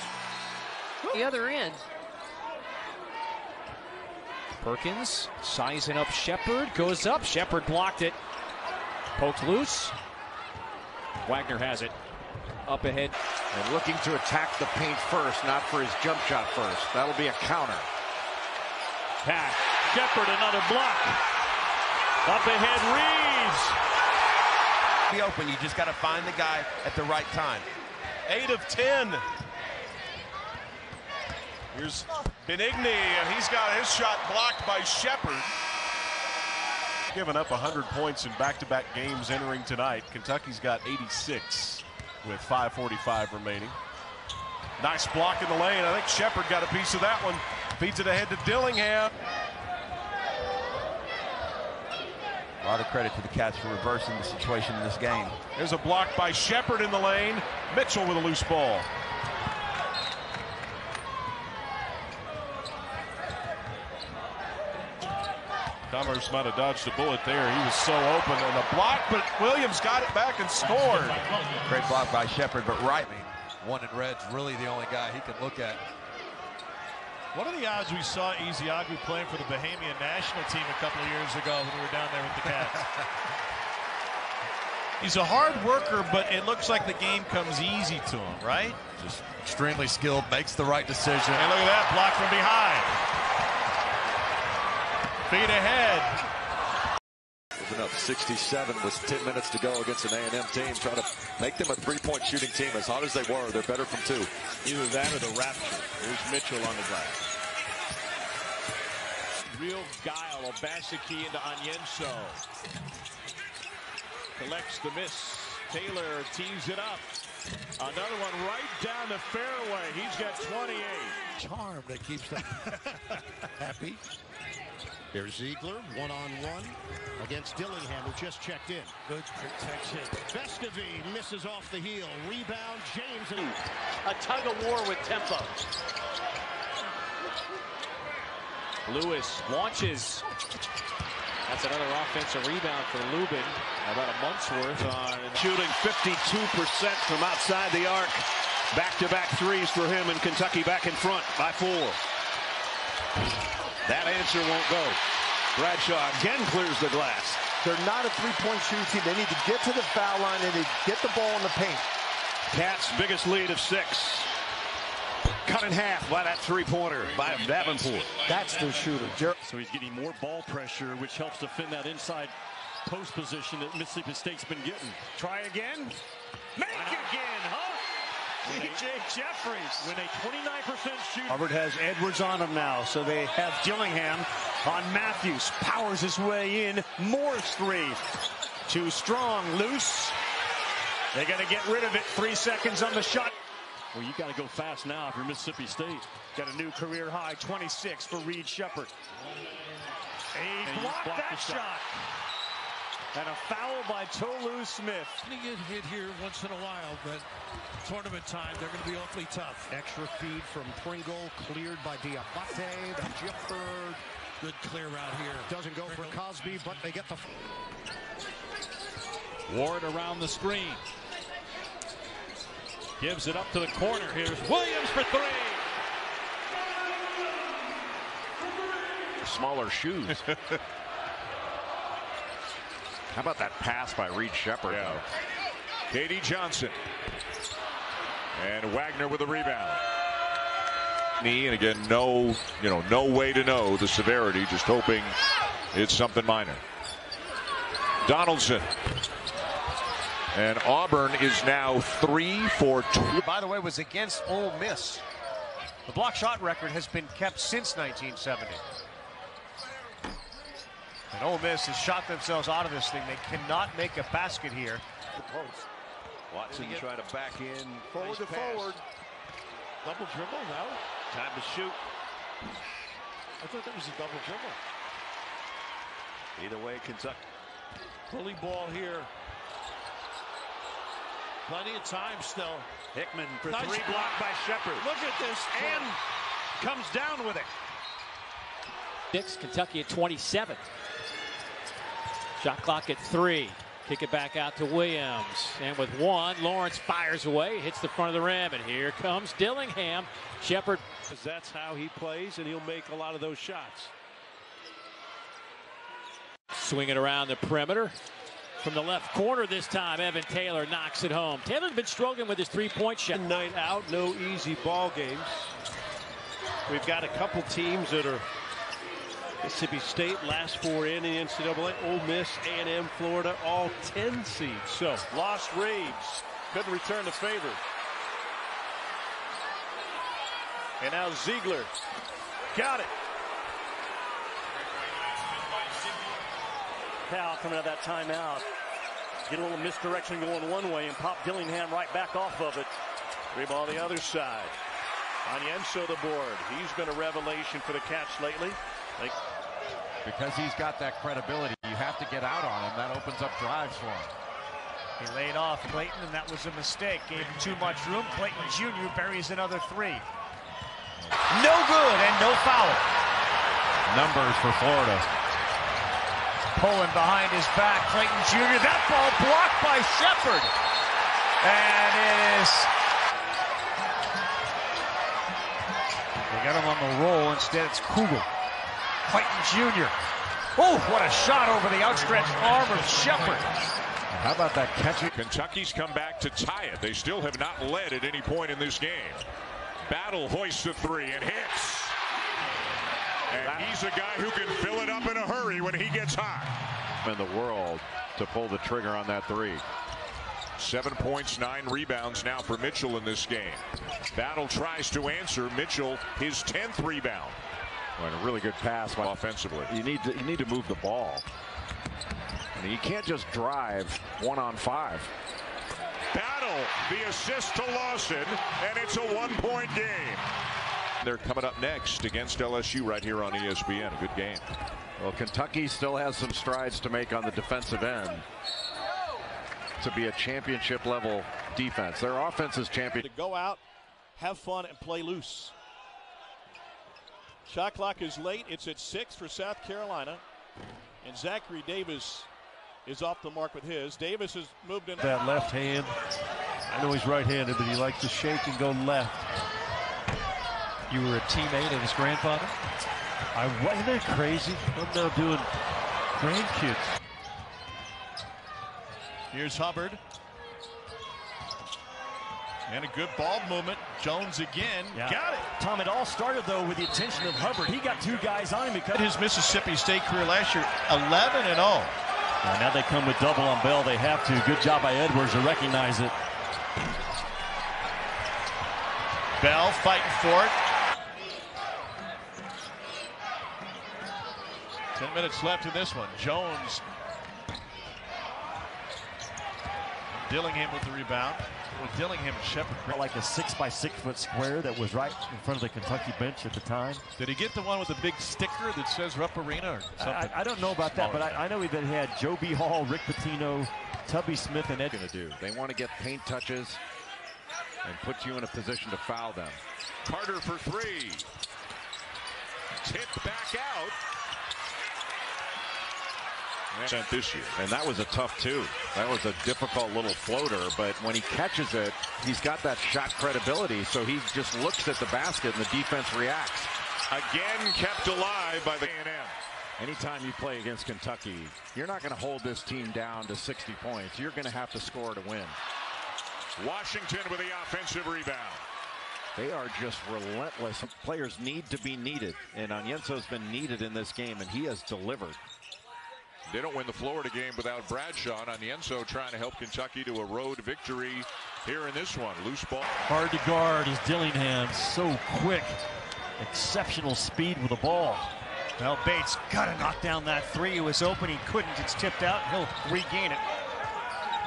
The other end. Perkins sizing up Sheppard. Goes up. Sheppard blocked it. Poked loose. Wagner has it. Up ahead. And looking to attack the paint first, not for his jump shot first. That'll be a counter. Pass. Sheppard, another block. Up ahead, Reeves. Be open. You just got to find the guy at the right time. 8 of 10. Here's Benigni, and he's got his shot blocked by Sheppard. Given up 100 points in back-to-back games entering tonight. Kentucky's got 86 with 5:45 remaining. Nice block in the lane. I think Sheppard got a piece of that one. Feeds it ahead to Dillingham. A lot of credit to the Cats for reversing the situation in this game. There's a block by Sheppard in the lane. Mitchell with a loose ball. Commerce might have dodged a bullet there. He was so open on the block, but Williams got it back and scored. Great block by Sheppard, but right. One in red's really the only guy he can look at. What are the odds we saw Ezeagu playing for the Bahamian national team a couple of years ago when we were down there with the Cats? He's a hard worker, but it looks like the game comes easy to him, right? Just extremely skilled, makes the right decision. And look at that block from behind. Feet ahead. Moving up 67 with 10 minutes to go against an A&M team. Trying to make them a three-point shooting team. As hot as they were, they're better from 2. Either that or the rapture. Here's Mitchell on the glass. Real guile. Obaseki into Onyenso. Collects the miss. Taylor tees it up. Another one right down the fairway. He's got 28. Charm that keeps them happy. Here's Ziegler, one-on-one against Dillingham, who just checked in. Good protection. Vescovy misses off the heel. Rebound, James. And a tug of war with tempo. Lewis launches. That's another offensive rebound for Lubin. About a month's worth on. Shooting 52% from outside the arc. Back-to-back threes for him, and Kentucky back in front by 4. That answer won't go. Bradshaw again clears the glass. They're not a three-point shooting team. They need to get to the foul line and they get the ball in the paint. Cats' biggest lead of 6. Cut in half by that three-pointer by Davenport. That's their shooter. So he's getting more ball pressure, which helps defend that inside post position that Mississippi State's been getting. Try again. Make again, huh? J. Jeffries When a 29% shoot. Harvard has Edwards on him now, so they have Dillingham on Matthews. Powers his way in. Morris 3. Too strong, loose. They got to get rid of it. 3 seconds on the shot. Well, you got to go fast now if you're Mississippi State. Got a new career high, 26 for Reed Sheppard. He blocked that shot. And a foul by Tolu Smith. Going to get hit here once in a while, but tournament time, they're going to be awfully tough. Extra feed from Pringle, cleared by Diabate. The Sheppard. Good clear out here. Doesn't go for Cosby, but they get the... Ward around the screen. Gives it up to the corner. Here's Williams for three. Smaller shoes. How about that pass by Reed Sheppard? Yeah. Katie Johnson. And Wagner with a rebound. Knee, and again, no way to know the severity, just hoping it's something minor. Donaldson. And Auburn is now 3 for 2. By the way, was against Ole Miss. The block shot record has been kept since 1970. And Ole Miss has shot themselves out of this thing. They cannot make a basket here. Watson trying to back in. Forward to forward. Double dribble, no? Time to shoot. I thought that was a double dribble. Either way, Kentucky. Bully ball here. Plenty of time still. Hickman for Nice three, blocked by Sheppard. Look at this. And comes down with it. 6, Kentucky at 27. Shot clock at 3. Kick it back out to Williams. And with 1, Lawrence fires away, hits the front of the rim, and here comes Dillingham. Sheppard. That's how he plays, and he'll make a lot of those shots. Swing it around the perimeter. From the left corner this time, Evan Taylor knocks it home. Taylor's been struggling with his three-point shot. Night out, no easy ball games. We've got a couple teams that are Mississippi State, last 4 in the NCAA, Ole Miss, A&M, Florida, all 10 seeds. So lost Reeves, couldn't return the favor. And now Ziegler, got it. Cal coming out of that timeout. Get a little misdirection going one way and pop Dillingham right back off of it. Three ball the other side. Onyenso the board. He's been a revelation for the Cats lately. Because he's got that credibility, you have to get out on him. That opens up drives for him. He laid off Clayton, and that was a mistake. Gave him too much room. Clayton Jr. buries another 3. No good, and no foul. Numbers for Florida. Pulling behind his back, Clayton Jr. That ball blocked by Sheppard. And it is... They got him on the roll. Instead, it's Kugel. Clayton Jr. Oh, what a shot over the outstretched arm of Sheppard. How about that catch? Kentucky's come back to tie it. They still have not led at any point in this game. Battle hoists the 3 and hits. And he's a guy who can fill it up in a hurry when he gets hot. In the world to pull the trigger on that 3. 7 points, 9 rebounds now for Mitchell in this game. Battle tries to answer. Mitchell, his 10th rebound. And a really good pass offensively. You need to move the ball. And you can't just drive 1-on-5. Battle, the assist to Lawson, and it's a 1-point game. They're coming up next against LSU right here on ESPN. A good game. Well, Kentucky still has some strides to make on the defensive end to be a championship level defense. Their offense is champion. To go out, have fun, and play loose. Shot clock is late. It's at 6 for South Carolina. And Zachary Davis is off the mark with his. Davis has moved in. That left hand. I know he's right-handed, but he likes to shake and go left. You were a teammate of his grandfather? Isn't that crazy? I'm now doing grandkids. Here's Hubbard. And a good ball movement. Jones again. Yeah. Got it. Tom, it all started, though, with the attention of Hubbard. He got 2 guys on him because His Mississippi State career last year, 11-0. Yeah, now they come with double on Bell. They have to. Good job by Edwards to recognize it. Bell fighting for it. 10 minutes left in this one. Jones Dillingham with the rebound. With Dillingham and Sheppard. Like a 6x6 foot square that was right in front of the Kentucky bench at the time. Did he get the one with the big sticker that says Rupp Arena or something? I don't know about that, but I know that he had Joe B. Hall, Rick Pitino, Tubby Smith, and Ed. Going to do. They want to get paint touches and put you in a position to foul them. Carter for three. Tipped back out. This year. And that was a tough two. That was a difficult little floater, but when he catches it, he's got that shot credibility, so he just looks at the basket and the defense reacts. Again kept alive by the A&M. Anytime you play against Kentucky, you're not going to hold this team down to 60 points. You're going to have to score to win. Washington with the offensive rebound. They are just relentless. Players need to be needed, and Onyenso's been needed in this game, and he has delivered. They don't win the Florida game without Bradshaw. And Onyenso trying to help Kentucky to a road victory here in this one. Loose ball. Hard to guard is Dillingham. So quick. Exceptional speed with the ball. Well, Bates got to knock down that three. It was open. He couldn't. It's tipped out. He'll regain it.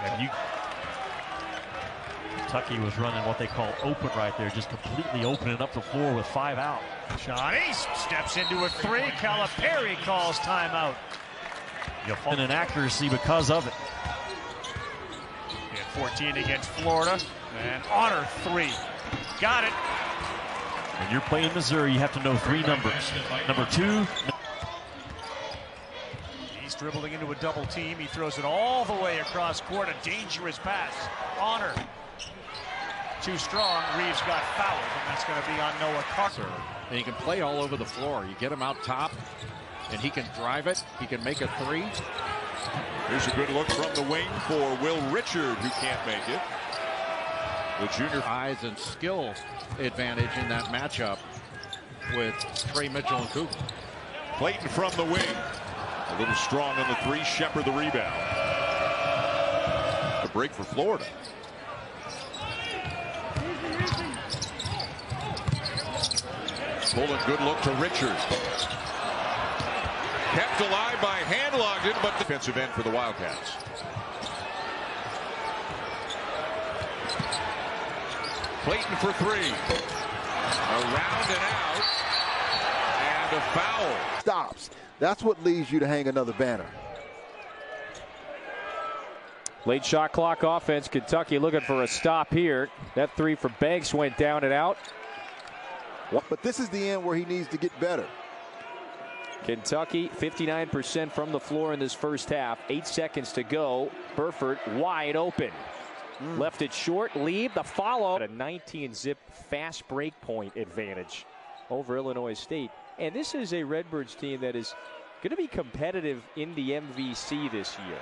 And Kentucky was running what they call open right there. Just completely opening up the floor with 5 out. Johnny steps into a three. Calipari calls timeout. You'll find an accuracy because of it. He had 14 against Florida. And Honor three. Got it. When you're playing Missouri, you have to know 3 numbers. Number 2. He's dribbling into a double team. He throws it all the way across court. A dangerous pass. Honor. Too strong. Reeves got fouled, and that's going to be on Noah Carter. And he can play all over the floor. You get him out top, and he can drive it. He can make a three. Here's a good look from the wing for Will Richard, who can't make it. The junior eyes and skill advantage in that matchup with Trey Mitchell and Cougar. Clayton from the wing. A little strong on the three. Sheppard the rebound. A break for Florida. Pulling good look to Richard. Kept alive by Handlogden, but defensive end for the Wildcats. Clayton for three. Around and out. And a foul. Stops. That's what leads you to hang another banner. Late shot clock offense. Kentucky looking for a stop here. That three for Banks went down and out. But this is the end where he needs to get better. Kentucky 59% from the floor in this first half. 8 seconds to go. Burford wide open. Left it short. Leave the follow. A 19-zip fast break point advantage over Illinois State. And this is a Redbirds team that is going to be competitive in the MVC this year.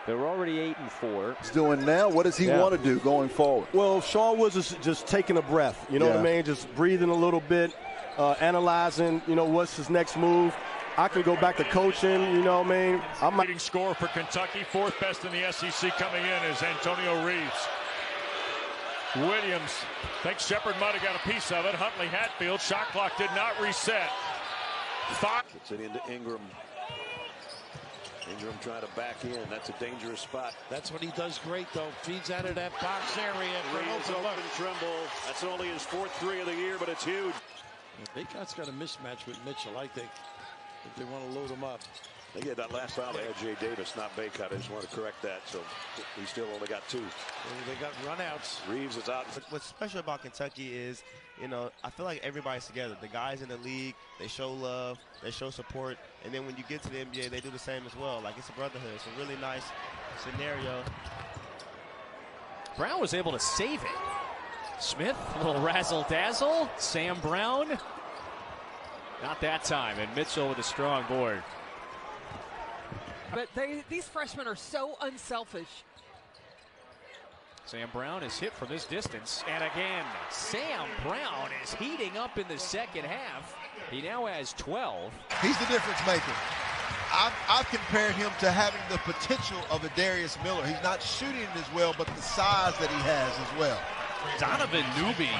They're already 8-4. He's doing now. What does he want to do going forward? Well, Sean was just taking a breath. You know what I mean? Just breathing a little bit, analyzing, you know, what's his next move. I can go back to coaching, you know what I mean? I'm leading scorer for Kentucky, 4th best in the SEC coming in is Antonio Reeves. Williams thinks Sheppard might have got a piece of it. Huntley Hatfield, shot clock did not reset. Gets it into Ingram. Ingram trying to back in. That's a dangerous spot. That's what he does great, though. Feeds out of that box area. Reeves open Trimble. That's only his 4th three of the year, but it's huge. Baycott's got a mismatch with Mitchell, I think, if they want to load him up. They get that last foul. They had Jay Davis, not Baycott. I just want to correct that. So he still only got 2. They got runouts. Reeves is out. What's special about Kentucky is, you know, I feel like everybody's together. The guys in the league, they show love, they show support, and then when you get to the NBA, they do the same as well. Like, it's a brotherhood. It's a really nice scenario. Brown was able to save it. Smith, a little razzle-dazzle. Sam Brown. Not that time, and Mitchell with a strong board. But these freshmen are so unselfish. Sam Brown is hit from this distance. And again, Sam Brown is heating up in the second half. He now has 12. He's the difference maker. I've compared him to having the potential of a Darius Miller. He's not shooting it as well, but the size that he has as well. Donovan Newby.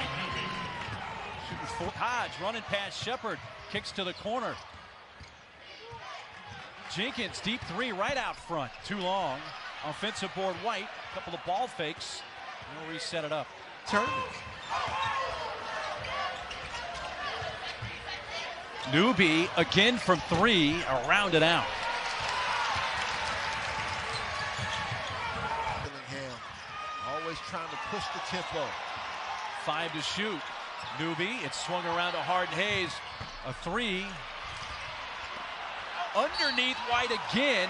Hodge running past Sheppard. Kicks to the corner. Jenkins, deep three right out front. Too long. Offensive board, White. A couple of ball fakes. And he'll reset it up. Tournament. Newby again from 3, around and out. Always trying to push the tempo. 5 to shoot. Newby, it's swung around to Harden Hayes. A 3. Underneath White again.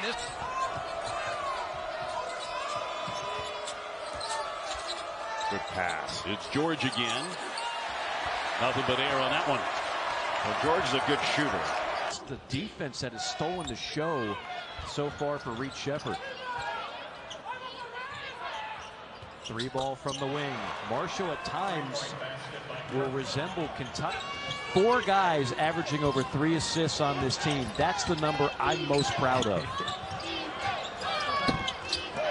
Good pass. It's George again. Nothing but air on that one. Well, George is a good shooter. It's the defense that has stolen the show so far for Reed Sheppard. 3 ball from the wing. Marshall at times will resemble Kentucky. 4 guys averaging over 3 assists on this team. That's the number I'm most proud of.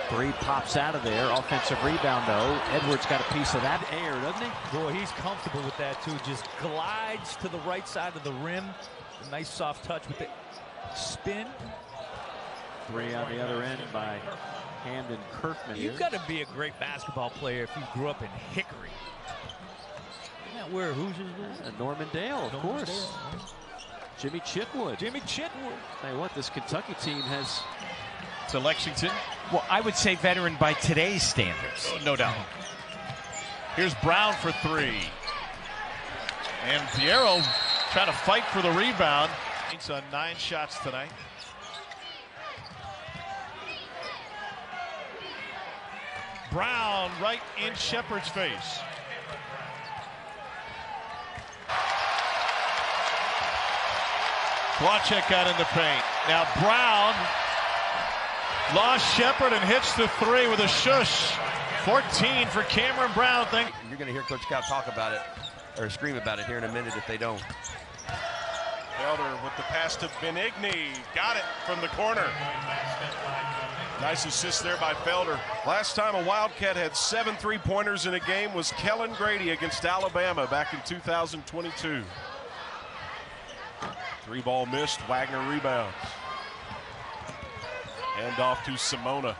3 pops out of there. Offensive rebound, though. Edwards got a piece of that air, doesn't he? Boy, he's comfortable with that, too. Just glides to the right side of the rim. A nice soft touch with the spin. 3 on the other end by Hamden Kirkman. You've got to be a great basketball player if you grew up in Hickory. Isn't that where Hoosiers was? Norman Dale, of course. Dale. Jimmy Chitwood. Jimmy Chitwood. Tell you what, this Kentucky team has... To Lexington. Well, I would say veteran by today's standards. Oh, no doubt. Here's Brown for 3. And Piero trying to fight for the rebound. He's on 9 shots tonight. Brown right in Sheppard's face. Wachek got in the paint. Now Brown lost Sheppard and hits the 3 with a shush. 14 for Cameron Brown. You're going to hear Coach Cal talk about it, or scream about it here in a minute if they don't. Felder with the pass to Benigni. Got it from the corner. Nice assist there by Felder. Last time a Wildcat had 7 3-pointers in a game was Kellen Grady against Alabama back in 2022. 3-ball missed. Wagner rebounds. Hand off to Simona.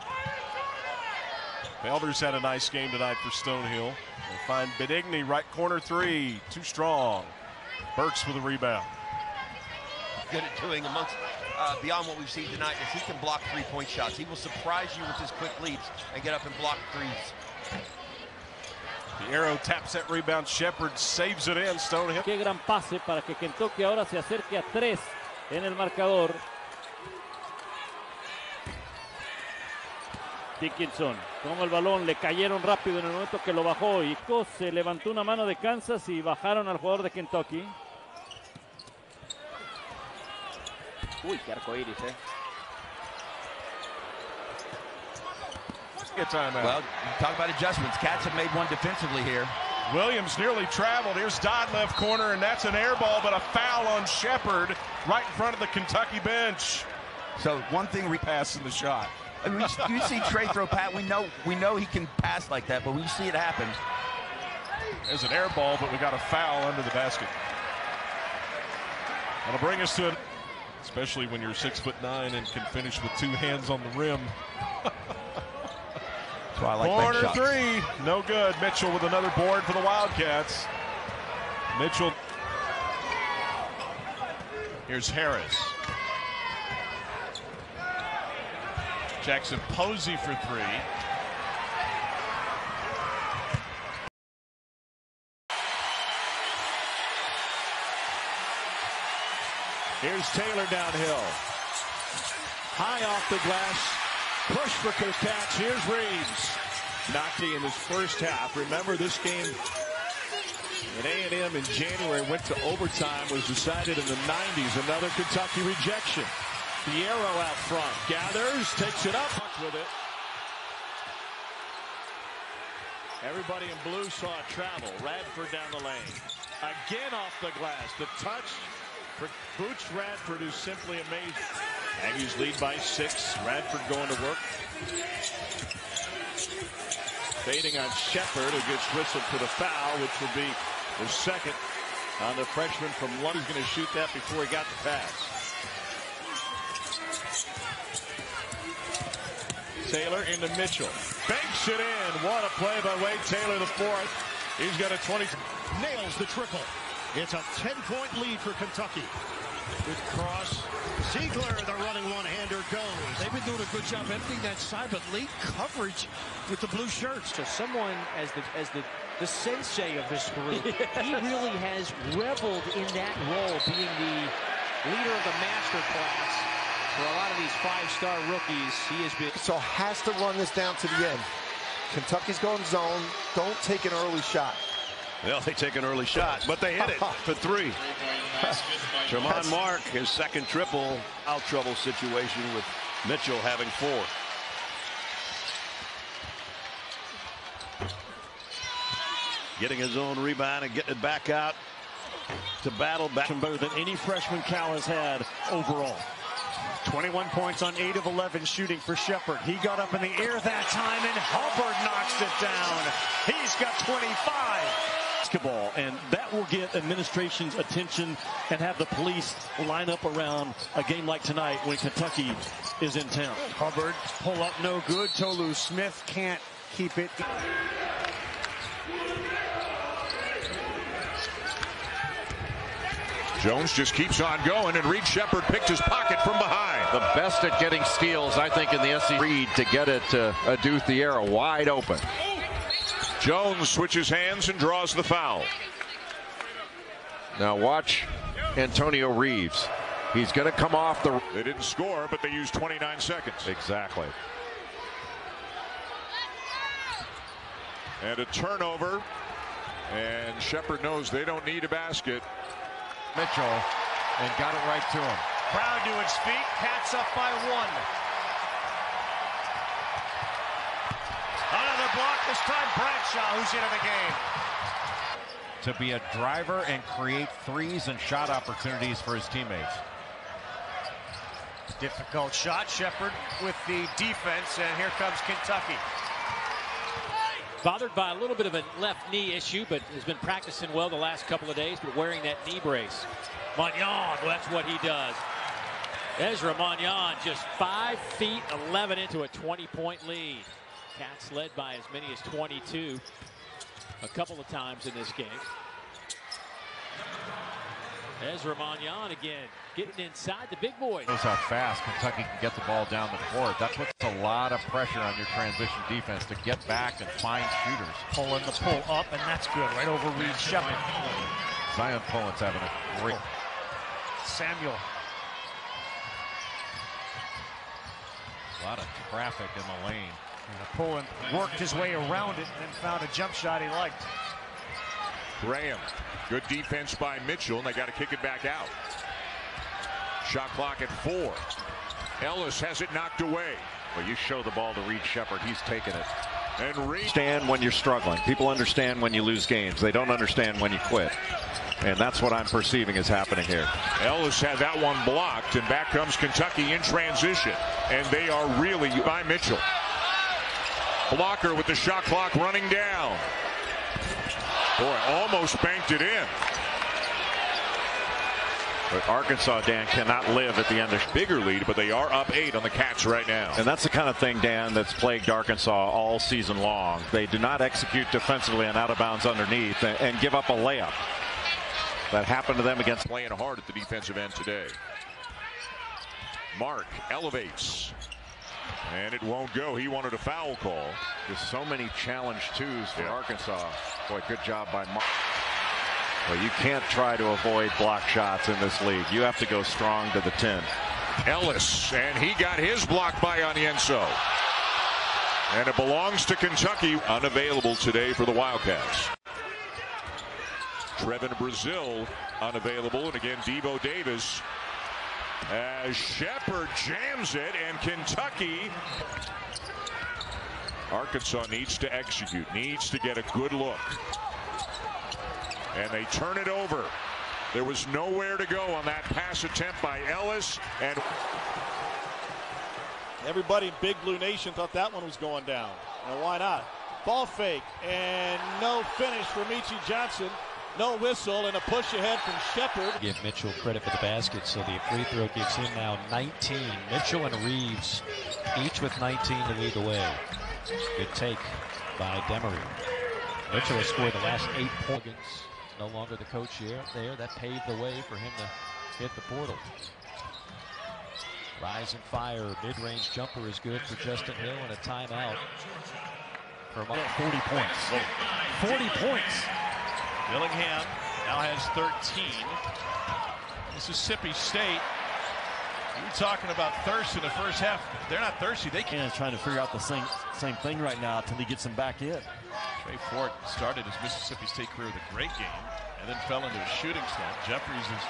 Felder's had a nice game tonight for Stonehill. They find Benigni, right corner 3. Too strong. Burks with a rebound. Good at doing amongst beyond what we've seen tonight is he can block 3-point shots. He will surprise you with his quick leads and get up and block 3s. The arrow taps that rebound. Sheppard saves it in. Stonehill. Qué gran pase para que Kentucky ahora se acerque a 3 en el marcador. Dickinson toma el balón, le cayeron rápido en el momento que lo bajó y se levantó una mano de Kansas y bajaron al jugador de Kentucky. Uy, qué arcoíris, Well, talk about adjustments. Cats have made one defensively here. Williams nearly traveled. Here's Dodd left corner, and that's an air ball, but a foul on Sheppard right in front of the Kentucky bench. So one thing pass in the shot. I mean, you see Trey throw pat. We know he can pass like that, but when you see it happen, there's an air ball, but we got a foul under the basket. That'll bring us to it, especially when you're 6'9" and can finish with 2 hands on the rim. That's why I like corner that shot. 3, no good. Mitchell with another board for the Wildcats. Mitchell. Here's Harris. Jackson Posey for 3. Here's Taylor downhill. High off the glass. Push for the catch. Here's Reeves. Nocte in his first half. Remember, this game at A&M in January went to overtime, was decided in the 90s. Another Kentucky rejection. Piero out front. Gathers, takes it up with it. Everybody in blue saw it travel. Radford down the lane. Again off the glass. The touch for Boots Radford is simply amazing. Aggies lead by 6. Radford going to work. Fading on Sheppard, who gets whistled for the foul, which would be the second on the freshman from London. He's going to shoot that before he got the pass. Taylor into Mitchell. Banks it in. What a play by Wade Taylor, the fourth. He's got a 20. Nails the triple. It's a 10-point lead for Kentucky. Good cross. Ziegler, the running one-hander, goes. They've been doing a good job emptying that side, but late coverage with the blue shirts. So someone as the sensei of this group, he really has reveled in that role, being the leader of the master class for a lot of these five-star rookies. He has been. So has to run this down to the end. Kentucky's going zone. Don't take an early shot. Well, they take an early shot, but they hit it for three. Tremont Mark, his second triple, out trouble situation with Mitchell having four. Getting his own rebound and getting it back out to battle back. Better than any freshman Cal has had overall. 21 points on 8 of 11 shooting for Sheppard. He got up in the air that time, and Hubbard knocks it down. He's got 25. Basketball, and that will get administration's attention and have the police line up around a game like tonight when Kentucky is in town. Hubbard pull up no good. Tolu Smith can't keep it. Jones just keeps on going, and Reed Sheppard picked his pocket from behind. The best at getting steals, I think, in the SEC. Reed to get it to Adu Thiera wide open. Jones switches hands and draws the foul. Now watch Antonio Reeves. He's going to come off the. They didn't score, but they used 29 seconds. Exactly. And a turnover. And Sheppard knows they don't need a basket. Mitchell, and got it right to him. Brown to its feet. Cats up by 1. Another block, this time Bradshaw, who's into the game. To be a driver and create threes and shot opportunities for his teammates. Difficult shot. Sheppard with the defense, and here comes Kentucky. Bothered by a little bit of a left knee issue, but has been practicing well the last couple of days, but wearing that knee brace. Magnan, that's what he does. Ezra Magnan just 5 feet 11 into a 20-point lead. Cats led by as many as 22 a couple of times in this game. Ezra Magnan again getting inside the big boys. Knows how fast Kentucky can get the ball down the court. That puts a lot of pressure on your transition defense to get back and find shooters. Pulling the pull up, and that's good. Right over Reed Sheppard. Zion Pullen's having a great. Samuel. A lot of traffic in the lane. Pullen worked his way around it and then found a jump shot he liked. Graham. Good defense by Mitchell, and they got to kick it back out. Shot clock at 4. Ellis has it knocked away. Well, you show the ball to Reed Sheppard, he's taking it. And Reed. Understand when you're struggling. People understand when you lose games. They don't understand when you quit. And that's what I'm perceiving is happening here. Ellis had that one blocked, and back comes Kentucky in transition. And they are really by Mitchell. Blocker with the shot clock running down. Boy, almost banked it in. But Arkansas, Dan, cannot live at the end of bigger lead, but they are up 8 on the Cats right now. And that's the kind of thing, Dan, that's plagued Arkansas all season long. They do not execute defensively on out of bounds underneath and give up a layup. That happened to them against. Playing hard at the defensive end today. Mark elevates. And it won't go. He wanted a foul call. There's so many challenge twos for Arkansas. Boy, good job by Mark. Well, you can't try to avoid block shots in this league. You have to go strong to the 10. Ellis, and he got his block by Onienso. And it belongs to Kentucky. Unavailable today for the Wildcats. Trevin Brazil unavailable, and again Devo Davis as Sheppard jams it, and Kentucky. Arkansas needs to execute, needs to get a good look. And they turn it over. There was nowhere to go on that pass attempt by Ellis. And everybody in Big Blue Nation thought that one was going down. Now why not? Ball fake and no finish for Michi Johnson. No whistle and a push ahead from Sheppard. Give Mitchell credit for the basket, so the free throw gives him now 19. Mitchell and Reeves each with 19 to lead the way. Good take by Demery. Mitchell has scored the last 8 points. No longer the coach here. That paved the way for him to hit the portal. Rise and fire. Mid-range jumper is good for Justin Hill, and a timeout. 40 points. 40 points. Dillingham now has 13. Mississippi State. You were talking about thirst in the first half. They're not thirsty. They can't. Trying to figure out the same thing right now until he gets him back in. Trey Fort started his Mississippi State career with a great game and then fell into a shooting slump. Jeffries is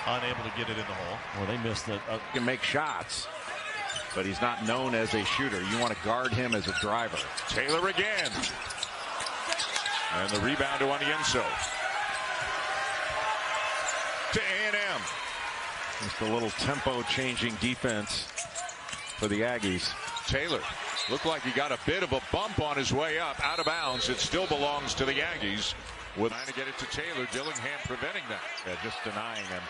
unable to get it in the hole. Well, they missed it. He can make shots, but he's not known as a shooter. You want to guard him as a driver. Taylor again. And the rebound to Onienso. To A&M. Just a little tempo-changing defense for the Aggies. Taylor looked like he got a bit of a bump on his way up, out of bounds. It still belongs to the Aggies. With trying to get it to Taylor, Dillingham preventing that. Yeah, just denying him.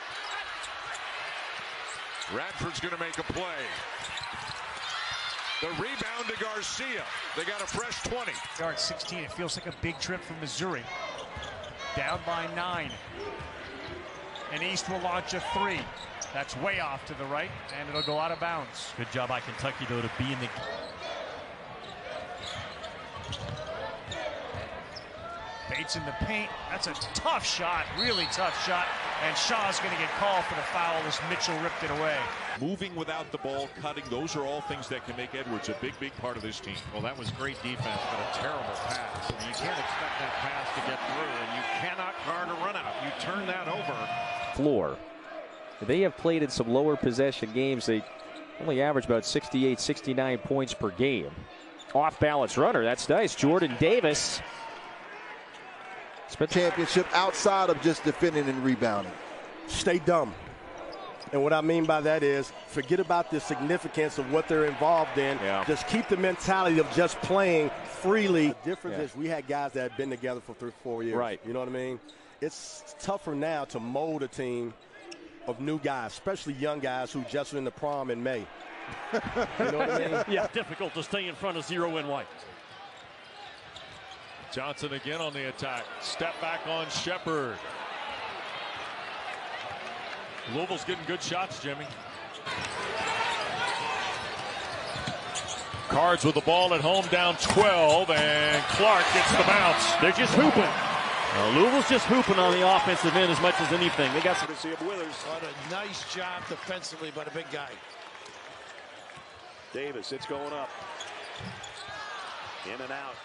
Radford's going to make a play. The rebound to Garcia. They got a fresh 20. Guard 16. It feels like a big trip from Missouri. Down by 9. And East will launch a 3. That's way off to the right, and it'll go out of bounds. Good job by Kentucky, though, to be in the... Bates in the paint. That's a tough shot, really tough shot. And Shaw's going to get called for the foul as Mitchell ripped it away. Moving without the ball, cutting, those are all things that can make Edwards a big part of this team. Well, that was great defense, but a terrible pass. And you can't expect that pass to get through, and you cannot guard a run out. You turn that over. Floor. They have played in some lower possession games. They only average about 68, 69 points per game. Off balance runner. That's nice. Jordan Davis. Championship outside of just defending and rebounding. Stay dumb. And what I mean by that is forget about the significance of what they're involved in. Yeah. Just keep the mentality of just playing freely. The difference is we had guys that had been together for 3-4 years. Right. You know what I mean? It's tougher now to mold a team of new guys, especially young guys who just went in the prom in May. You know what I mean? Yeah, difficult to stay in front of 0 and white. Johnson again on the attack. Step back on Sheppard. Louisville's getting good shots, Jimmy. Cards with the ball at home, down 12, and Clark gets the bounce. They're just hooping. Louisville's just hooping on the offensive end as much as anything. They got some. To see him Withers. What a nice job defensively by the big guy. Davis, it's going up. In and out.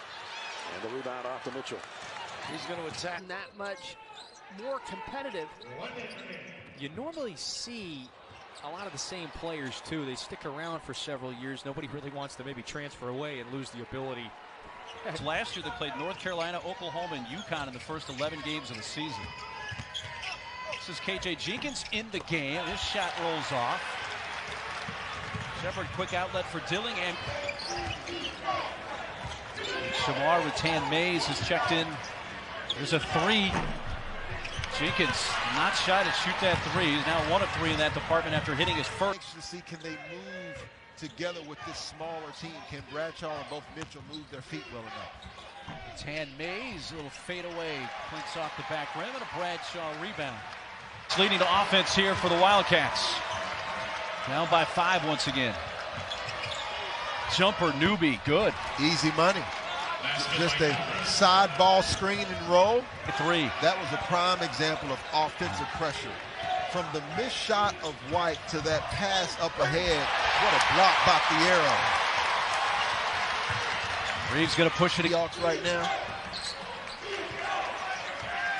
And the rebound off to Mitchell. He's going to attack. That much more competitive. You normally see a lot of the same players, too. They stick around for several years. Nobody really wants to maybe transfer away and lose the ability. Last year they played North Carolina, Oklahoma, and UConn in the first 11 games of the season. This is KJ Jenkins in the game. This shot rolls off. Sheppard, quick outlet for Dillingham. Shamar Rattan-Mays has checked in. There's a 3. Jenkins not shy to shoot that 3. He's now 1 of 3 in that department after hitting his first. To see, can they move together with this smaller team? Can Bradshaw and both Mitchell move their feet well enough? Rattan-Mays, a little fade away, points off the back rim, and a Bradshaw rebound. It's leading to offense here for the Wildcats. Down by 5 once again. Jumper, Newby, good. Easy money. Just a side ball screen and roll. 3. That was a prime example of offensive pressure. From the missed shot of White to that pass up ahead, what a block by Fierro. Reeves going to push it. Hawks right now.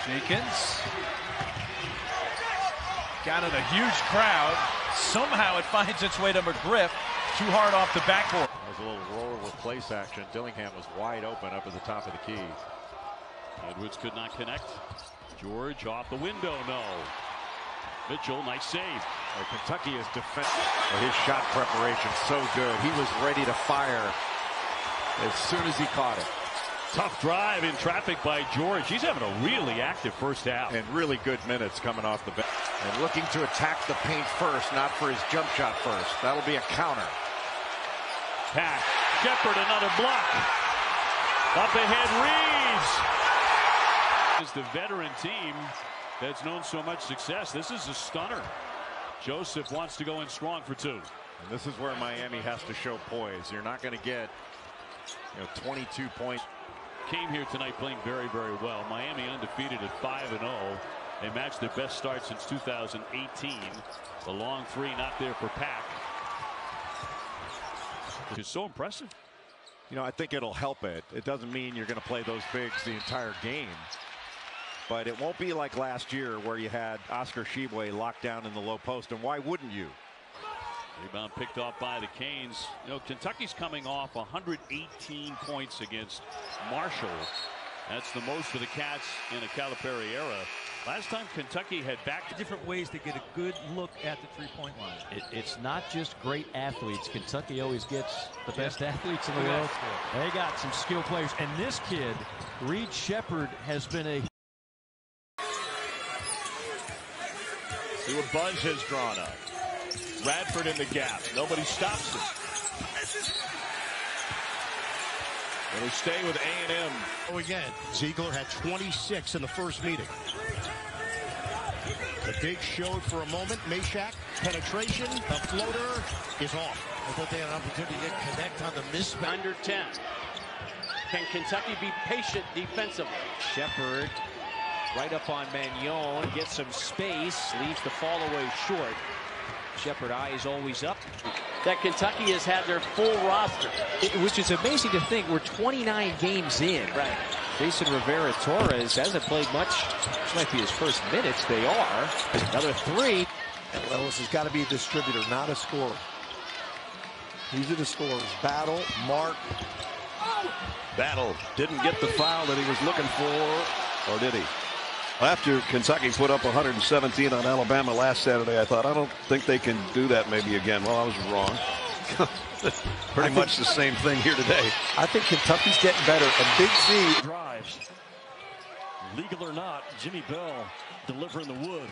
Jenkins. Got in a huge crowd. Somehow it finds its way to McGriff. Too hard off the backboard. That was a little roll replace action. Dillingham was wide open up at the top of the key. Edwards could not connect. George off the window, no. Mitchell, nice save. Kentucky is defending. His shot preparation so good. He was ready to fire as soon as he caught it. Tough drive in traffic by George. He's having a really active first half. And really good minutes coming off the bench. And looking to attack the paint first, not for his jump shot first. That'll be a counter. Pack. Sheppard, another block. Up ahead, Reeves. Is the veteran team that's known so much success. This is a stunner. Joseph wants to go in strong for two. And this is where Miami has to show poise. You're not going to get 22 points. Came here tonight playing very, very well. Miami undefeated at 5-0. They matched their best start since 2018. The long three not there for Pack. Which is so impressive. I think it'll help it. It doesn't mean you're going to play those bigs the entire game. But it won't be like last year where you had Oscar Tshiebwe locked down in the low post. And why wouldn't you? Rebound picked off by the Canes. Kentucky's coming off 118 points against Marshall. That's the most for the Cats in a Calipari era. Last time Kentucky had back different ways to get a good look at the three-point line. It's not just great athletes. Kentucky always gets the best athletes in the world. They got some skilled players. And this kid, Reed Sheppard, has been a... See what Bunch has drawn up. Radford in the gap. Nobody stops him. And we stay with A&M. Oh, again, Ziegler had 26 in the first meeting. The big showed for a moment. Meshack, penetration, the floater is off. I thought they had an opportunity to connect on the miss. Under 10. Can Kentucky be patient defensively? Sheppard right up on Magnon, gets some space, leaves the fall away short. Sheppard eyes always up. That Kentucky has had their full roster. Which is amazing to think. We're 29 games in. Right. Jason Rivera-Torres hasn't played much. This might be his first minutes. They are. Another three. Well, this has got to be a distributor, not a scorer. These are the scorers. Battle, Mark. Battle didn't get the foul that he was looking for, or did he? After Kentucky put up 117 on Alabama last Saturday, I thought, I don't think they can do that maybe again. Well, I was wrong. Pretty much the same thing here today. I think Kentucky's getting better. And Big Z drives. Legal or not, Jimmy Bell delivering the wood.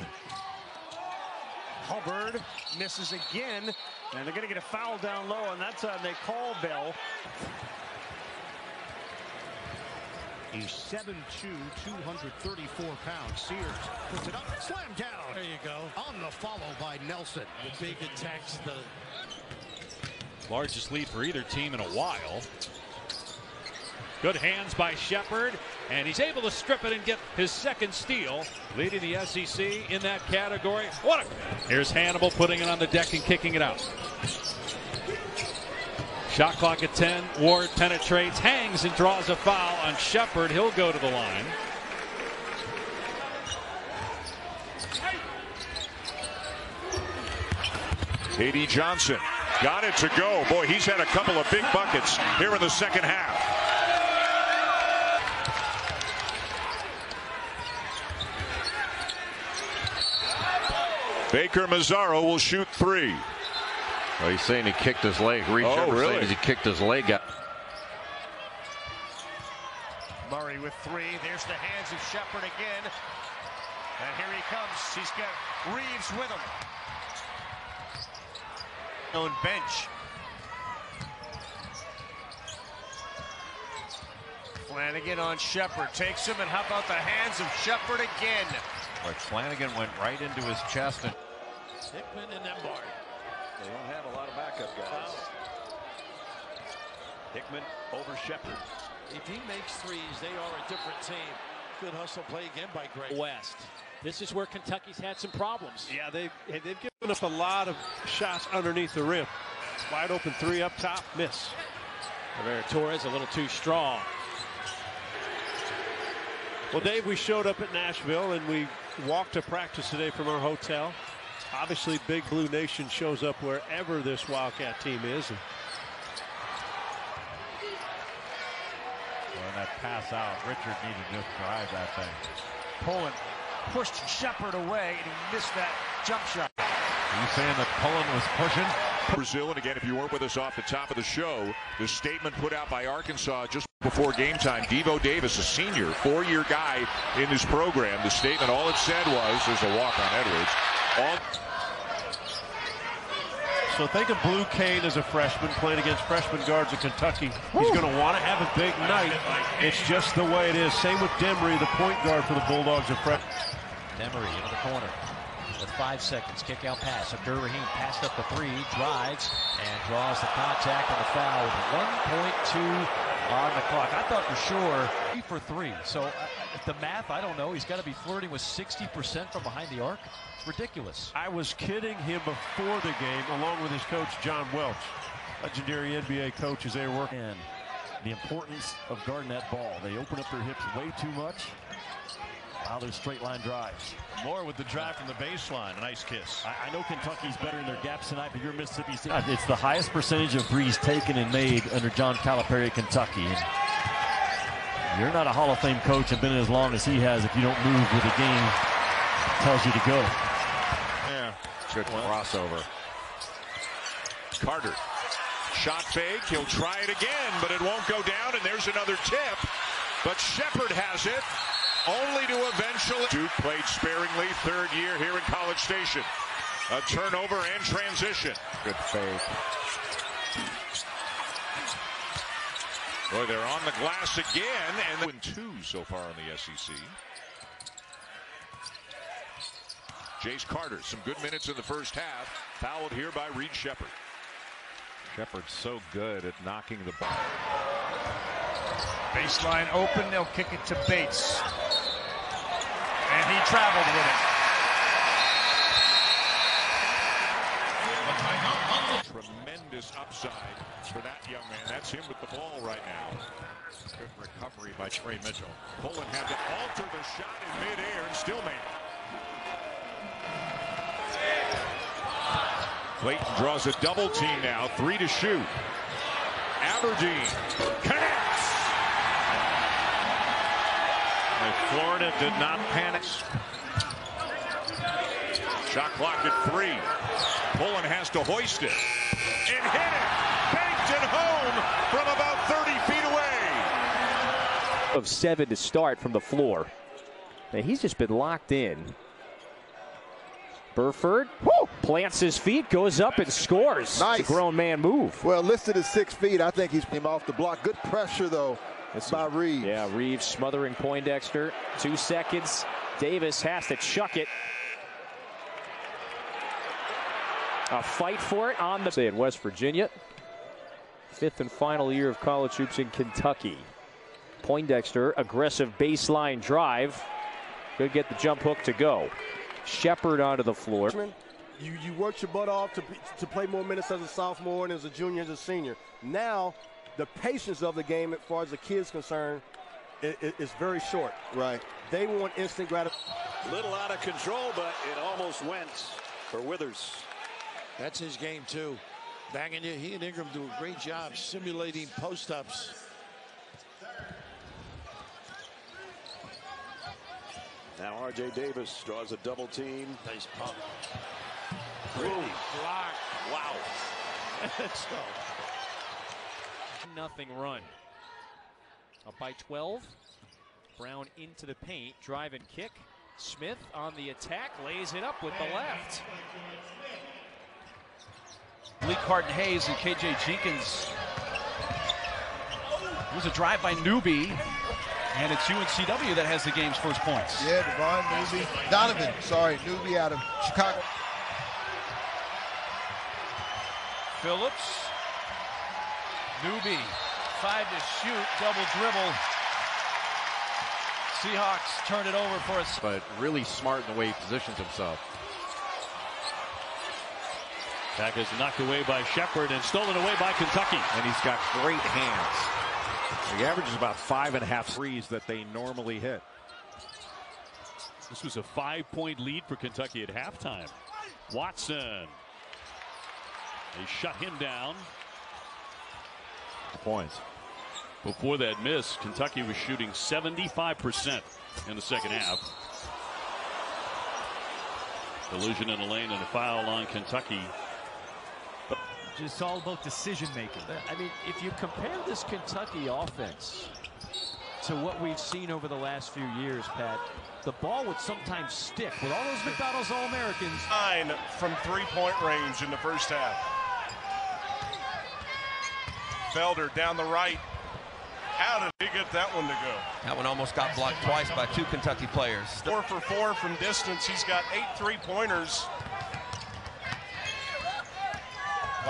Hubbard misses again, and they're going to get a foul down low, and that's they call Bell. He's 7'2", 234 pounds. Sears puts it up, slam down. There you go. On the follow by Nelson. The big attacks the largest lead for either team in a while. Good hands by Sheppard, and he's able to strip it and get his second steal, leading the SEC in that category. Here's Hannibal putting it on the deck and kicking it out. Shot clock at 10. Ward penetrates, hangs, and draws a foul on Sheppard. He'll go to the line. A.D. Johnson got it to go. Boy, he's had a couple of big buckets here in the second half. Baker Mazzaro will shoot three. Well, he's saying he kicked his leg. Reed Sheppard really? saying he kicked his leg out. Murray with three. There's the hands of Sheppard again. And here he comes. He's got Reeves with him. On bench. Flanagan on Sheppard. Takes him, and how about the hands of Sheppard again? But Flanagan went right into his chest. And Hickman and Embard. They don't have a lot of backup guys. Hickman over Sheppard. If he makes threes, they are a different team. Good hustle play again by Gray. West. This is where Kentucky's had some problems. Yeah, they've given us a lot of shots underneath the rim. Wide open three up top, miss. Rivera-Torres a little too strong. Well, Dave, we showed up at Nashville and we walked to practice today from our hotel. Obviously, Big Blue Nation shows up wherever this Wildcat team is. when that pass out, Richard needed to just drive that thing. Pullen pushed Sheppard away, and he missed that jump shot. Are you saying that Pullen was pushing? Brazil, and again, if you weren't with us off the top of the show, the statement put out by Arkansas just before game time, Devo Davis, a senior, 4-year guy in this program. The statement, all it said was, there's a walk on Edwards. So think of Blue Kane as a freshman playing against freshman guards at Kentucky. He's going to want to have a big night. It's just the way it is. Same with Demery, the point guard for the Bulldogs. Demery into the corner with 5 seconds. Kick out pass. Abdur-Rahim passed up the 3, drives, and draws the contact and the foul with 1.2 on the clock. I thought for sure 3 for 3. So the math, I don't know. He's got to be flirting with 60% from behind the arc. It's ridiculous. I was kidding him before the game, along with his coach, John Welch. Legendary NBA coach as they work. And the importance of guarding that ball. They open up their hips way too much. Wow, those straight line drives. More with the drive from the baseline. A nice kiss. I know Kentucky's better in their gaps tonight, but you're Mississippi State. It's the highest percentage of threes taken and made under John Calipari at Kentucky. And you're not a Hall of Fame coach and been as long as he has if you don't move where the game tells you to go. Yeah, good crossover. Carter, shot fake. He'll try it again, but it won't go down, and there's another tip. But Sheppard has it. Only to eventually. Duke played sparingly, 3rd year here in College Station. A turnover and transition. Good fake. Boy, they're on the glass again, and then 2 so far in the SEC. Jace Carter, some good minutes in the first half. Fouled here by Reed Sheppard. Sheppard's so good at knocking the ball. Baseline open, they'll kick it to Bates. And he traveled with it. Tremendous upside for that young man. That's him with the ball right now. Good recovery by Trey Mitchell. Pullen had to alter the shot in midair and still made it. Clayton draws a double team now. 3 to shoot. Aberdeen connects. Florida did not panic. Shot clock at 3. Pullen has to hoist it. And hit it. Banked it home from about 30 feet away. Of 7 to start from the floor. And he's just been locked in. Burford plants his feet, goes up and scores. Nice. It's a grown man move. Well, listed as 6 feet. I think he's him off the block. Good pressure, though. It's by Reeves. Yeah, Reeves smothering Poindexter. 2 seconds. Davis has to chuck it. A fight for it on the in West Virginia. 5th and final year of college hoops in Kentucky. Poindexter, aggressive baseline drive. Could get the jump hook to go. Sheppard onto the floor. You worked your butt off to play more minutes as a sophomore and as a junior, as a senior. Now, the patience of the game as far as the kid's concerned is very short. Right. They want instant gratification. Little out of control, but it almost went for Withers. That's his game, too. Banging you. He and Ingram do a great job simulating post-ups. Now R.J. Davis draws a double team. Nice pump. Pretty block. Wow. So. Nothing run. Up by 12. Brown into the paint. Drive and kick. Smith on the attack. Lays it up with the left. Lee Carton-Hayes and K.J. Jenkins. There's a drive by Newby. And it's UNCW that has the game's first points. Yeah, Devon Newby. Donovan, sorry, Newby out of Chicago. Phillips. Newby. 5 to shoot. Double dribble. Seahawks turn it over for us. But really smart in the way he positions himself. Back is knocked away by Sheppard and stolen away by Kentucky. And he's got great hands. He averages about 5.5 threes that they normally hit. This was a 5-point lead for Kentucky at halftime. Watson. They shut him down. Points. Before that miss, Kentucky was shooting 75% in the second half. Collision in the lane and a foul on Kentucky. It's all about decision making. I mean, if you compare this Kentucky offense to what we've seen over the last few years, Pat, the ball would sometimes stick with all those McDonald's All-Americans. 9 from three-point range in the first half. Felder down the right. How did he get that one to go? That one almost got blocked twice by 2 Kentucky players. 4 for 4 from distance. He's got 8 three-pointers.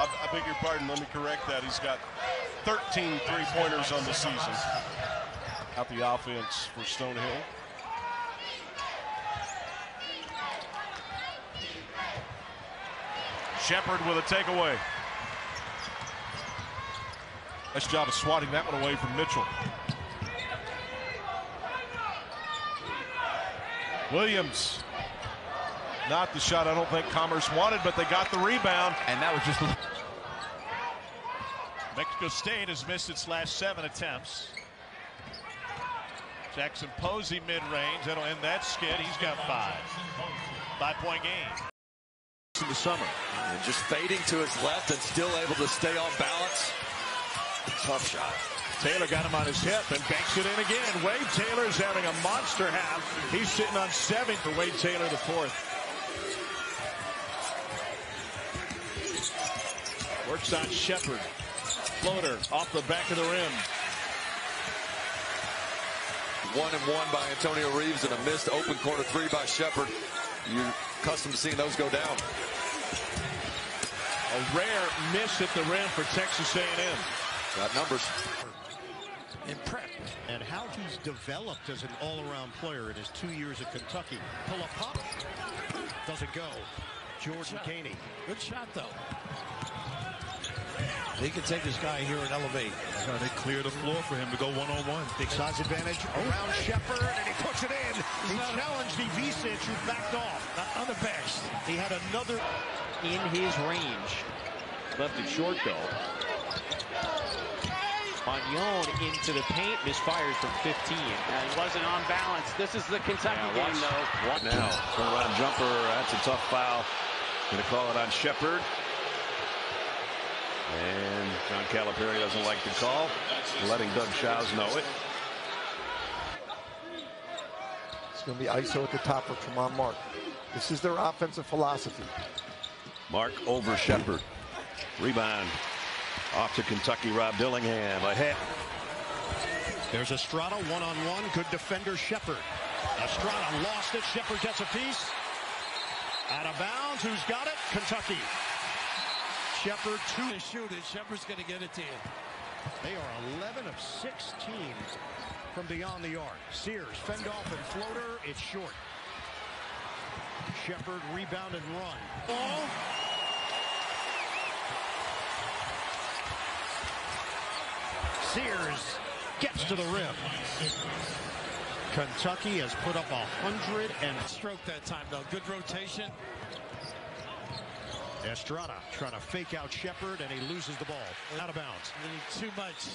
I beg your pardon, let me correct that. He's got 13 three-pointers on the season. Out the offense for Stonehill. Sheppard with a takeaway. Nice job of swatting that one away from Mitchell. Williams. Not the shot I don't think Commerce wanted, but they got the rebound. And that was just... Mexico State has missed its last 7 attempts. Jackson Posey mid-range. That'll end that skid. He's got 5. 5-point game. In the summer. And just fading to his left and still able to stay on balance. Tough shot. Taylor got him on his hip and banks it in again. Wade Taylor's having a monster half. He's sitting on 7 for Wade Taylor, the 4th. Works on Sheppard. Floater off the back of the rim. 1-and-1 by Antonio Reeves and a missed open corner 3 by Sheppard. You're accustomed to seeing those go down. A rare miss at the rim for Texas A&M. Got numbers. And prep. And how he's developed as an all-around player in his 2 years at Kentucky. Pull up pop. Doesn't go. Jordan Caney. Good shot, though. He can take this guy here and elevate. They clear the floor for him to go one-on-one. Big size advantage around Sheppard, and he puts it in. He challenged Ivisic, who backed off. Not the best. He had another in his range. Left it short, though. Magnon into the paint, misfires from 15. He wasn't on balance. This is the Kentucky game, though. Now, turnaround jumper. That's a tough foul. Going to call it on Sheppard. And John Calipari doesn't like the call. Letting Doug Shows know it. It's going to be ISO at the top for Tremont Mark. This is their offensive philosophy. Mark over Sheppard. Rebound. Off to Kentucky, Rob Dillingham. Ahead. There's Estrada one-on-one. Good defender, Sheppard. Estrada lost it. Sheppard gets a piece. Out of bounds. Who's got it? Kentucky. Sheppard, 2 to shoot it. Sheppard's going to get it to him. They are 11 of 16 from beyond the arc. Sears, fend off and floater. It's short. Sheppard, rebound and run. Ball. Sears gets to the rim. Kentucky has put up 100 and stroke that time, though. Good rotation. Estrada trying to fake out Sheppard, and he loses the ball. Out of bounds. Too much.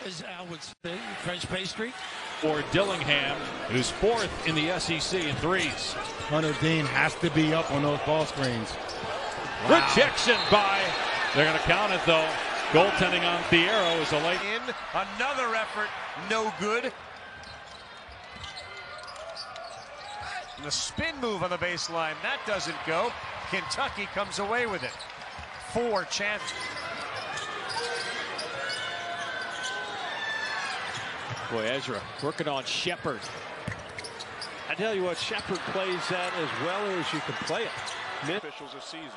As Al would say, French pastry. For Dillingham, who's 4th in the SEC in threes. Hunter Dean has to be up on those ball screens. Wow. Rejection by, they're going to count it though. Goaltending on Thiero is a late. In another effort, no good. And the spin move on the baseline, that doesn't go. Kentucky comes away with it. 4 chances. Boy, Ezra working on Sheppard. I tell you what, Sheppard plays that as well as you can play it. Officials this season.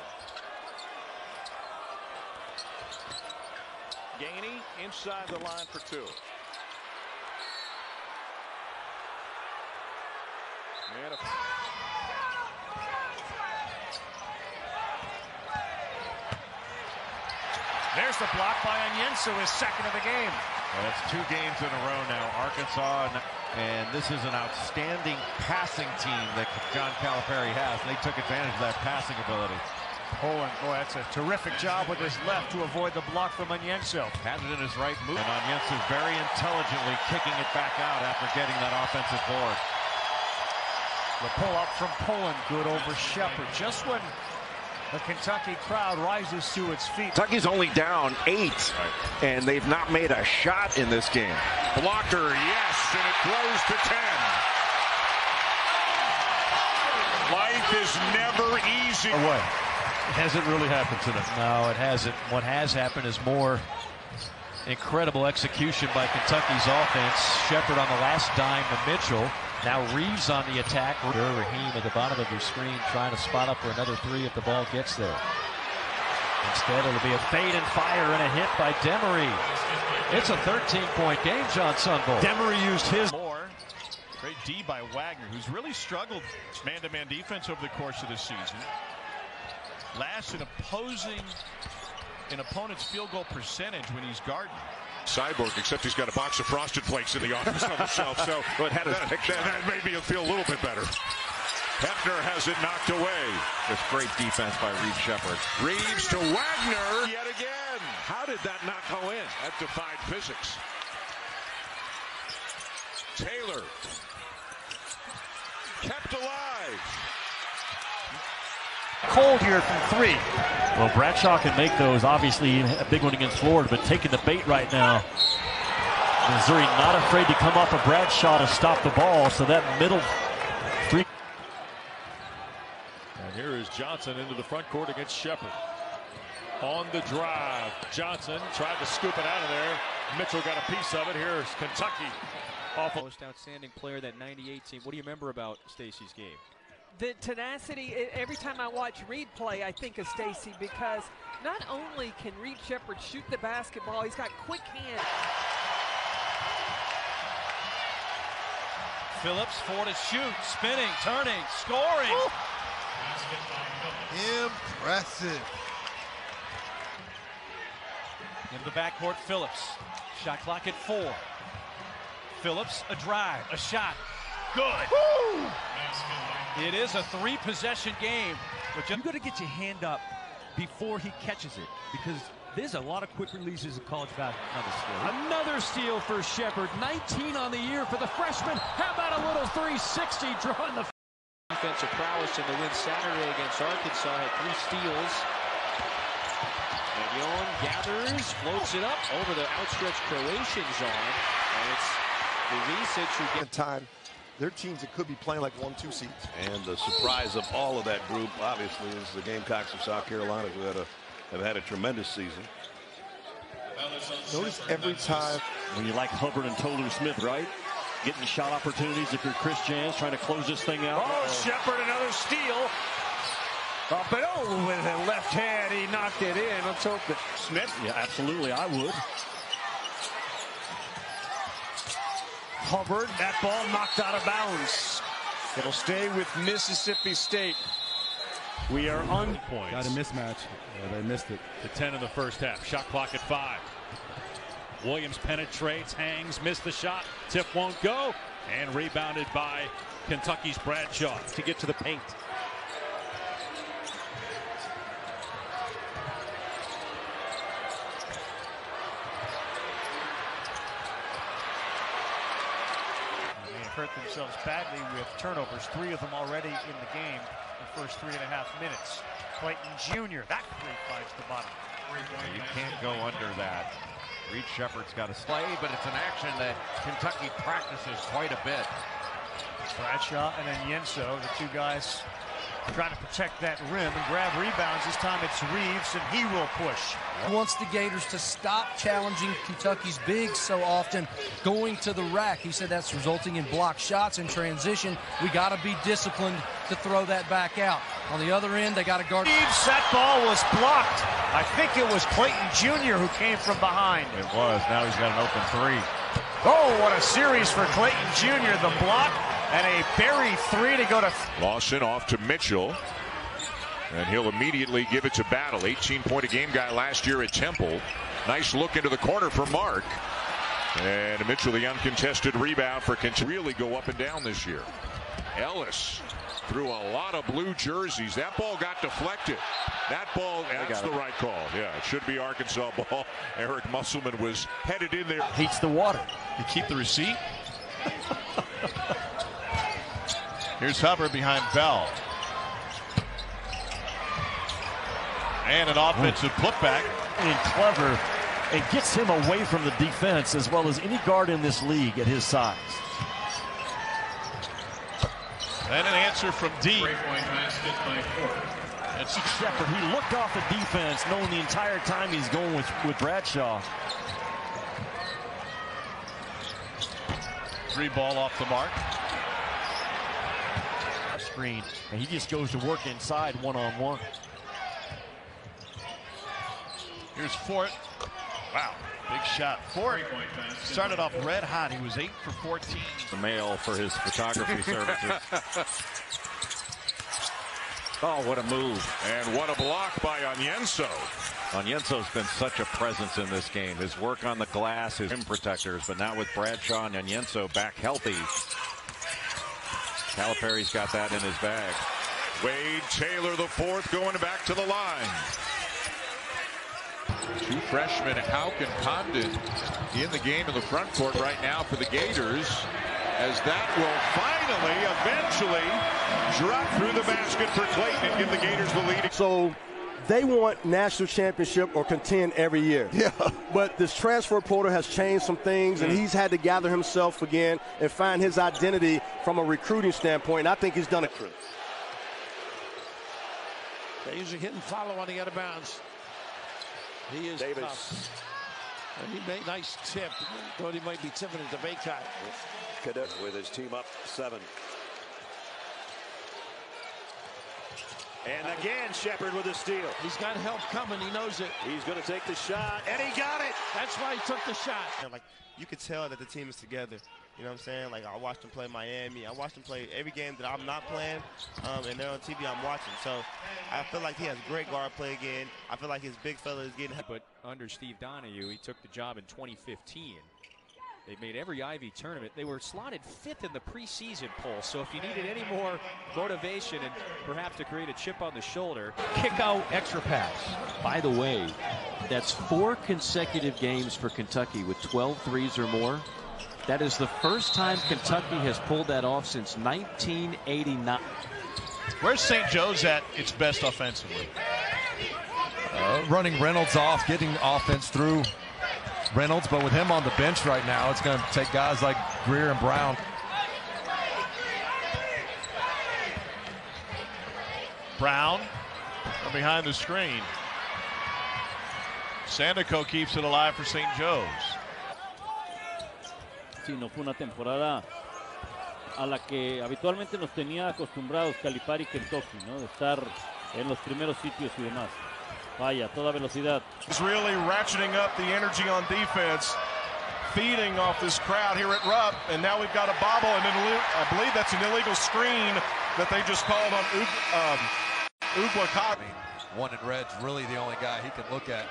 Gainey inside the line for 2. And there's the block by Onyenso, his 2nd of the game. Well, that's 2 games in a row now. Arkansas, and this is an outstanding passing team that John Calipari has. They took advantage of that passing ability. Poland, boy, that's a terrific job with his left to avoid the block from Onyenso. Had it in his right move. And Onyenso very intelligently kicking it back out after getting that offensive board. The pull up from Poland, good over Sheppard. Just when The Kentucky crowd rises to its feet. Kentucky's only down 8, and they've not made a shot in this game. Blocker, yes, and it grows to 10. Life is never easy. Away. It hasn't really happened to them. No, it hasn't. What has happened is more incredible execution by Kentucky's offense. Sheppard on the last dime to Mitchell. Now Reeves on the attack. Raheem at the bottom of your screen trying to spot up for another 3 if the ball gets there. Instead, it'll be a fade and fire and a hit by Demery. It's a 13-point game, John Sunville. Demery used his. Great D by Wagner, who's really struggled man-to-man defense over the course of this season. Last in opposing an opponent's field goal percentage when he's guarding. Cyborg, except he's got a box of Frosted Flakes in the office on the shelf, so that made me feel a little bit better. Hefner has it knocked away. It's great defense by Reed Sheppard. Reeves to Wagner yet again. How did that not go in? That defied physics. Taylor kept alive. Cold here from 3. Well, Bradshaw can make those. Obviously, a big one against Florida, but taking the bait right now. Missouri not afraid to come off of Bradshaw to stop the ball, so that middle 3. And here is Johnson into the front court against Sheppard. On the drive, Johnson tried to scoop it out of there. Mitchell got a piece of it. Here's Kentucky. Most outstanding player, that 98 team. What do you remember about Stacey's game? The tenacity. Every time I watch Reed play, I think of Stacey, because not only can Reed Sheppard shoot the basketball, he's got quick hands. Phillips for to shoot, spinning, turning, scoring. Impressive. In the backcourt, Phillips. Shot clock at 4. Phillips, a drive, a shot. Good. Woo! It is a 3-possession game. But you've got to get your hand up before he catches it, because there's a lot of quick releases in college basketball. Another steal for Sheppard. 19 on the year for the freshman. How about a little 360 drawing the Defensive prowess in the win Saturday against Arkansas. Had 3 steals. And Yon gathers, floats it up over the outstretched Croatian zone. And it's Ivisic who gets time. They're teams that could be playing like 1-2 seeds. And the surprise of all of that group, obviously, is the Gamecocks of South Carolina, who have had a tremendous season. Notice every time. When you like Hubbard and Tolu Smith, right? Getting shot opportunities if you're Chris Jans trying to close this thing out. Oh, Sheppard, another steal. But with a left hand, he knocked it in. Let's hope that Smith. Yeah, absolutely, I would. Hubbard, that ball knocked out of bounds. It'll stay with Mississippi State. We are on points. Got a mismatch. They missed it. To 10 in the first half. Shot clock at 5. Williams penetrates, hangs, missed the shot. Tip won't go. And rebounded by Kentucky's Bradshaw to get to the paint. Hurt themselves badly with turnovers, 3 of them already in the game in the first 3.5 minutes. Clayton Jr., that three finds the bottom. You can't go under that. Reed Sheppard's got to play, but it's an action that Kentucky practices quite a bit. Bradshaw and then Yenso, the 2 guys trying to protect that rim and grab rebounds. This time it's Reeves, and he will push. He wants the Gators to stop challenging Kentucky's bigs so often, going to the rack. He said that's resulting in blocked shots in transition. We got to be disciplined to throw that back out. On the other end, they got to guard. Reeves, that ball was blocked. I think it was Clayton Jr. who came from behind. It was. Now he's got an open 3. Oh, what a series for Clayton Jr. The block and a buried 3 to go to. Lawson off to Mitchell. And he'll immediately give it to Battle. 18-point-a-game guy last year at Temple. Nice look into the corner for Mark. And Mitchell, the uncontested rebound for Kentucky. Really go up and down this year. Ellis threw a lot of blue jerseys. That ball got deflected. That ball, that's the right call. Yeah, it should be Arkansas ball. Eric Musselman was headed in there. Heats the water. You keep the receipt? Here's Hubbard behind Bell. And an offensive putback. And clever, and gets him away from the defense as well as any guard in this league at his size. And an answer from D. It's Sheppard. He looked off the defense, knowing the entire time he's going with Bradshaw. 3 ball off the mark. Screen, and he just goes to work inside one-on-one. Here's Fort. Wow, big shot. Fort started off red hot. He was 8 for 14. The mail for his photography services. Oh, what a move. And what a block by Onyenso. Onyenso's been such a presence in this game. His work on the glass, his rim protectors, but now with Bradshaw and Onyenso back healthy, Calipari's got that in his bag. Wade Taylor, the fourth, going back to the line. 2 freshmen, Houck and Condon, in the game in the front court right now for the Gators, as that will finally, eventually, drop through the basket for Clayton and give the Gators the lead. So they want national championship or contend every year. Yeah. But this transfer portal has changed some things, and he's had to gather himself again and find his identity from a recruiting standpoint. And I think he's done it. They usually hit and follow on the out of bounds. He is Davis. Tough. And he made nice tip. Thought he might be tipping it to Baycott. Cadet with his team up 7. And again, Sheppard with a steal. He's got help coming. He knows it. He's going to take the shot, and he got it. That's why he took the shot. Like, you could tell that the team is together. You know what I'm saying? Like, I watched them play Miami. I watched them play every game that I'm not playing, and they're on TV, I'm watching. So I feel like he has great guard play again. I feel like his big fella is getting. But under Steve Donahue, he took the job in 2015. They made every Ivy tournament. They were slotted 5th in the preseason poll. So if you needed any more motivation and perhaps to create a chip on the shoulder. Kick out extra pass. By the way, that's 4 consecutive games for Kentucky with 12 threes or more. That is the first time Kentucky has pulled that off since 1989. Where's St. Joe's at its best offensively? Running Reynolds off, getting offense through Reynolds, but with him on the bench right now, it's going to take guys like Greer and Brown. Brown from behind the screen. Sandico keeps it alive for St. Joe's. Sí, no fue una temporada a la que habitualmente nos tenía acostumbrados Calipari y Kentucky, ¿no? De estar en los primeros sitios y demás. Vaya, toda velocidad. He's really ratcheting up the energy on defense, feeding off this crowd here at Rupp, and now we've got a bobble, and I believe that's an illegal screen that they just called on Uguakati. One in red's really the only guy he can look at.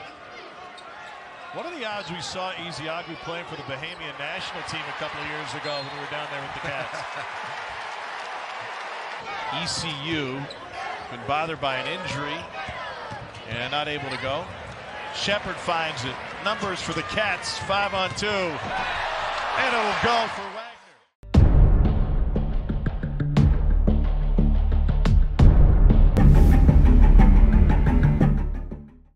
What are the odds we saw Ezeagwu playing for the Bahamian national team a couple of years ago when we were down there with the Cats? ECU been bothered by an injury and not able to go. Sheppard finds it. Numbers for the Cats, 5-on-2. And it'll go for